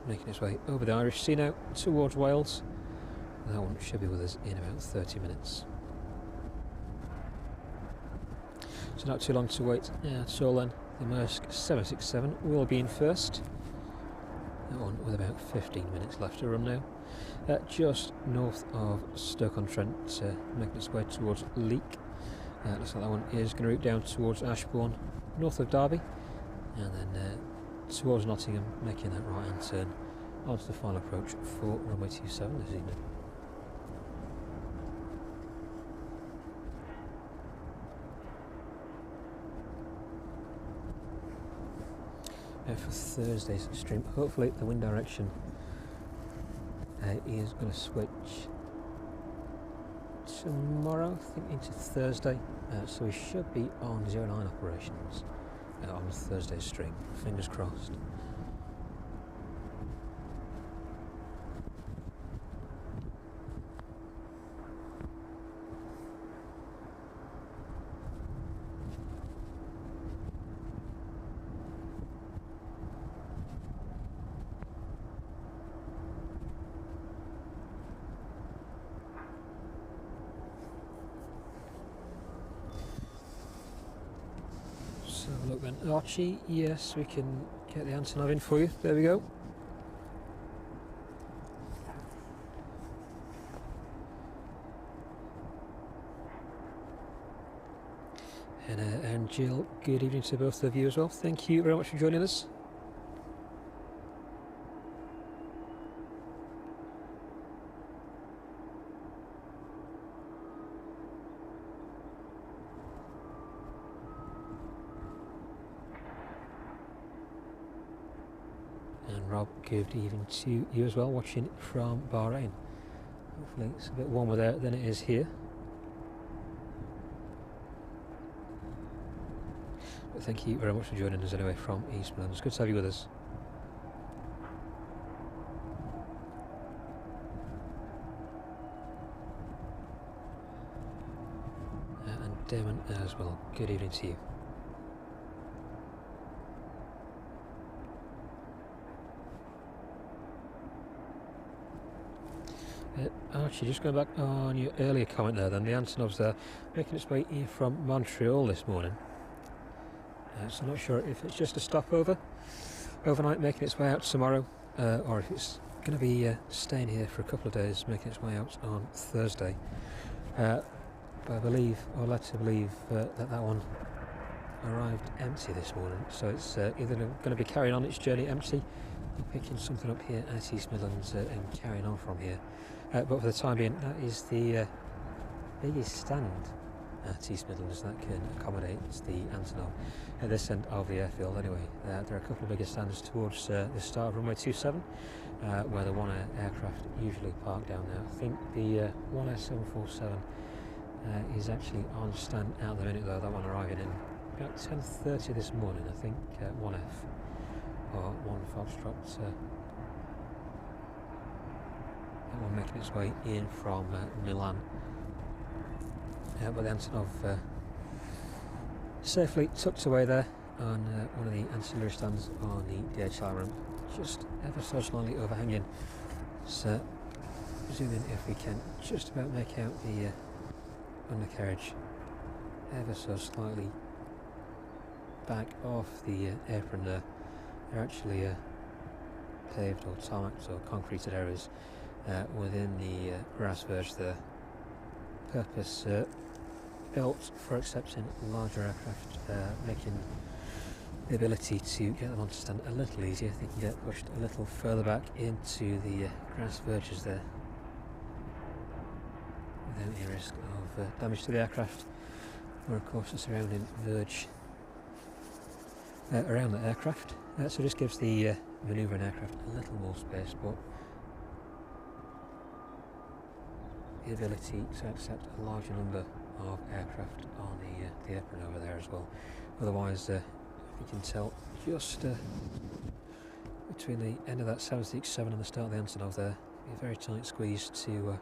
making its way over the Irish Sea now towards Wales. That one should be with us in about 30 minutes. So not too long to wait at all then. The Maersk 767 will be in first. That one with about 15 minutes left to run now. Just north of Stoke-on-Trent, making its way towards Leek. Looks like that one is going to route down towards Ashbourne, north of Derby, and then towards Nottingham, making that right-hand turn onto the final approach for runway 27 this evening. For Thursday's stream, hopefully the wind direction is going to switch tomorrow, I think, into Thursday, so we should be on 09 operations on Thursday's stream, fingers crossed. Look then, Archie, yes, we can get the Antonov in for you. There we go. And Jill, good evening to both of you as well. Thank you very much for joining us. And Rob, good evening to you as well, watching from Bahrain. Hopefully it's a bit warmer there than it is here. But thank you very much for joining us anyway from East Midlands. Good to have you with us. And Damon as well, good evening to you. Archie, just going back on your earlier comment there, then the Antonov's there making its way in from Montreal this morning. So not sure if it's just a stopover overnight, making its way out tomorrow, or if it's going to be staying here for a couple of days, making its way out on Thursday. But I believe, or led to believe, that one arrived empty this morning, so it's either going to be carrying on its journey empty, or picking something up here at East Midlands and carrying on from here. But for the time being, that is the biggest stand at East Midlands that can accommodate the Antonov at this end of the airfield anyway. There are a couple of bigger stands towards the start of runway 27, where the Ryanair aircraft usually park down there. I think the Ryanair 747 is actually on stand out the minute though, that one arriving in about 10:30 this morning, I think. 1F or 1 Foxtrot. That one making its way in from Milan. But the Antonov safely tucked away there on one of the ancillary stands on the DHL ramp, just ever so slightly overhanging. So zoom in if we can, just about make out the undercarriage ever so slightly back off the apron there. They're actually paved or tarmacked or concreted areas within the grass verge there. Purpose built for accepting larger aircraft, making the ability to get them onto stand a little easier. They can get pushed a little further back into the grass verges there without any risk of damage to the aircraft, or of course the surrounding verge around the aircraft. So this gives the manoeuvring aircraft a little more space, but the ability to accept a larger number of aircraft on the apron over there as well. Otherwise, if you can tell, just between the end of that 767 and the start of the Antonov there, be a very tight squeeze to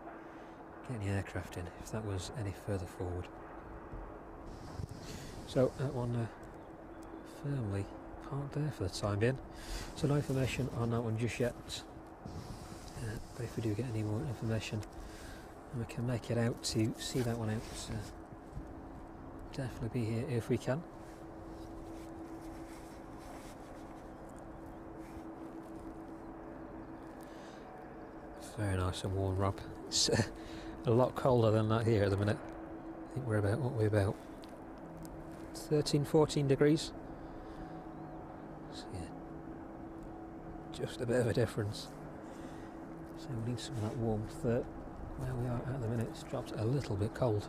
get any aircraft in if that was any further forward. So that one firmly parked there for the time being. So no information on that one just yet, but if we do get any more information and we can make it out to see that one out, definitely be here if we can. Very nice and warm, Rob. It's a lot colder than that here at the minute. I think we're about, what we're about 13, 14 degrees. So yeah, just a bit of a difference. So we need some of that warmth. Where we are at the minute, it's dropped a little bit cold.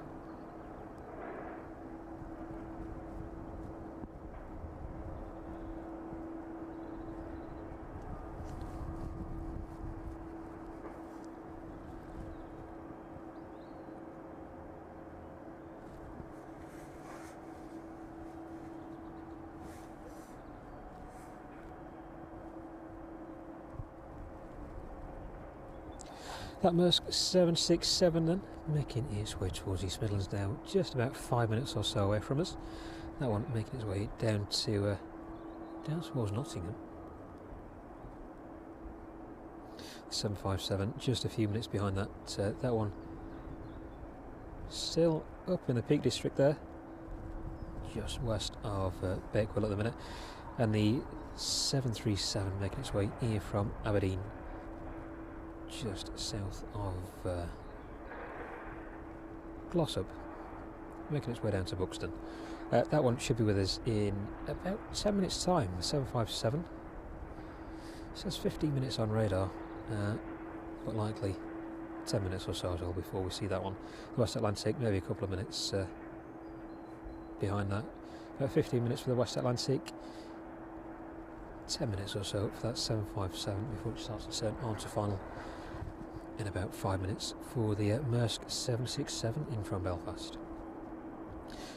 That Maersk 767 then, making its way towards East Midlands now, just about 5 minutes or so away from us. That one making its way down towards Nottingham. 757, just a few minutes behind that. That one still up in the Peak District there, just west of Bakewell at the minute. And the 737 making its way here from Aberdeen, just south of Glossop, making its way down to Buxton. That one should be with us in about 10 minutes time, the 757. It says 15 minutes on radar, but likely 10 minutes or so as well before we see that one. The West Atlantic, maybe a couple of minutes behind that. About 15 minutes for the West Atlantic. 10 minutes or so for that 757 before it starts to turn on to final in about 5 minutes for the Maersk 767 in from Belfast.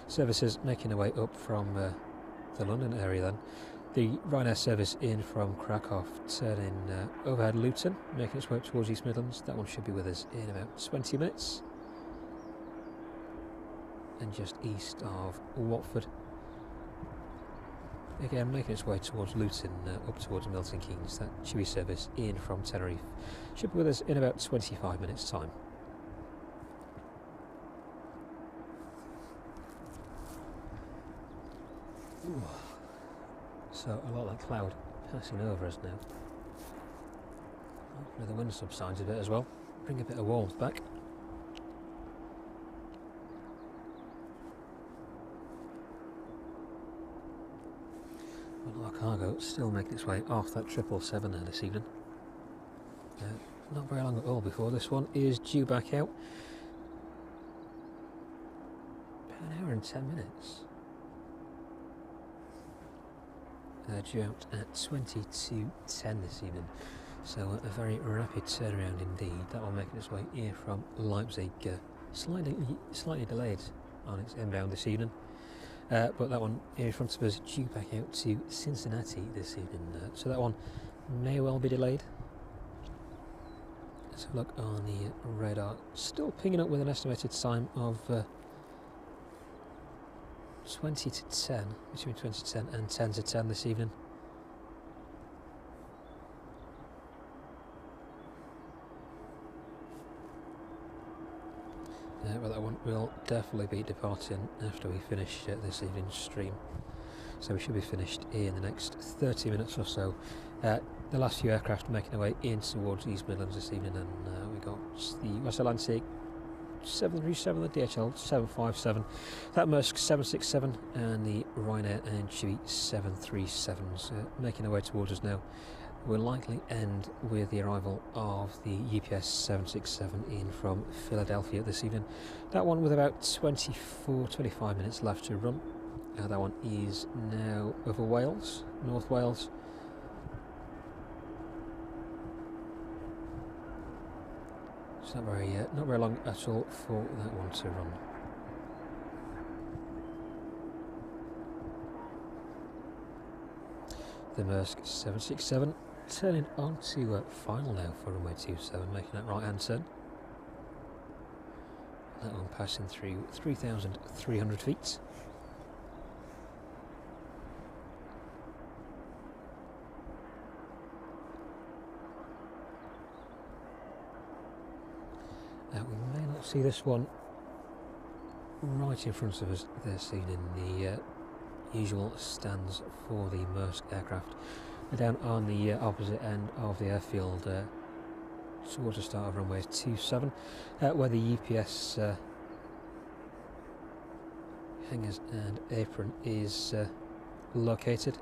Services making their way up from the London area then. The Ryanair service in from Krakow turning overhead Luton, making its way up towards East Midlands. That one should be with us in about 20 minutes. And just east of Watford. Again, making its way towards Luton, up towards Milton Keynes. That should be service in from Tenerife. Should be with us in about 25 minutes' time. Ooh. So a lot of that cloud passing over us now. Hopefully the wind subsides a bit as well. Bring a bit of warmth back. Well, our cargo still making its way off that 777 there this evening. Not very long at all before this one is due back out. About an hour and 10 minutes. Due out at 22:10 this evening, so a very rapid turnaround indeed. That one making its way here from Leipzig, slightly delayed on its inbound this evening, but that one here in front of us due back out to Cincinnati this evening, so that one may well be delayed. Let's have a look on the radar, still pinging up with an estimated time of 20 to 10, between 20 to 10 and 10 to 10 this evening. But that one will definitely be departing after we finish this evening's stream. So we should be finished in the next 30 minutes or so. The last few aircraft making their way in towards East Midlands this evening, and we got the West Atlantic 737, the DHL 757, that Maersk 767 and the Ryanair AN124 737s making their way towards us now. We'll likely end with the arrival of the UPS 767 in from Philadelphia this evening. That one with about 25 minutes left to run. That one is now over Wales, North Wales. It's not very long at all for that one to run. The Maersk 767 turning on to final now for runway 27, making that right hand turn. That one passing through 3,300 feet. We may not see this one right in front of us. They're seen in the usual stands for the Maersk aircraft. They're down on the opposite end of the airfield towards the start of runway 27, where the UPS hangars and apron is located.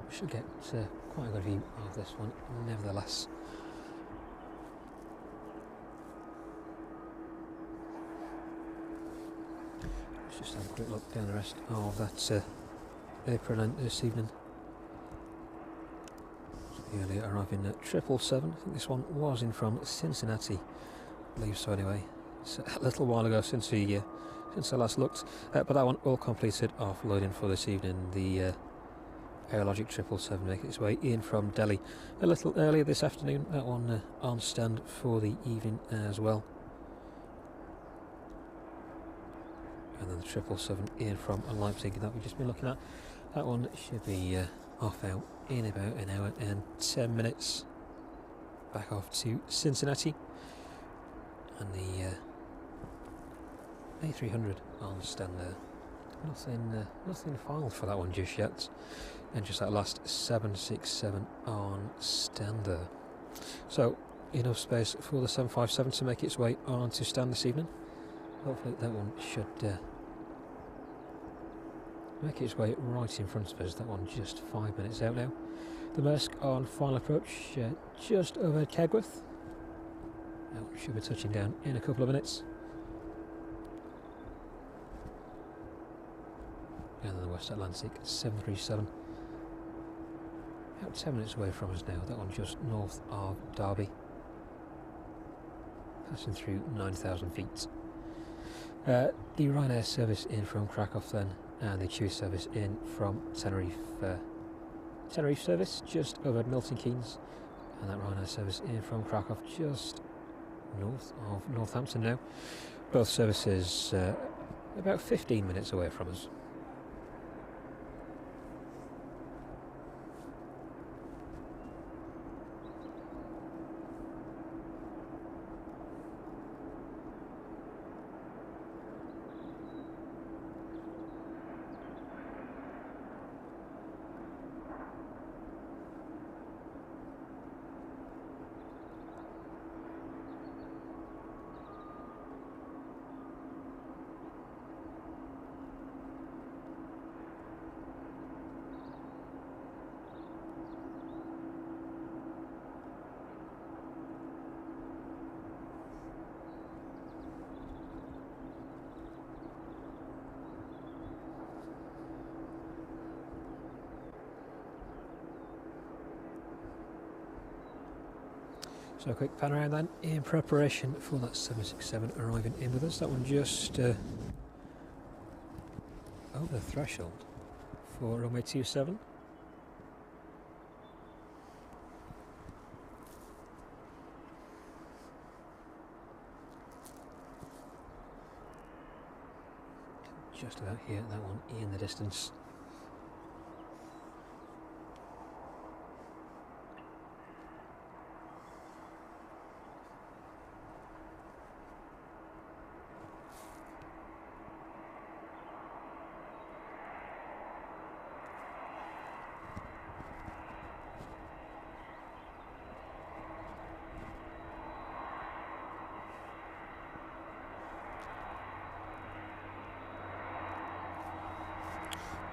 We should get quite a good view of this one nevertheless. Let's just have a quick look down the rest of that apron this evening. The earlier arriving at 777, I think this one was in from Cincinnati, I believe so anyway. It's a little while ago since I last looked, but that one all completed offloading for this evening. The Aerologic 777 making its way in from Delhi a little earlier this afternoon. That one on stand for the evening as well. And then the 777 in from Leipzig that we've just been looking at. That one should be off out in about an hour and 10 minutes. Back off to Cincinnati. And the A300 on stand there. Nothing filed for that one just yet. And just that last 767 on stand there. So enough space for the 757 to make its way on to stand this evening. Hopefully that one should make its way right in front of us. That one just 5 minutes out now. The Maersk on final approach just over Kegworth. That one should be touching down in a couple of minutes. and then the West Atlantic 737. About 10 minutes away from us now, that one just north of Derby. Passing through 9,000 feet. The Ryanair service in from Krakow then, and the Chewy service in from Tenerife. Tenerife service just over Milton Keynes, and that Ryanair service in from Krakow just north of Northampton now. Both services about 15 minutes away from us. So a quick pan around then, in preparation for that 767 arriving in with us. That one just over the threshold for runway 27. Just about here, that one in the distance.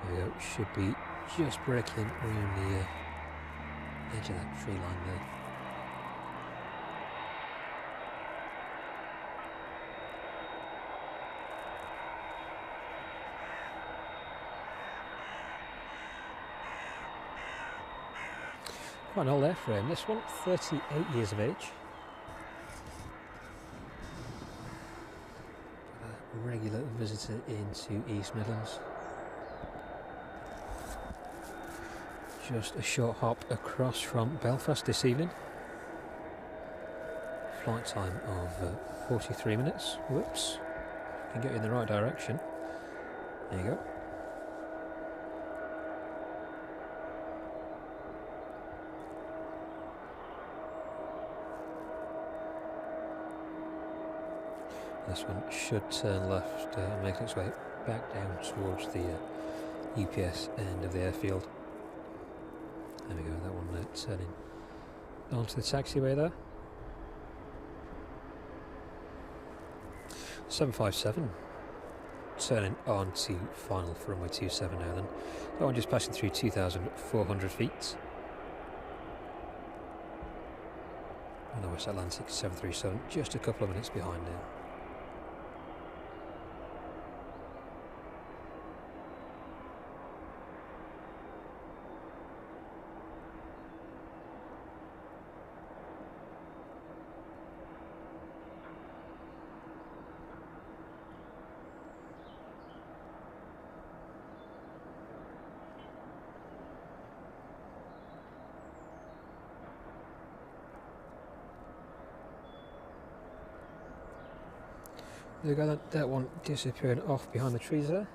There we go, should be just breaking around the edge of that tree line there. Quite an old airframe, this one, 38 years of age. A regular visitor into East Midlands. Just a short hop across from Belfast this evening. Flight time of 43 minutes. Whoops. Can get you in the right direction. There you go. This one should turn left and make its way back down towards the UPS end of the airfield. There we go, that one turning onto the taxiway there. 757 turning on to final for runway 27 now then. That one just passing through 2,400 feet. And the West Atlantic 737 just a couple of minutes behind now. There we go, that one disappearing off behind the trees there.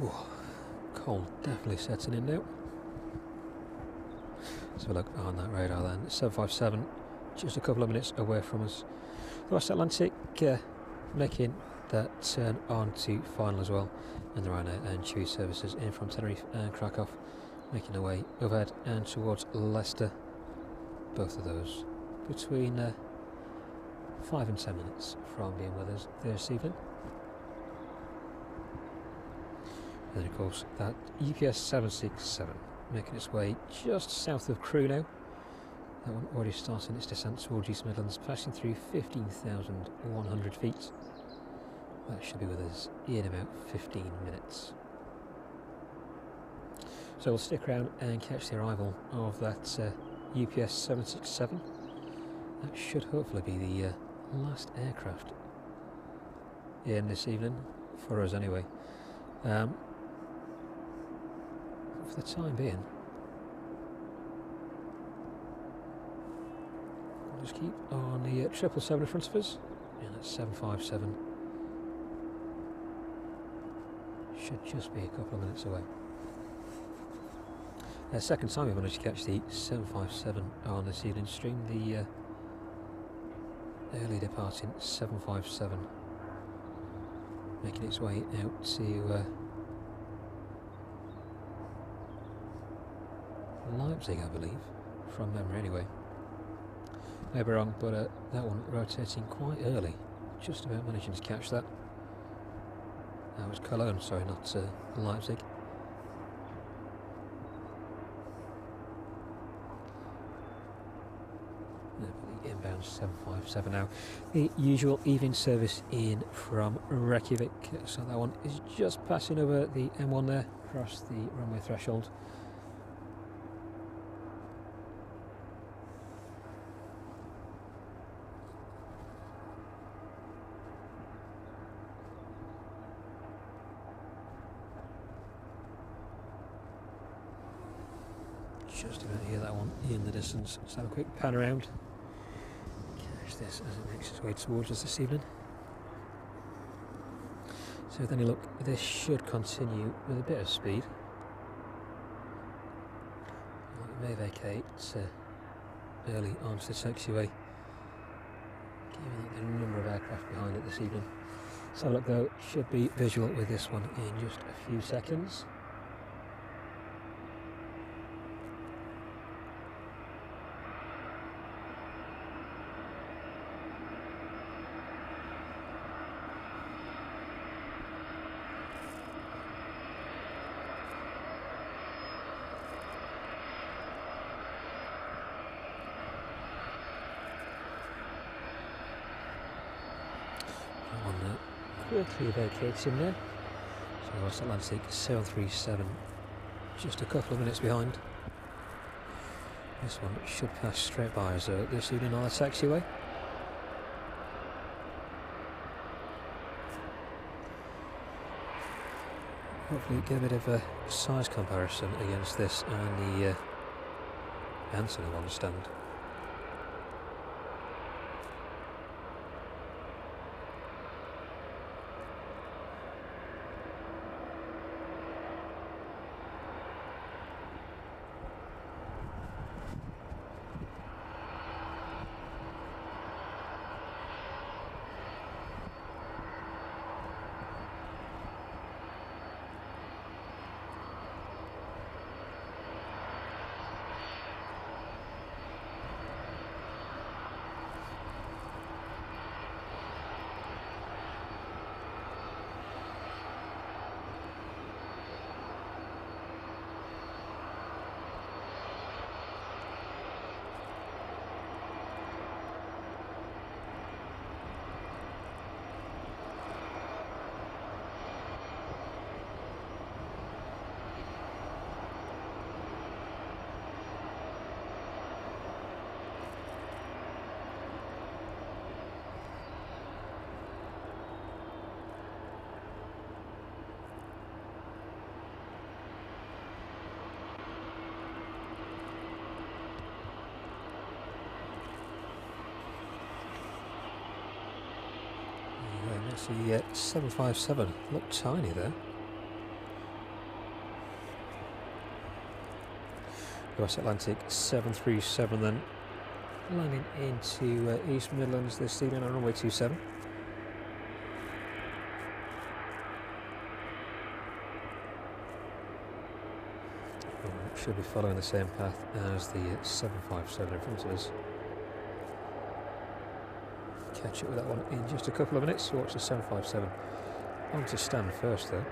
Ooh, cold definitely setting in now. So look on that radar then, 757, just a couple of minutes away from us. The West Atlantic making that turn on to final as well, and the Ryanair and Chewy services in from Tenerife and Krakow making their way overhead and towards Leicester. Both of those between 5 and 10 minutes from being with us this evening. And then of course that UPS 767 making its way just south of Crewe now. That one already starting its descent towards East Midlands, passing through 15,100 feet. That should be with us in about 15 minutes. So we'll stick around and catch the arrival of that UPS 767. That should hopefully be the last aircraft in this evening, for us anyway. For the time being, we'll just keep on the 777 in front of us, and that's 757. Should just be a couple of minutes away. Second time we managed to catch the 757 on this evening stream, the early departing 757 making its way out to Leipzig, I believe, from memory anyway. Maybe wrong, but that one rotating quite early, just about managing to catch that. That was Cologne, sorry, not Leipzig. The inbound 757 now. The usual evening service in from Reykjavik, so that one is just passing over the M1 there, across the runway threshold. Just about hear that one in the distance. Let's have a quick pan around. Catch this as it makes its way towards us this evening. So with any luck, this should continue with a bit of speed. We may vacate early onto the taxiway, given the number of aircraft behind it this evening. So look though, should be visual with this one in just a few seconds. Quickly vacating there. So West Atlantic 737, just a couple of minutes behind. This one should pass straight by us this evening on the taxiway. Hopefully get a bit of a size comparison against this and the Antonov on stand. The 757 looked tiny there. West Atlantic 737 then landing into East Midlands this evening on runway 27. Should be following the same path as the 757 in front of us. catch up with that one in just a couple of minutes. Watch the 757 on to stand first though.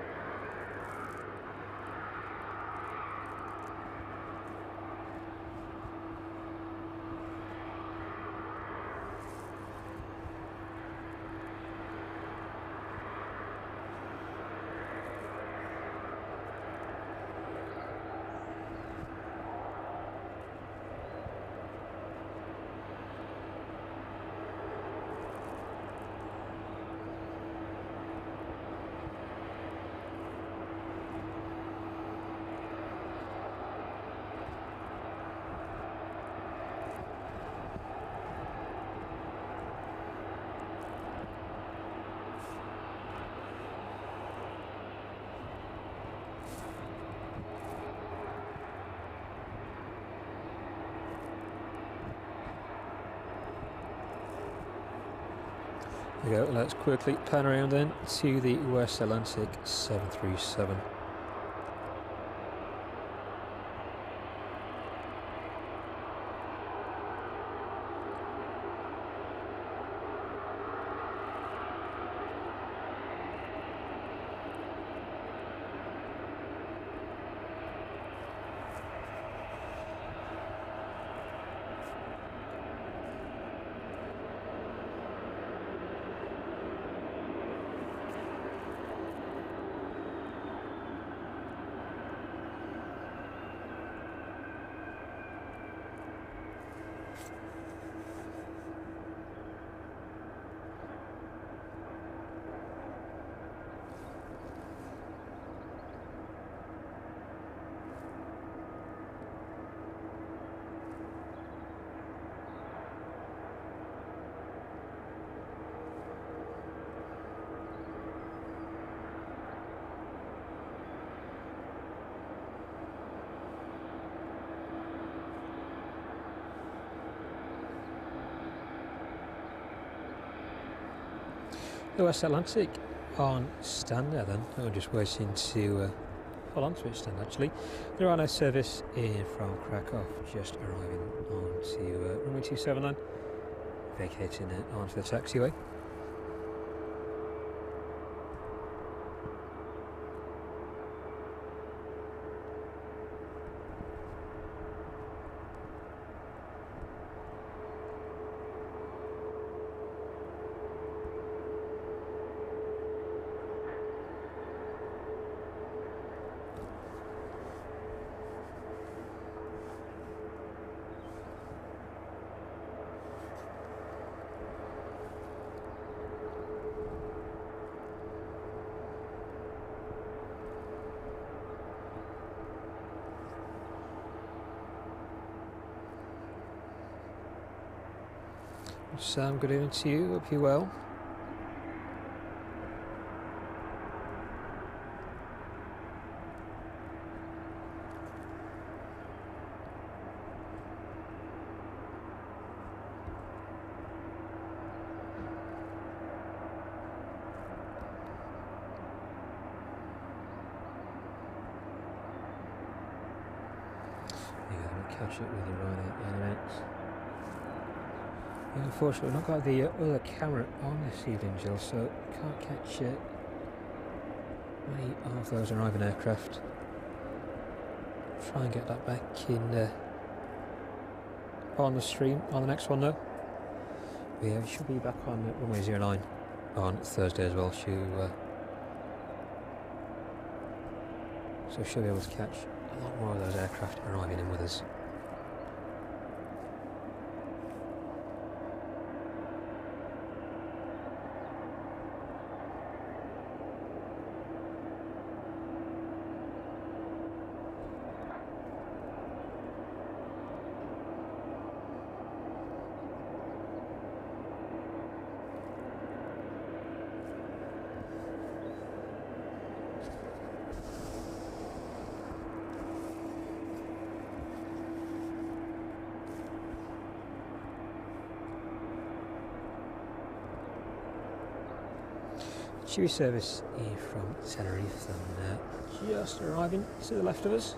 There we go, let's quickly pan around then to the West Atlantic 737. The West Atlantic on stand there then. I'm just waiting to hold on to it stand actually. The Ryanair service in from Krakow just arriving onto runway 279, vacating it onto the taxiway. Sam, good evening to you. Hope you're well. Yeah, we'll catch up with the Ryanair in a minute. Unfortunately, we've not got the other camera on this evening, Jill, so can't catch any of those arriving aircraft. Try and get that back in on the stream on the next one, though. But yeah, we should be back on runway 09 on Thursday as well. So she'll be able to catch a lot more of those aircraft arriving in with us. Chewy service in from Tenerife and just arriving to the left of us.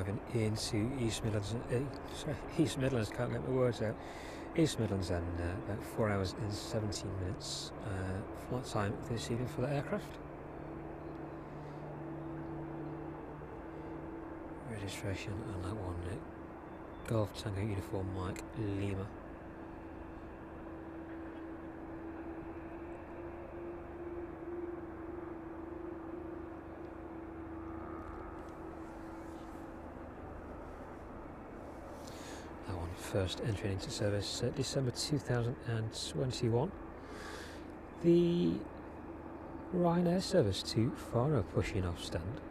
arriving into East Midlands. East Midlands, can't get my words out. East Midlands in about 4 hours and 17 minutes flight time this evening for the aircraft. Registration on that one, Golf Tango Uniform Mike Lima. That one first entering into service December 2021. The Ryanair service to Farro pushing off stand.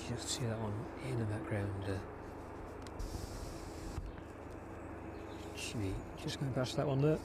Just see that one in the background. Should be just going past that one there.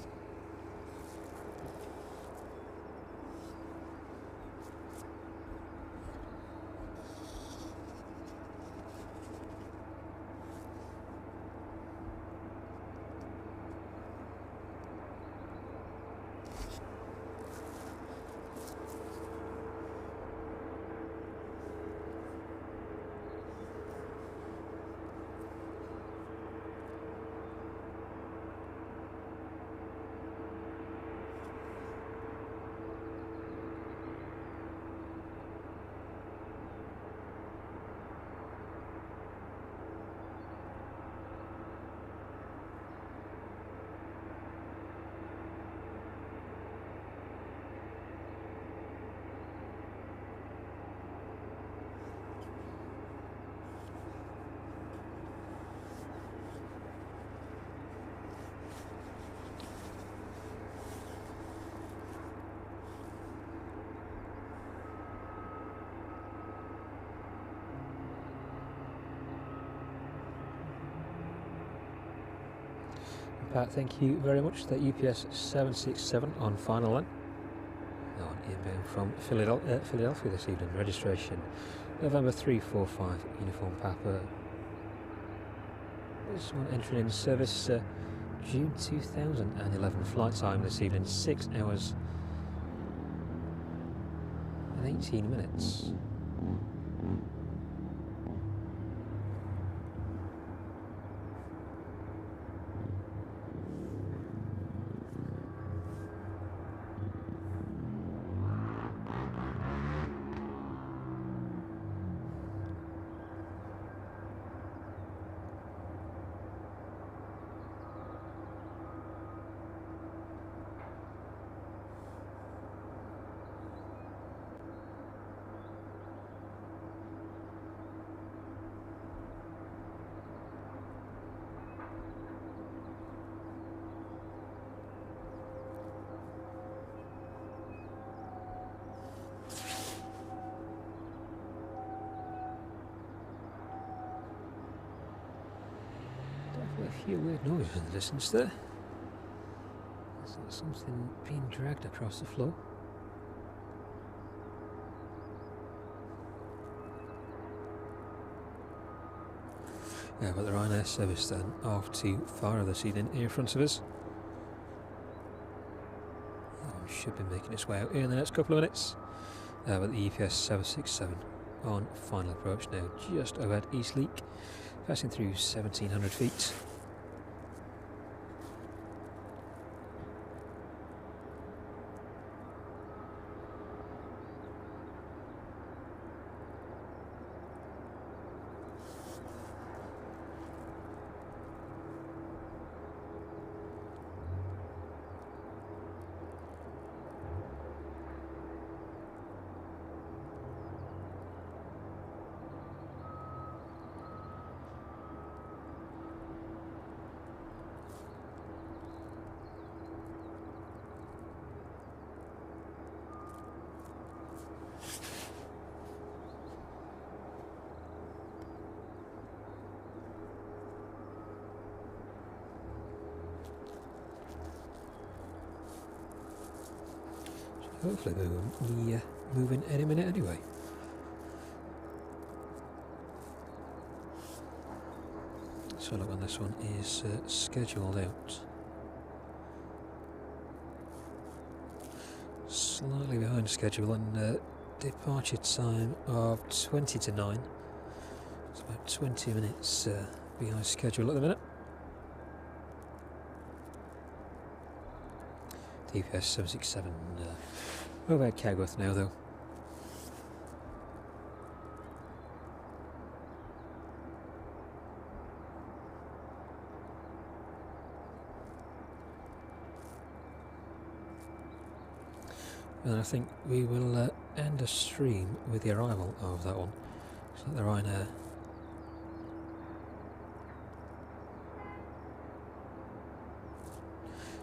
Pat, thank you very much. That UPS 767 on final line. Now on inbound from Philadelphia this evening. Registration November 345 Uniform Papa. This one entering in service June 2011. Flight time this evening 6 hours and 18 minutes. A few weird noises in the distance there. There's something being dragged across the floor. Yeah, but the Ryanair service then off to Farro this evening in front of us. Should be making its way out here in the next couple of minutes. But the UPS 767 on final approach now, just overhead East Leak, passing through 1,700 feet. Hopefully they will be moving any minute anyway. So look when this one is scheduled out. behind schedule and departure time of 20 to 9. It's about 20 minutes behind schedule at the minute. DPS 767 over at Kagworth now though. And I think we will end the stream with the arrival of that one. Looks like the Ryanair.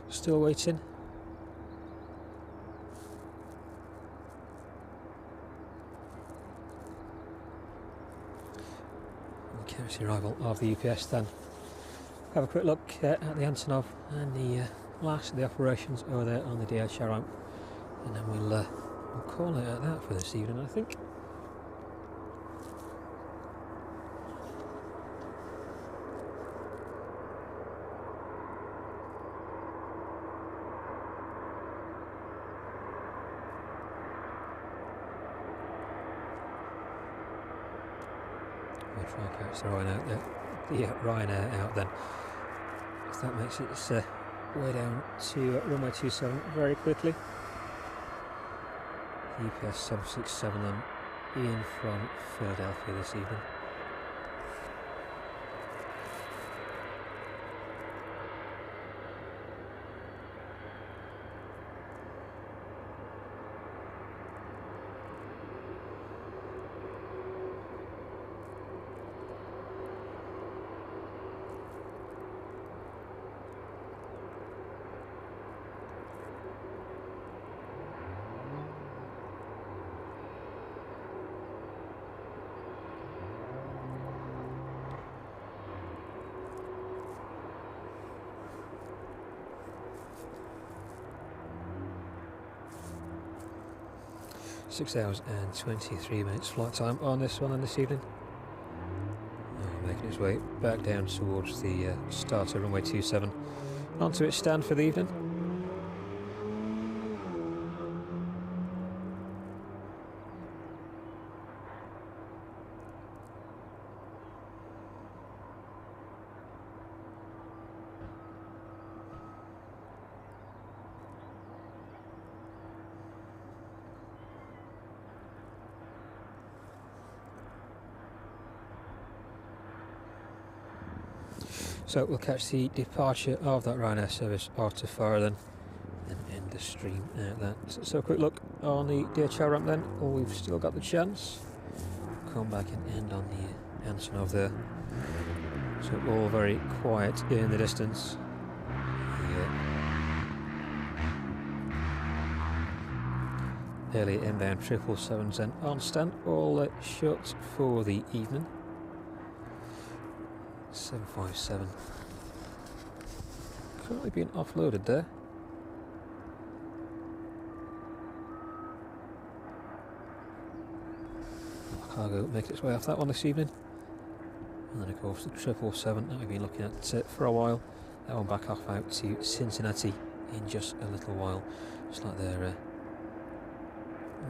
Still waiting. Okay, it's the arrival of the UPS then. Have a quick look at the Antonov and the last of the operations over there on the DHL ramp. And then we'll call it at that for this evening, I think. We'll try and catch the Ryanair out then. So that makes its way down to runway 27 very quickly. UPS 767 then in from Philadelphia this evening. Six hours and 23 minutes flight time on this one this evening. Making its way back down towards the start of runway 27 onto its stand for the evening. So we'll catch the departure of that Ryanair service out to Farro then and end the stream at that. So a quick look on the DHL ramp then. Oh, we've still got the chance. Come back and end on the Antonov there. So all very quiet in the distance. Early inbound 777s then on stand, all shut for the evening. 757 currently being offloaded there. Cargo makes its way off that one this evening, and then of course the 777 that we've been looking at for a while, that one back off out to Cincinnati in just a little while. Just like they're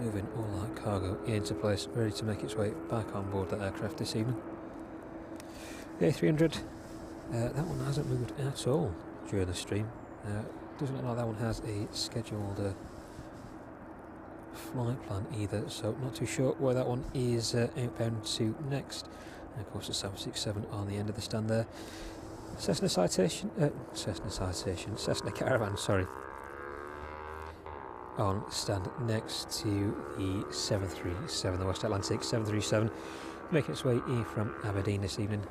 moving all that cargo into place, ready to make its way back on board that aircraft this evening. The A300, that one hasn't moved at all during the stream. Doesn't look like that one has a scheduled flight plan either, so not too sure where that one is outbound to next. And of course the 767 on the end of the stand there. Cessna Caravan, sorry, on stand next to the 737, the West Atlantic 737, making its way in from Aberdeen this evening.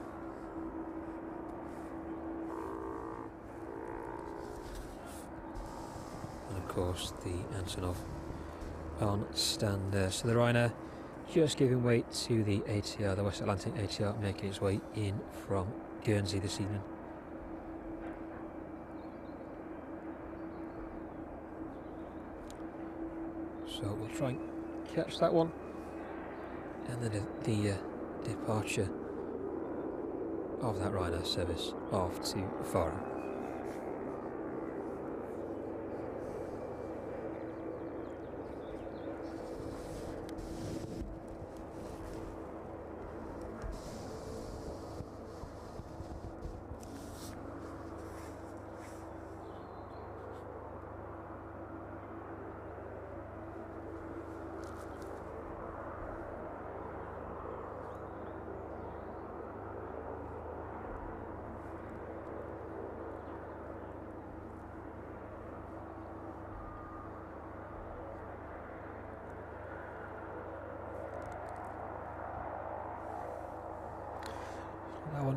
Of course the Antonov on stand there. So the Ryanair just giving way to the ATR, the West Atlantic ATR, making its way in from Guernsey this evening. So we'll try and catch that one, and then the departure of that Ryanair service off to Farro.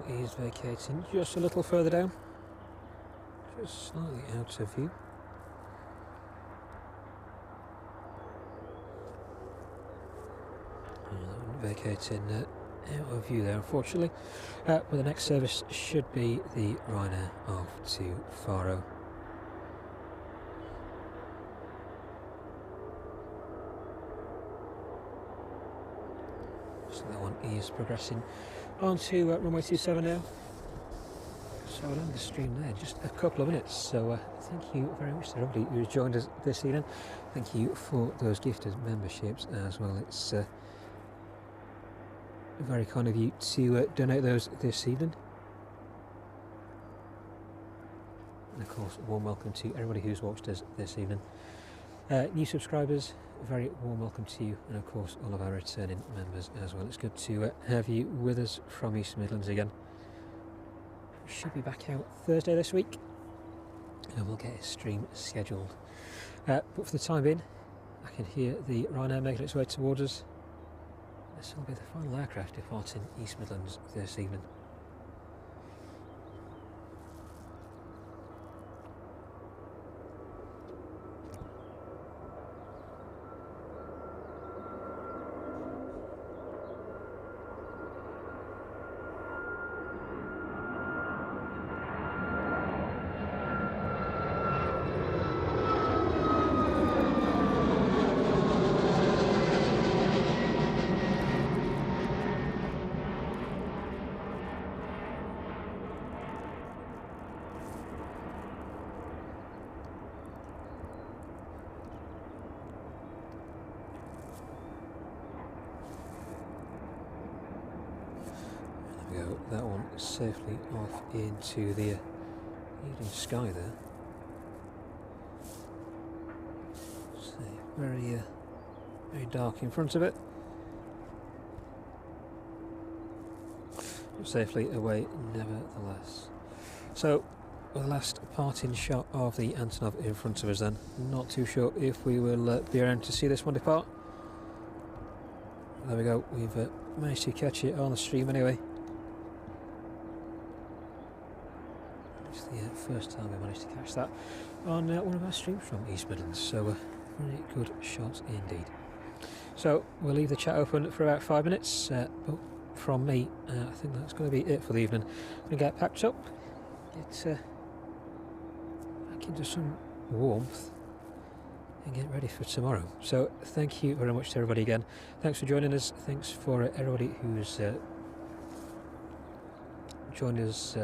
one is vacating just a little further down, just slightly out of view. Vacating out of view there, unfortunately. But the next service should be the Ryanair off to Farro. So that one is progressing on to runway 27 now. So I'll end the stream there, just a couple of minutes. So thank you very much to everybody who's joined us this evening. Thank you for those gifted memberships as well. It's very kind of you to donate those this evening. And of course, a warm welcome to everybody who's watched us this evening. New subscribers, very warm welcome to you, and of course all of our returning members as well. It's good to have you with us from East Midlands again. We should be back out Thursday this week, and we'll get a stream scheduled. But for the time being, I can hear the Ryanair making its way towards us. This will be the final aircraft departing East Midlands this evening. That one safely off into the evening sky there. So very dark in front of it. But safely away nevertheless. So the last parting shot of the Antonov in front of us then. Not too sure if we will be around to see this one depart. There we go, we've managed to catch it on the stream anyway. It's the first time we managed to catch that on one of our streams from East Midlands, so very good shot indeed. So we'll leave the chat open for about 5 minutes, but from me, I think that's going to be it for the evening. I'm going to get packed up, get back into some warmth, and get ready for tomorrow. So thank you very much to everybody again. Thanks for joining us. Thanks for everybody who's joined us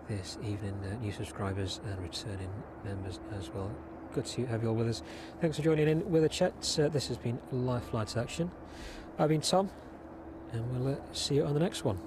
this evening, new subscribers and returning members as well. Good to have you all with us. Thanks for joining in with the chat. This has been Live Flight Action. I've been Tom, and we'll see you on the next one.